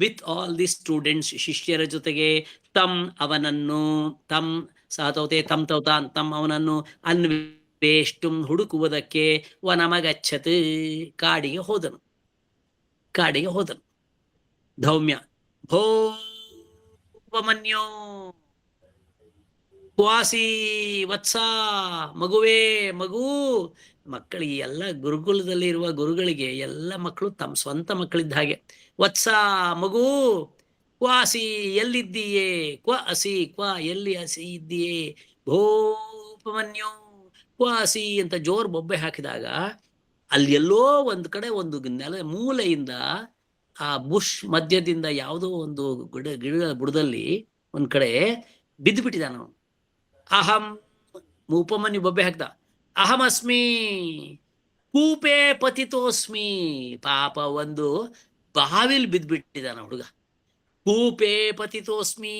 D: ವಿತ್ ಆಲ್ ದಿ ಸ್ಟೂಡೆಂಟ್ಸ್, ಶಿಷ್ಯರ ಜೊತೆಗೆ ಅವನನ್ನು ಅವನನ್ನು ಅನ್ವೇಷ್ಟುಂ ಹುಡುಕುವುದಕ್ಕೆ ವನಮಗಚ್ಚತ್ ಕಾಡಿಗೆ ಹೋದನು. ಧೌಮ್ಯ ಭೋಪಮನ್ಯೋ ಕ್ವಾಸಿ ವತ್ಸ, ಮಗು. ಮಕ್ಕಳಿಗೆ ಎಲ್ಲ ಗುರುಕುಲದಲ್ಲಿ ಇರುವ ಗುರುಗಳಿಗೆ ಎಲ್ಲ ಮಕ್ಕಳು ತಮ್ಮ ಸ್ವಂತ ಮಕ್ಕಳಿದ್ದ ಹಾಗೆ. ವತ್ಸ ಮಗು, ಕ್ವಾಸಿ ಎಲ್ಲಿದ್ದೀಯೇ, ಎಲ್ಲಿ ಹಸಿ ಇದ್ದೀಯೇ, ಭೋಪಮನ್ಯೋ ಕ್ವಾಸಿ ಅಂತ ಜೋರ್ ಬೊಬ್ಬೆ ಹಾಕಿದಾಗ ಅಲ್ಲಿ ಎಲ್ಲೋ ಒಂದ್ ಕಡೆ ಒಂದು ಮೂಲೆಯಿಂದ ಆ ಬುಷ್ ಮಧ್ಯದಿಂದ ಯಾವುದೋ ಒಂದು ಗಿಡ ಬುಡದಲ್ಲಿ ಒಂದ್ ಕಡೆ ಬಿದ್ದು ಬಿಟ್ಟಿದ್ದಾನ ಅವನು. ಅಹಂ, ಉಪಮನ್ಯು ಬೊಬ್ಬೆ ಹಾಕ್ದ, ಅಹಮಸ್ಮಿ ಕೂಪೆ ಪತಿತೋಸ್ಮಿ. ಪಾಪ ಒಂದು ಬಾವಿಲ್ ಬಿದ್ದ್ಬಿಟ್ಟಿದ್ದಾನ ಹುಡುಗ. ಕೂಪೆ ಪತಿತೋಸ್ಮಿ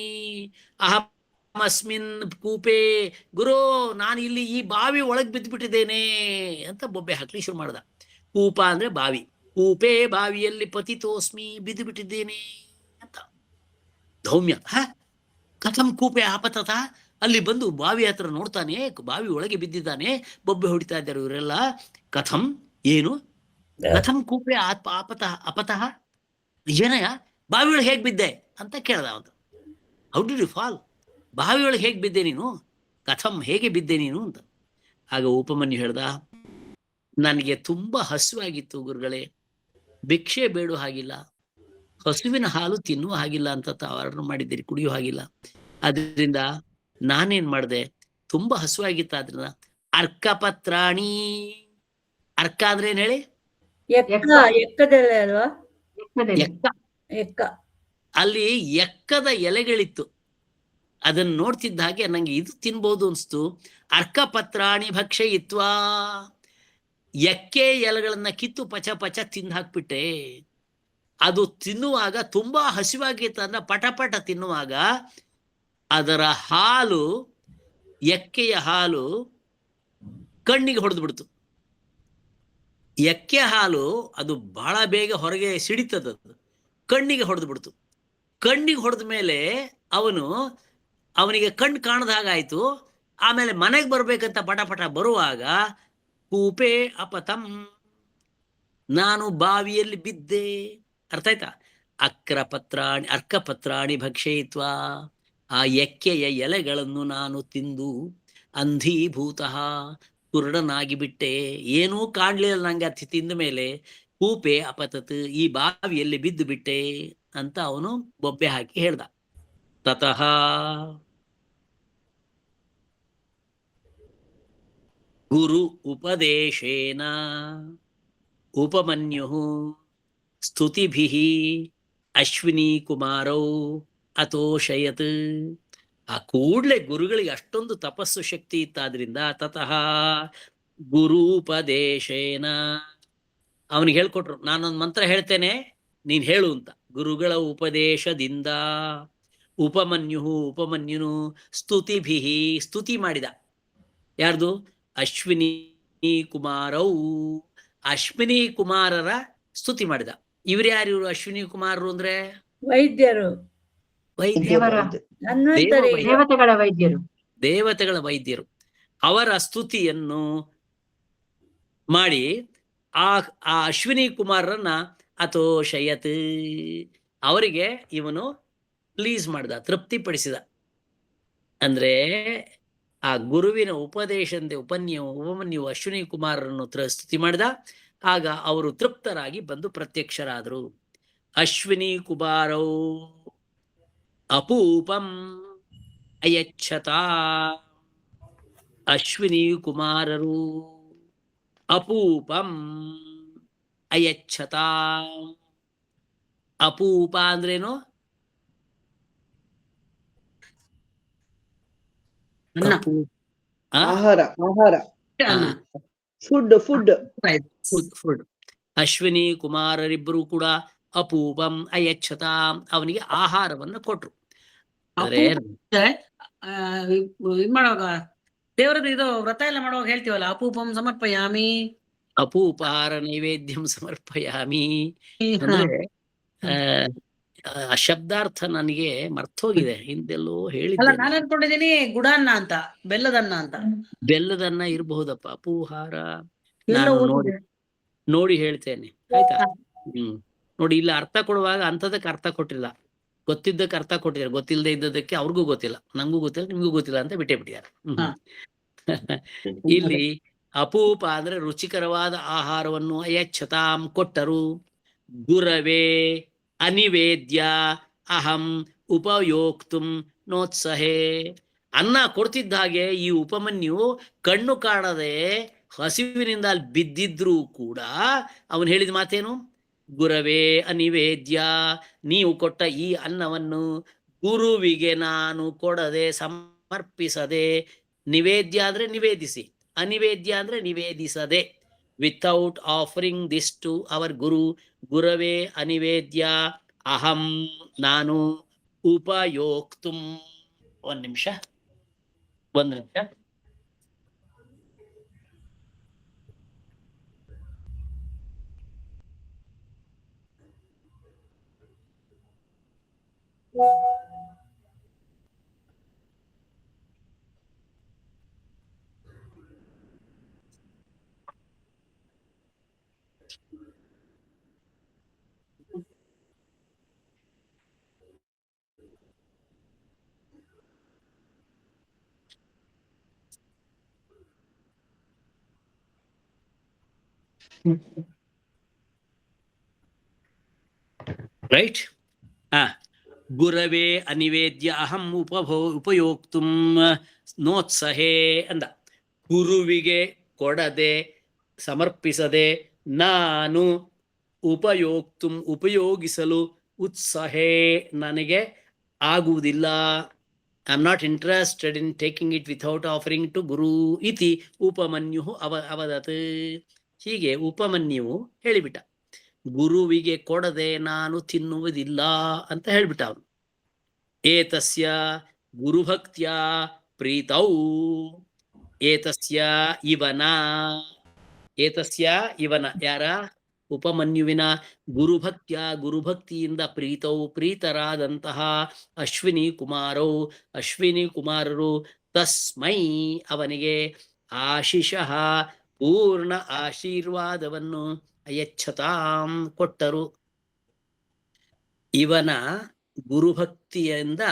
D: ಅಹಮಸ್ಮಿನ್ ಕೂಪೆ, ಗುರು ನಾನು ಇಲ್ಲಿ ಈ ಬಾವಿ ಒಳಗ್ ಬಿದ್ದ್ಬಿಟ್ಟಿದ್ದೇನೆ ಅಂತ ಬೊಬ್ಬೆ ಹಾಕ್ಲಿ ಶುರು ಮಾಡ್ದ. ಕೂಪ ಅಂದ್ರೆ ಬಾವಿ, ಕೂಪೆ ಬಾವಿಯಲ್ಲಿ ಪತಿತೋಸ್ಮಿ ಬಿದ್ದು ಬಿಟ್ಟಿದ್ದೇನೆ ಅಂತ. ಧೌಮ್ಯ ಕಥಂ ಕೂಪೆ ಆಪತತ, ಅಲ್ಲಿ ಬಂದು ಬಾವಿ ಹತ್ರ ನೋಡ್ತಾನೆ, ಬಾವಿ ಒಳಗೆ ಬಿದ್ದಿದ್ದಾನೆ, ಬೊಬ್ಬೆ ಹೊಡಿತಾ ಇದ್ದಾರೆ ಇವರೆಲ್ಲ. ಕಥಂ ಏನು, ಕಥಂ ಕೂಪೆ ಅಪತಃ, ಏನಯ್ಯ ಬಾವಿ ಒಳಗೆ ಹೇಗ್ ಬಿದ್ದೆ ಅಂತ ಕೇಳ್ದ ಅವನು. ಹೌ ಡಿಡ್ ಯು ಫಾಲ್, ಬಾವಿ ಒಳಗೆ ಹೇಗ್ ಬಿದ್ದೆ ನೀನು, ಕಥಂ ಹೇಗೆ ಬಿದ್ದೆ ನೀನು ಅಂತ. ಆಗ ಉಪಮನ್ಯು ಹೇಳ್ದ, ನನಗೆ ತುಂಬಾ ಹಸುವಾಗಿತ್ತು ಗುರುಗಳೇ, ಭಿಕ್ಷೆ ಬೇಡುವ ಹಾಗಿಲ್ಲ, ಹಸುವಿನ ಹಾಲು ತಿನ್ನುವ ಹಾಗಿಲ್ಲ ಅಂತ ತಾವು ಮಾಡಿದ್ದೀರಿ, ಕುಡಿಯುವ ಹಾಗಿಲ್ಲ. ಅದರಿಂದ ನಾನೇನ್ ಮಾಡಿದೆ, ತುಂಬಾ ಹಸುವಾಗಿತ್ತು, ಆದ್ರಿಂದ ಅರ್ಕಪತ್ರಾಣಿ, ಅರ್ಕ ಅಂದ್ರೆ ಏನ್ ಹೇಳಿ,
C: ಎಕ್ಕದೆಲೆ ಅಲ್ವಾ, ಎಕ್ಕ.
D: ಅಲ್ಲಿ ಎಕ್ಕದ ಎಲೆಗಳಿತ್ತು. ಅದನ್ನ ನೋಡ್ತಿದ್ದ ಹಾಗೆ ನಂಗೆ ಇದು ತಿನ್ಬೋದು ಅನ್ಸ್ತು. ಅರ್ಕಪತ್ರಾಣಿ ಭಕ್ಷಯಿತ್ವಾ, ಎಕ್ಕೆ ಎಲೆಗಳನ್ನ ಕಿತ್ತು ಪಚ ಪಚ ತಿಂದು ಹಾಕ್ಬಿಟ್ಟೆ. ಅದು ತಿನ್ನುವಾಗ ತುಂಬಾ ಹಸಿವಾಗಿತ್ತು ಅಂದ್ರೆ ಪಟ ತಿನ್ನುವಾಗ ಅದರ ಹಾಲು, ಎಕ್ಕೆಯ ಹಾಲು ಕಣ್ಣಿಗೆ ಹೊಡೆದು ಬಿಡ್ತು. ಎಕ್ಕೆ ಹಾಲು ಅದು ಬಹಳ ಬೇಗ ಹೊರಗೆ ಸಿಡಿತದದು, ಕಣ್ಣಿಗೆ ಹೊಡೆದು ಬಿಡ್ತು. ಕಣ್ಣಿಗೆ ಹೊಡೆದ ಮೇಲೆ ಅವನಿಗೆ ಕಣ್ಣು ಕಾಣದ ಹಾಗಾಯ್ತು. ಆಮೇಲೆ ಮನೆಗೆ ಬರ್ಬೇಕಂತ ಪಟ ಬರುವಾಗ ಕೂಪೆ ಅಪತಂ, ನಾನು ಬಾವಿಯಲ್ಲಿ ಬಿದ್ದೆ. ಅರ್ಥ ಆಯ್ತಾ? ಅರ್ಕಪತ್ರಾಣಿ ಭಕ್ಷಯಿತ್ವ, ಆ ಎಕ್ಕೆಯ ಎಲೆಗಳನ್ನು ನಾನು ತಿಂದು ಅಂಧೀಭೂತ, ಕುರುಡನಾಗಿ ಬಿಟ್ಟೆ, ಏನೂ ಕಾಣ್ಲಿಲ್ಲ ನಂಗೆ ಅತಿ ತಿಂದ ಮೇಲೆ. ಕೂಪೆ ಅಪತತ್, ಈ ಬಾವಿಯಲ್ಲಿ ಬಿದ್ದು ಬಿಟ್ಟೆ ಅಂತ ಅವನು ಬೊಬ್ಬೆ ಹಾಕಿ ಹೇಳ್ದ. ತತಃ ಗುರು ಉಪದೇಶೇನ ಉಪಮನ್ಯು ಸ್ತುತಿಭಿಃ ಅಶ್ವಿನಿ ಕುಮಾರೌ ಅತೋಷಯತ್. ಆ ಕೂಡ್ಲೆ ಗುರುಗಳಿಗೆ ಅಷ್ಟೊಂದು ತಪಸ್ಸು ಶಕ್ತಿ ಇತ್ತಾದ್ರಿಂದ ತತಃ ಗುರೂಪದೇಶೇನ, ಅವನಿಗೆ ಹೇಳ್ಕೊಟ್ರು, ನಾನೊಂದು ಮಂತ್ರ ಹೇಳ್ತೇನೆ ನೀನ್ ಹೇಳು ಅಂತ. ಗುರುಗಳ ಉಪದೇಶದಿಂದ ಉಪಮನ್ಯುನು ಸ್ತುತಿಭಿಃ, ಸ್ತುತಿ ಮಾಡಿದ. ಯಾರ್ದು? ಅಶ್ವಿನಿ ಕುಮಾರೌ, ಅಶ್ವಿನಿ ಕುಮಾರರ ಸ್ತುತಿ ಮಾಡಿದ. ಇವ್ರು ಯಾರು? ಇವರು ಅಶ್ವಿನಿ ಕುಮಾರರು ಅಂದ್ರೆ
C: ವೈದ್ಯರು,
B: ದೇವತೆಗಳ ವೈದ್ಯರು,
D: ದೇವತೆಗಳ ವೈದ್ಯರು. ಅವರ ಸ್ತುತಿಯನ್ನು ಮಾಡಿ ಆ ಅಶ್ವಿನಿ ಕುಮಾರರನ್ನ ಅತೋಷಯತ್, ಅವರಿಗೆ ಇವನು ಪ್ಲೀಸ್ ಮಾಡಿದ, ತೃಪ್ತಿಪಡಿಸಿದ. ಅಂದ್ರೆ ಆ ಗುರುವಿನ ಉಪದೇಶಂತೆ ಉಪಮನ್ಯು ಅಶ್ವಿನಿ ಕುಮಾರರನ್ನು ಸ್ತುತಿ ಮಾಡಿದ. ಆಗ ಅವರು ತೃಪ್ತರಾಗಿ ಬಂದು ಪ್ರತ್ಯಕ್ಷರಾದರು. ಅಶ್ವಿನಿ ಕುಮಾರೌ ಅಪೂಪಂ ಅಯಚ್ಛತ, ಅಶ್ವಿನಿ ಕುಮಾರರು ಅಪೂಪಂ ಅಯಚ್ಛತ. ಅಪೂಪ ಅಂದ್ರೇನು?
A: ಆಹಾರ, ಫುಡ್.
D: ಫುಡ್. ಅಶ್ವಿನಿ ಕುಮಾರರಿಬ್ಬರು ಕೂಡ ಅಪೂಪಂ ಅಯಚ್ಛತ, ಅವನಿಗೆ ಆಹಾರವನ್ನು ಕೊಟ್ರು.
F: ಮಾಡುವಾಗ ದೇವರದ್ದು ಇದು ವ್ರತ ಎಲ್ಲ ಮಾಡುವಾಗ ಹೇಳ್ತೀವಲ್ಲ, ಅಪೂಪಂ ಸಮರ್ಪಯಾಮಿ,
D: ಅಪೂಪಹಾರ ನೈವೇದ್ಯಂ ಸಮರ್ಪಯಾಮಿ ಅಂದ್ರೆ ಆ ಶಬ್ದಾರ್ಥ ನನಗೆ ಮರ್ತೋಗಿದೆ, ಹಿಂದೆಲ್ಲೋ ಹೇಳಿದ್ದೆ.
F: ನಾನು ಅನ್ಕೊಂಡಿದ್ದೀನಿ ಗುಡಾನ್ನ ಅಂತ, ಬೆಲ್ಲದನ್ನ ಅಂತ.
D: ಬೆಲ್ಲದನ್ನ ಇರಬಹುದಪ್ಪ, ಅಪೂಹಾರ ನಾನು ನೋಡಿ ಹೇಳ್ತೇನೆ, ಆಯ್ತಾ? ನೋಡಿ, ಇಲ್ಲ ಅರ್ಥ ಕೊಡುವಾಗ ಅಂಥದಕ್ಕೆ ಅರ್ಥ ಕೊಟ್ಟಿಲ್ಲ, ಗೊತ್ತಿದ್ದಕ್ಕೆ ಅರ್ಥ ಕೊಟ್ಟಿದ್ದಾರೆ, ಗೊತ್ತಿಲ್ಲದೆ ಇದ್ದದಕ್ಕೆ ಅವ್ರಿಗೂ ಗೊತ್ತಿಲ್ಲ, ನಂಗೂ ಗೊತ್ತಿಲ್ಲ, ನಿಮ್ಗೂ ಗೊತ್ತಿಲ್ಲ ಅಂತ ಬಿಟ್ಟೇ ಬಿಟ್ಟಿದ್ದಾರೆ. ಇಲ್ಲಿ ಅಪೂಪ ಅಂದ್ರೆ ರುಚಿಕರವಾದ ಆಹಾರವನ್ನು ಅಯಚ್ಛತಾಂ ಕೊಟ್ಟರು. ಗುರವೇ ಅನಿವೇದ್ಯ ಅಹಂ ಉಪಯೋಕ್ತುಂ ನೋತ್ಸಹೇ, ಅನ್ನ ಕೊಡ್ತಿದ್ದ ಹಾಗೆ ಈ ಉಪಮನ್ಯು ಕಣ್ಣು ಕಾಣದೆ ಹಸಿವಿನಿಂದ ಅಲ್ಲಿ ಬಿದ್ದಿದ್ರೂ ಕೂಡ ಅವನು ಹೇಳಿದ ಮಾತೇನು? ಗುರವೇ ಅನಿವೇದ್ಯ, ನೀವು ಕೊಟ್ಟ ಈ ಅನ್ನವನ್ನು ಗುರುವಿಗೆ ನಾನು ಕೊಡದೆ ಸಮರ್ಪಿಸದೆ, ನಿವೇದ್ಯ ಅಂದ್ರೆ ನಿವೇದಿಸಿ, ಅನಿವೇದ್ಯ ಅಂದ್ರೆ ನಿವೇದಿಸದೆ, without offering this to our guru, ಗುರವೇ ಅನಿವೇದ್ಯ ಅಹಂ ನಾನು ಉಪಯೋಕ್ತುಂ. ಒಂದು ನಿಮಿಷ. ರೈಟ್. ಗುರವೇ ಅನಿವೇದ್ಯ ಅಹಂ ಉಪಯೋಕ್ತುಂ ನೋತ್ಸಹೇ ಅಂದ. ಗುರುವಿಗೆ ಕೊಡದೆ ಸಮರ್ಪಿಸದೆ ನಾನು ಉಪಯೋಗಿಸಲು ಉತ್ಸಾಹೇ ನನಗೆ ಆಗುವುದಿಲ್ಲ. I am not interested in taking it without offering to guru ಇತಿ ಉಪಮನ್ಯು ಅವದತ್. ಹೀಗೆ ಉಪಮನ್ಯುವು ಹೇಳಿಬಿಟ್ಟ, ಗುರುವಿಗೆ ಕೊಡದೆ ನಾನು ತಿನ್ನುವುದಿಲ್ಲ ಅಂತ ಹೇಳ್ಬಿಟ್ಟ ಅವನು. ಏತಸ್ಯ ಗುರುಭಕ್ತ್ಯ ಪ್ರೀತೌ, ಏತಸ್ಯ ಇವನ, ಏತಸ್ಯ ಇವನ ಯಾರ? ಉಪಮನ್ಯುವಿನ ಗುರುಭಕ್ತಿಯಿಂದ ಪ್ರೀತೌ ಪ್ರೀತರಾದಂತಹ ಅಶ್ವಿನಿ ಕುಮಾರರು ತಸ್ಮೈ ಅವನಿಗೆ ಆಶಿಷಃ ಪೂರ್ಣ ಆಶೀರ್ವಾದವನ್ನು ಅಯಚ್ಛತಾಂ ಕೊಟ್ಟರು. ಇವನ ಗುರುಭಕ್ತಿಯಿಂದ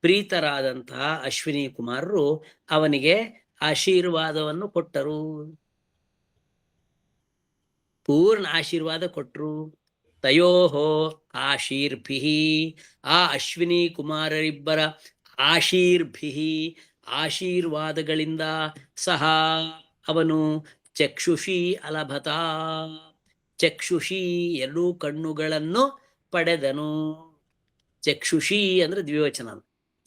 D: ಪ್ರೀತರಾದಂತಹ ಅಶ್ವಿನಿ ಕುಮಾರರು ಅವನಿಗೆ ಆಶೀರ್ವಾದವನ್ನು ಕೊಟ್ಟರು, ಪೂರ್ಣ ಆಶೀರ್ವಾದ ಕೊಟ್ಟರು. ತಯೋಹೋ ಆಶೀರ್ಭಿಹಿ, ಆ ಅಶ್ವಿನಿ ಕುಮಾರರಿಬ್ಬರ ಆಶೀರ್ಭಿಹಿ ಆಶೀರ್ವಾದಗಳಿಂದ ಸಹ ಅವನು ಚಕ್ಷುಷಿ ಅಲಭತ, ಚಕ್ಷುಷಿ ಎರಡೂ ಕಣ್ಣುಗಳನ್ನು ಪಡೆದನು. ಚಕ್ಷುಷಿ ಅಂದ್ರೆ ದ್ವಿವಚನ,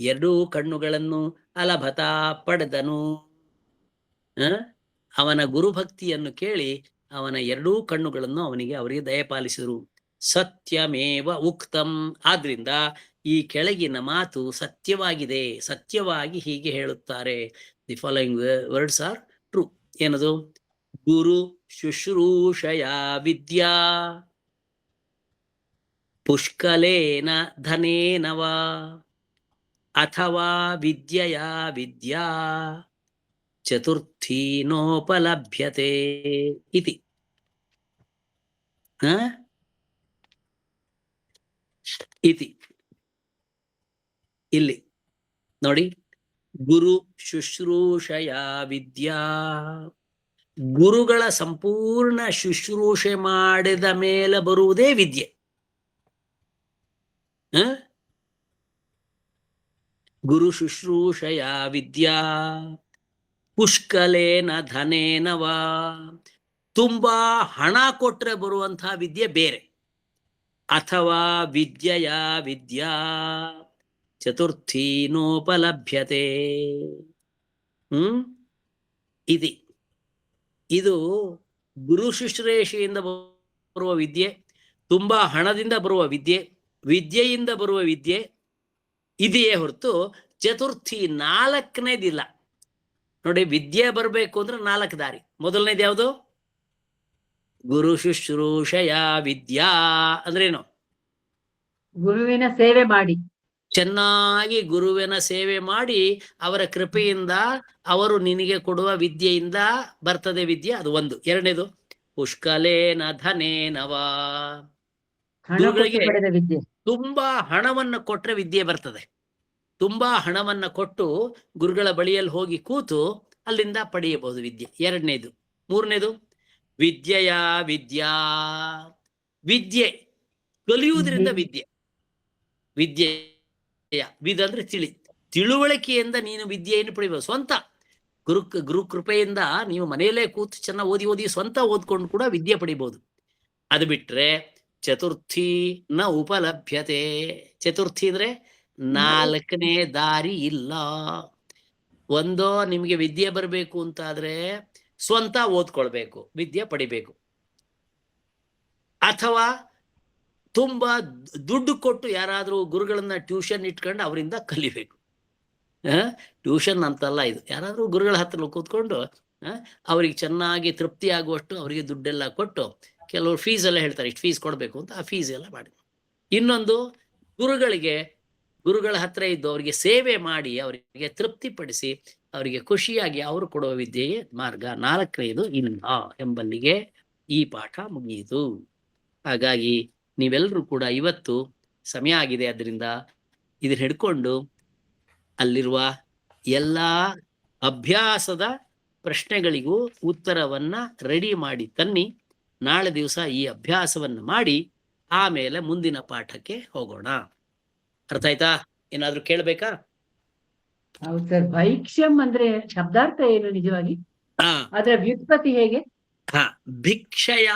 D: ಎರಡೂ ಕಣ್ಣುಗಳನ್ನು ಅಲಭತ ಪಡೆದನು. ಅವನ ಗುರುಭಕ್ತಿಯನ್ನು ಕೇಳಿ ಅವನ ಎರಡೂ ಕಣ್ಣುಗಳನ್ನು ಅವರಿಗೆ ದಯಪಾಲಿಸಿದರು. ಸತ್ಯಮೇವ ಉಕ್ತಂ, ಆದ್ರಿಂದ ಈ ಕೆಳಗಿನ ಮಾತು ಸತ್ಯವಾಗಿದೆ, ಸತ್ಯವಾಗಿ ಹೀಗೆ ಹೇಳುತ್ತಾರೆ. The following words are true. ಏನದು? ಗುರು ಶುಶ್ರೂಷಯ ವಿದ್ಯಾ ಪುಷ್ಕಲೇನ ಧನೇನ ವಾ ಅಥವಾ ವಿದ್ಯೆಯ ವಿದ್ಯಾ ಚತುರ್ಥಿ ನೋಪಲಭ್ಯತೆ ಇತಿ. ಇತಿ ಇಲ್ಲಿ ನೋಡಿ, ಗುರು ಶುಶ್ರೂಷಯ ವಿದ್ಯಾ, ಗುರುಗಳ ಸಂಪೂರ್ಣ ಶುಶ್ರೂಷೆ ಮಾಡಿದ ಮೇಲೆ ಬರುವುದೇ ವಿದ್ಯೆ. ಗುರು ಶುಶ್ರೂಷಯ ವಿದ್ಯಾ ಪುಷ್ಕಲೇನ ಧನೇನವಾ, ತುಂಬಾ ಹಣ ಕೊಟ್ರೆ ಬರುವಂತಹ ವಿದ್ಯೆ ಬೇರೆ. ಅಥವಾ ವಿದ್ಯೆಯ ವಿದ್ಯಾ ಚತುರ್ಥಿ ನೋಪಲಭ್ಯತೆ. ಇದು ಗುರು ಶುಶ್ರೂಷೆಯಿಂದ ಬರುವ ವಿದ್ಯೆ, ತುಂಬಾ ಹಣದಿಂದ ಬರುವ ವಿದ್ಯೆ, ವಿದ್ಯೆಯಿಂದ ಬರುವ ವಿದ್ಯೆ ಇದೆಯೇ ಹೊರತು ಚತುರ್ಥಿ ನಾಲ್ಕನೇದಿಲ್ಲ. ನೋಡಿ, ವಿದ್ಯೆ ಬರಬೇಕು ಅಂದ್ರೆ 4 ದಾರಿ. ಮೊದಲನೇದು ಯಾವುದು? ಗುರು ಶುಶ್ರೂಷಯ ವಿದ್ಯಾ ಅಂದ್ರೇನು?
B: ಗುರುವಿನ ಸೇವೆ ಮಾಡಿ,
D: ಚೆನ್ನಾಗಿ ಗುರುವಿನ ಸೇವೆ ಮಾಡಿ ಅವರ ಕೃಪೆಯಿಂದ ಅವರು ನಿನಗೆ ಕೊಡುವ ವಿದ್ಯೆಯಿಂದ ಬರ್ತದೆ ವಿದ್ಯೆ. ಅದು ಒಂದು. ಎರಡನೇದು ಪುಷ್ಕಲೇನ ಧನೇನವಾ, ಗುರುಗಳಿಗೆ
B: ವಿದ್ಯೆ.
D: ತುಂಬಾ ಹಣವನ್ನು ಕೊಟ್ರೆ ವಿದ್ಯೆ ಬರ್ತದೆ. ತುಂಬಾ ಹಣವನ್ನು ಕೊಟ್ಟು ಗುರುಗಳ ಬಳಿಯಲ್ಲಿ ಹೋಗಿ ಕೂತು ಅಲ್ಲಿಂದ ಪಡೆಯಬಹುದು ವಿದ್ಯೆ. ಎರಡನೇದು. ಮೂರನೇದು ವಿದ್ಯೆಯ ವಿದ್ಯಾ, ವಿದ್ಯೆ ಕಲಿಯುವುದರಿಂದ ವಿದ್ಯೆ. ವಿದ್ಯೆಯ ವಿದ್ ಅಂದ್ರೆ ತಿಳುವಳಿಕೆಯಿಂದ ನೀನು ವಿದ್ಯೆಯನ್ನು ಪಡೆಯಬಹುದು. ಸ್ವಂತ ಗುರು ಕೃಪೆಯಿಂದ ನೀವು ಮನೆಯಲ್ಲೇ ಕೂತು ಚೆನ್ನಾಗಿ ಓದಿ ಸ್ವಂತ ಓದ್ಕೊಂಡು ಕೂಡ ವಿದ್ಯೆ ಪಡಿಬಹುದು. ಅದು ಬಿಟ್ರೆ ಚತುರ್ಥಿ ನ ಉಪಲಭ್ಯತೆ. ಚತುರ್ಥಿ ಅಂದ್ರೆ 4ನೇ ದಾರಿ ಇಲ್ಲ. ಒಂದೋ ನಿಮ್ಗೆ ವಿದ್ಯೆ ಬರಬೇಕು ಅಂತಾದ್ರೆ ಸ್ವಂತ ಓದ್ಕೊಳ್ಬೇಕು, ವಿದ್ಯೆ ಪಡಿಬೇಕು, ಅಥವಾ ತುಂಬಾ ದುಡ್ಡು ಕೊಟ್ಟು ಯಾರಾದ್ರೂ ಗುರುಗಳನ್ನ ಟ್ಯೂಷನ್ ಇಟ್ಕೊಂಡು ಅವರಿಂದ ಕಲಿಬೇಕು. ಟ್ಯೂಷನ್ ಅಂತಲ್ಲ ಇದು, ಯಾರಾದ್ರೂ ಗುರುಗಳ ಹತ್ರ ಕೂತ್ಕೊಂಡು ಅವ್ರಿಗೆ ಚೆನ್ನಾಗಿ ತೃಪ್ತಿ ಆಗುವಷ್ಟು ಅವರಿಗೆ ದುಡ್ಡೆಲ್ಲ ಕೊಟ್ಟು, ಕೆಲವರು ಫೀಸ್ ಎಲ್ಲ ಹೇಳ್ತಾರೆ ಇಷ್ಟು ಫೀಸ್ ಕೊಡ್ಬೇಕು ಅಂತ, ಆ ಫೀಸ್ ಎಲ್ಲ ಮಾಡಿ. ಇನ್ನೊಂದು ಗುರುಗಳ ಹತ್ರ ಇದ್ದು ಅವರಿಗೆ ಸೇವೆ ಮಾಡಿ ಅವರಿಗೆ ತೃಪ್ತಿಪಡಿಸಿ ಅವರಿಗೆ ಖುಷಿಯಾಗಿ ಅವರು ಕೊಡುವ ವಿದ್ಯೆಯೇ ಮಾರ್ಗ. 4ನೇದು ಇಲ್ಲ ಎಂಬಲ್ಲಿಗೆ ಈ ಪಾಠ ಮುಗಿಯಿತು. ಹಾಗಾಗಿ ನೀವೆಲ್ಲರೂ ಕೂಡ ಇವತ್ತು ಸಮಯ ಆಗಿದೆ, ಅದರಿಂದ ಇದನ್ನ ಹಿಡ್ಕೊಂಡು ಅಲ್ಲಿರುವ ಎಲ್ಲ ಅಭ್ಯಾಸದ ಪ್ರಶ್ನೆಗಳಿಗೂ ಉತ್ತರವನ್ನ ರೆಡಿ ಮಾಡಿ ತನ್ನಿ. ನಾಳೆ ದಿವಸ ಈ ಅಭ್ಯಾಸವನ್ನು ಮಾಡಿ ಆಮೇಲೆ ಮುಂದಿನ ಪಾಠಕ್ಕೆ ಹೋಗೋಣ. ಅರ್ಥ ಆಯ್ತಾ? ಏನಾದ್ರೂ ಕೇಳ್ಬೇಕಾ?
B: ಹೌದು ಸರ್. ಭೈಕ್ಷ್ಯಂ ಅಂದ್ರೆ ಶಬ್ದಾರ್ಥ ಏನು ನಿಜವಾಗಿ? ಅದರ ವ್ಯುತ್ಪತ್ತಿ ಹೇಗೆ?
D: ಭಿಕ್ಷೆಯ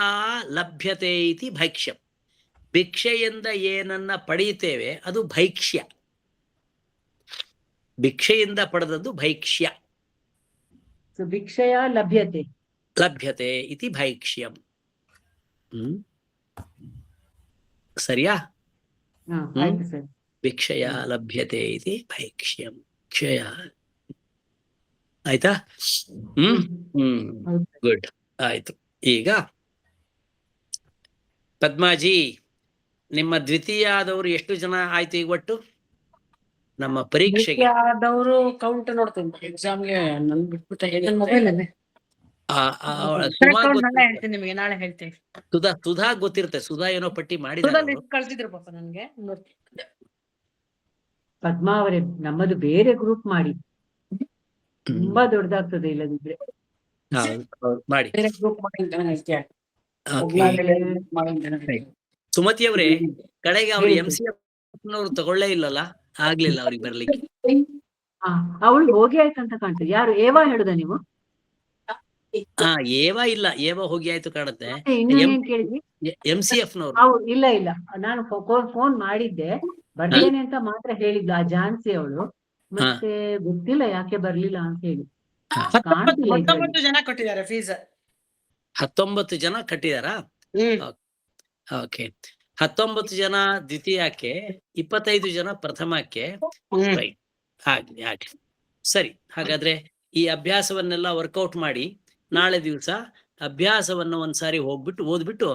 D: ಲಭ್ಯತೆ ಇತಿ ಭೈಕ್ಷ್ಯಂ. ಭಿಕ್ಷೆಯಿಂದ ಏನನ್ನ ಪಡೆಯುತ್ತೇವೆ ಅದು ಭೈಕ್ಷ್ಯ. ಭಿಕ್ಷೆಯಿಂದ ಪಡೆದದ್ದು ಭೈಕ್ಷ್ಯ.
B: ಭಿಕ್ಷೆಯ ಲಭ್ಯತೆ
D: ಇತಿ ಭೈಕ್ಷ್ಯಂ. ಸರಿಯಾ? ಭಿಕ್ಷೆಯ ಲಭ್ಯತೆ ಇತಿ ಭೈಕ್ಷ್ಯಂ. ಕ್ಷಯ ಆಯ್ತಾ? ಗುಡ್, ಆಯ್ತು. ಈಗ ಪದ್ಮಾಜಿ, ನಿಮ್ಮ ದ್ವಿತೀಯದವರು ಎಷ್ಟು ಜನ ಆಯ್ತು ಈಗ ಒಟ್ಟು ನಮ್ಮ ಪರೀಕ್ಷೆಗೆ?
F: ಕೌಂಟ್ ನೋಡ್ತೇನೆ ಎಕ್ಸಾಮ್ಗೆ. ನನ್ ಬಿಟ್ಬಿಟ್ಟು ಹೇಳ್ತೀನಿ ನಿಮಗೆ, ನಾಳೆ ಹೇಳ್ತೇನೆ.
D: ಸುಧಾ ಗೊತ್ತಿರುತ್ತೆ. ಸುಧಾ ಏನೋ ಪಟ್ಟಿ ಮಾಡಿದ್ರೆ
F: ಕಳ್ಸಿದ್ರು ಪಾಪ ನನ್ಗೆ.
B: ಪದ್ಮಾ ಅವರೇ, ನಮ್ಮದು ಬೇರೆ ಗ್ರೂಪ್ ಮಾಡಿ, ತುಂಬಾ ದೊಡ್ಡದಾಗ್ತದೆ ಇಲ್ಲದಿದ್ರೆ.
D: ಮಾಡಿ. ಸುಮತಿ ಅವರೇ, ಕಡೆಗೆ ಅವ್ರು MCF ತಗೊಳ್ಳೇ ಇಲ್ಲಲ್ಲ, ಆಗ್ಲಿಲ್ಲ ಅವ್ರಿಗೆ ಬರ್ಲಿಕ್ಕೆ.
B: ಅವಳು ಹೋಗಿ ಆಯ್ತಂತ ಕಾಣ್ತದೆ. ಯಾರು ಏವಾ ಹೇಳುದ ನೀವು?
D: ಏವಾ ಇಲ್ಲ, ಏವಾ ಹೋಗಿ ಆಯ್ತು ಕಾಣುತ್ತೆ.
B: ಕೇಳಿದ್ವಿ
D: MCF ನವರು.
B: ಇಲ್ಲ, ನಾನು ಫೋನ್ ಮಾಡಿದ್ದೆ, ಬರ್ತೇನೆ ಅಂತ ಮಾತ್ರ ಹೇಳಿದ್ಲು ಆ ಝಾನ್ಸಿ ಅವಳು. ಮತ್ತೆ ಗೊತ್ತಿಲ್ಲ ಯಾಕೆ ಬರ್ಲಿಲ್ಲ ಅಂತ ಹೇಳಿ.
F: 19 ಜನ ಕೊಟ್ಟಿದ್ದಾರೆ ಫೀಸ್.
D: 19 ಜನ ಕಟ್ಟಿದಾರಾ? ಓಕೆ. 19 ಜನ ದ್ವಿತೀಯಕ್ಕೆ, 25 ಜನ ಪ್ರಥಮಕ್ಕೆ. ಆಗ್ಲಿ. ಸರಿ, ಹಾಗಾದ್ರೆ ಈ ಅಭ್ಯಾಸವನ್ನೆಲ್ಲ ವರ್ಕೌಟ್ ಮಾಡಿ ನಾಳೆ ದಿವಸ ಅಭ್ಯಾಸವನ್ನು ಒಂದ್ಸಾರಿ ಓದ್ಬಿಟ್ಟು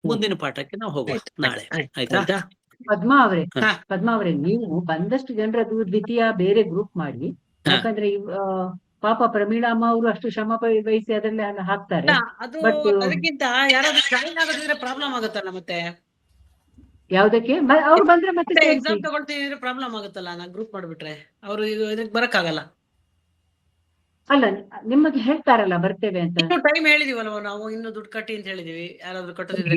D: ಮುಂದಿನ ಪಾಠಕ್ಕೆ ನಾವು ಹೋಗೋಣ ನಾಳೆ. ಆಯ್ತಾ?
B: ಪದ್ಮಾ ಅವರೇ, ನೀವು ಬಂದಷ್ಟು ಜನರದ್ದು ದ್ವಿತೀಯ ಬೇರೆ ಗ್ರೂಪ್ ಮಾಡಿ. ಯಾಕಂದ್ರೆ ಪಾಪ ಪ್ರಮೀಳಮ್ಮ ಅವರು ಅಷ್ಟು ಶ್ರಮ ವಹಿಸಿ ಅದರಲ್ಲಿ ಹಾಕ್ತಾರೆ.
F: ಅದಕ್ಕಿಂತ ಯಾರಾದ್ರೂ ಜಾಯಿನ್ ಆಗೋದಿದ್ರೆ ಪ್ರಾಬ್ಲಮ್ ಆಗುತ್ತಲ್ಲ ಮತ್ತೆ.
B: ಯಾವ್ದಕ್ಕೆ? ಅವ್ರು ಬಂದ್ರೆ ಮತ್ತೆ
F: ಎಕ್ಸಾಮ್ ತಗೊಳ್ತೀನಿ ಪ್ರಾಬ್ಲಮ್ ಆಗುತ್ತಲ್ಲ. ನಾ ಗ್ರೂಪ್ ಮಾಡ್ಬಿಟ್ರೆ ಅವ್ರು ಇದಕ್ಕೆ ಬರಕ್ಕಾಗಲ್ಲ.
B: ಅಲ್ಲ, ನಿಮಗೆ ಹೇಳ್ತಾರಲ್ಲ ಬರ್ತೇವೆ ಅಂತ.
F: ಟೈಮ್ ಹೇಳಿದೀವಲ್ವ ನಾವು, ಇನ್ನು ದುಡ್ಡು ಕಟ್ಟಿ ಅಂತ ಹೇಳಿದೀವಿ. ಯಾರಾದ್ರೂ ಕಟ್ಟದಿದ್ರೆ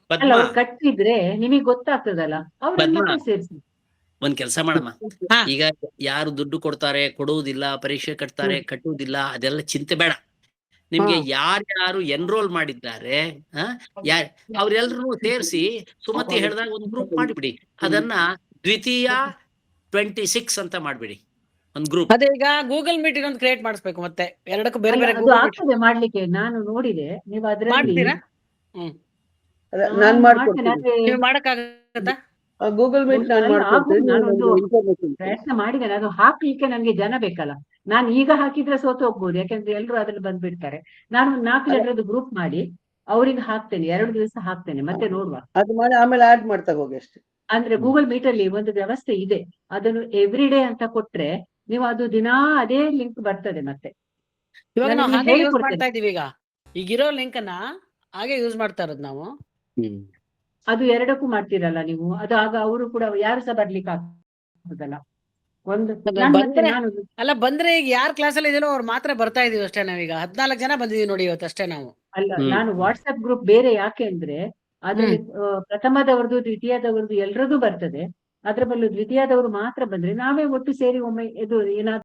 B: ಅಲ್ಲ, ಅವ್ರು ಕಟ್ಟಿದ್ರೆ ನಿಮಗೆ ಗೊತ್ತಾಗ್ತದಲ್ಲ, ಅವ್ರನ್ನ ಸೇರಿಸಿ.
D: ಒಂದ್ ಕೆಲಸ ಮಾಡಮ್ಮ. ಈಗ ಯಾರು ದುಡ್ಡು ಕೊಡ್ತಾರೆ, ಕೊಡುವುದಿಲ್ಲ, ಪರೀಕ್ಷೆ ಕಟ್ಟುವುದಿಲ್ಲ, ಅದೆಲ್ಲ ಚಿಂತೆ ಬೇಡ. ನಿಮ್ಗೆ ಯಾರ್ಯಾರು ಎನ್ರೋಲ್ ಮಾಡಿದ್ದಾರೆ ಅವ್ರೆಲ್ರೂ ಸೇರಿಸಿ ಸುಮತಿ ಹೇಳಿದಾಗ ಒಂದು ಗ್ರೂಪ್ ಮಾಡಿಬಿಡಿ. ಅದನ್ನ ದ್ವಿತೀಯ 26 ಅಂತ ಮಾಡ್ಬಿಡಿ, ಒಂದು ಗ್ರೂಪ್.
F: ಅದೇ ಈಗ ಗೂಗಲ್ ಮೀಟ್ ಒಂದು ಕ್ರಿಯೇಟ್ ಮಾಡಿಸ್ಬೇಕು ಮತ್ತೆ. ಎರಡಕ್ಕೂ ಬೇರೆ ಬೇರೆ
B: ಆಗ್ತದೆ ಮಾಡ್ಲಿಕ್ಕೆ. ನಾನು ನೋಡಿದೆ, ನೀವು ಅದ್ರಲ್ಲಿ
A: ನಾನ್ ಮಾಡ್ಕೊಡ್ತೀನಿ.
F: ಮಾಡಕ್ಕಾಗತ್ತಾ?
A: ಗೂಗಲ್ ಮೀಟ್
B: ನಾನೊಂದು ಪ್ರಯತ್ನ ಮಾಡಿದ್ದೇನೆ. ಅದು ಹಾಕ್ಲಿಕ್ಕೆ ನನ್ಗೆ ಜನ ಬೇಕಲ್ಲ. ನಾನು ಈಗ ಹಾಕಿದ್ರೆ ಸೋತು ಹೋಗ್ಬೋದು, ಯಾಕಂದ್ರೆ ಎಲ್ರು ಅದ್ರಲ್ಲಿ ಬಂದ್ಬಿಡ್ತಾರೆ. ನಾನು 4 ಜನರದ್ದು ಗ್ರೂಪ್ ಮಾಡಿ ಅವ್ರಿಗೆ ಹಾಕ್ತೇನೆ, 2 ದಿವಸ ಹಾಕ್ತೇನೆ, ಮತ್ತೆ ನೋಡುವ.
A: ಅದು ಮಾಡಿ ಆಮೇಲೆ ಆಡ್ ಮಾಡ್ತಾ ಹೋಗಿ ಅಷ್ಟೇ.
B: ಅಂದ್ರೆ ಗೂಗಲ್ ಮೀಟ್ ಅಲ್ಲಿ ಒಂದು ವ್ಯವಸ್ಥೆ ಇದೆ, ಅದನ್ನು ಎವ್ರಿ ಡೇ ಅಂತ ಕೊಟ್ರೆ ನೀವು ಅದು ದಿನಾ ಅದೇ ಲಿಂಕ್ ಬರ್ತದೆ. ಮತ್ತೆ
F: ಇವಾಗ ನಾವು ಹಾಗೆ ಯೂಸ್ ಮಾಡ್ತಾ ಇದೀವಿ. ಈಗಿರೋ ಲಿಂಕ್ ಅನ್ನ ಹಾಗೆ ಯೂಸ್ ಮಾಡ್ತಾ ಇರೋದು ನಾವು.
B: ಅದು 2ಕ್ಕೂ ಮಾಡ್ತೀರಲ್ಲ ನೀವು. ಅದು ಆಗ ಅವರು ಕೂಡ ಯಾರು ಸಹ ಬರ್ಲಿಕ್ಕೆ ಆಗ್ತದಲ್ಲ.
F: ಅಲ್ಲ, ಬಂದ್ರೆ ಈಗ ಯಾರ್ ಕ್ಲಾಸ್ ಅಲ್ಲಿ ಇದೆಯೋ ಅವ್ರು ಮಾತ್ರ ಬರ್ತಾ ಇದೀವಿ ಅಷ್ಟೇ. ನಾವೀಗ 14 ಜನ ಬಂದಿದೀವಿ ನೋಡಿ ಇವತ್ತು ಅಷ್ಟೇ ನಾವು.
B: ಅಲ್ಲ, ನಾನು ವಾಟ್ಸ್ಆಪ್ ಗ್ರೂಪ್ ಬೇರೆ ಯಾಕೆ ಅಂದ್ರೆ ಅದ್ರಲ್ಲಿ ಪ್ರಥಮದವರದು ದ್ವಿತೀಯದವರದು ಎಲ್ರದ್ದು ಬರ್ತದೆ. ಅದ್ರ ಬದಲು ದ್ವಿತೀಯದವರು ಮಾತ್ರ ಬಂದ್ರೆ ನಾವೇ ಒಟ್ಟು ಸೇರಿ ಒಮ್ಮೆ ಇದು ಏನಾದ್ರು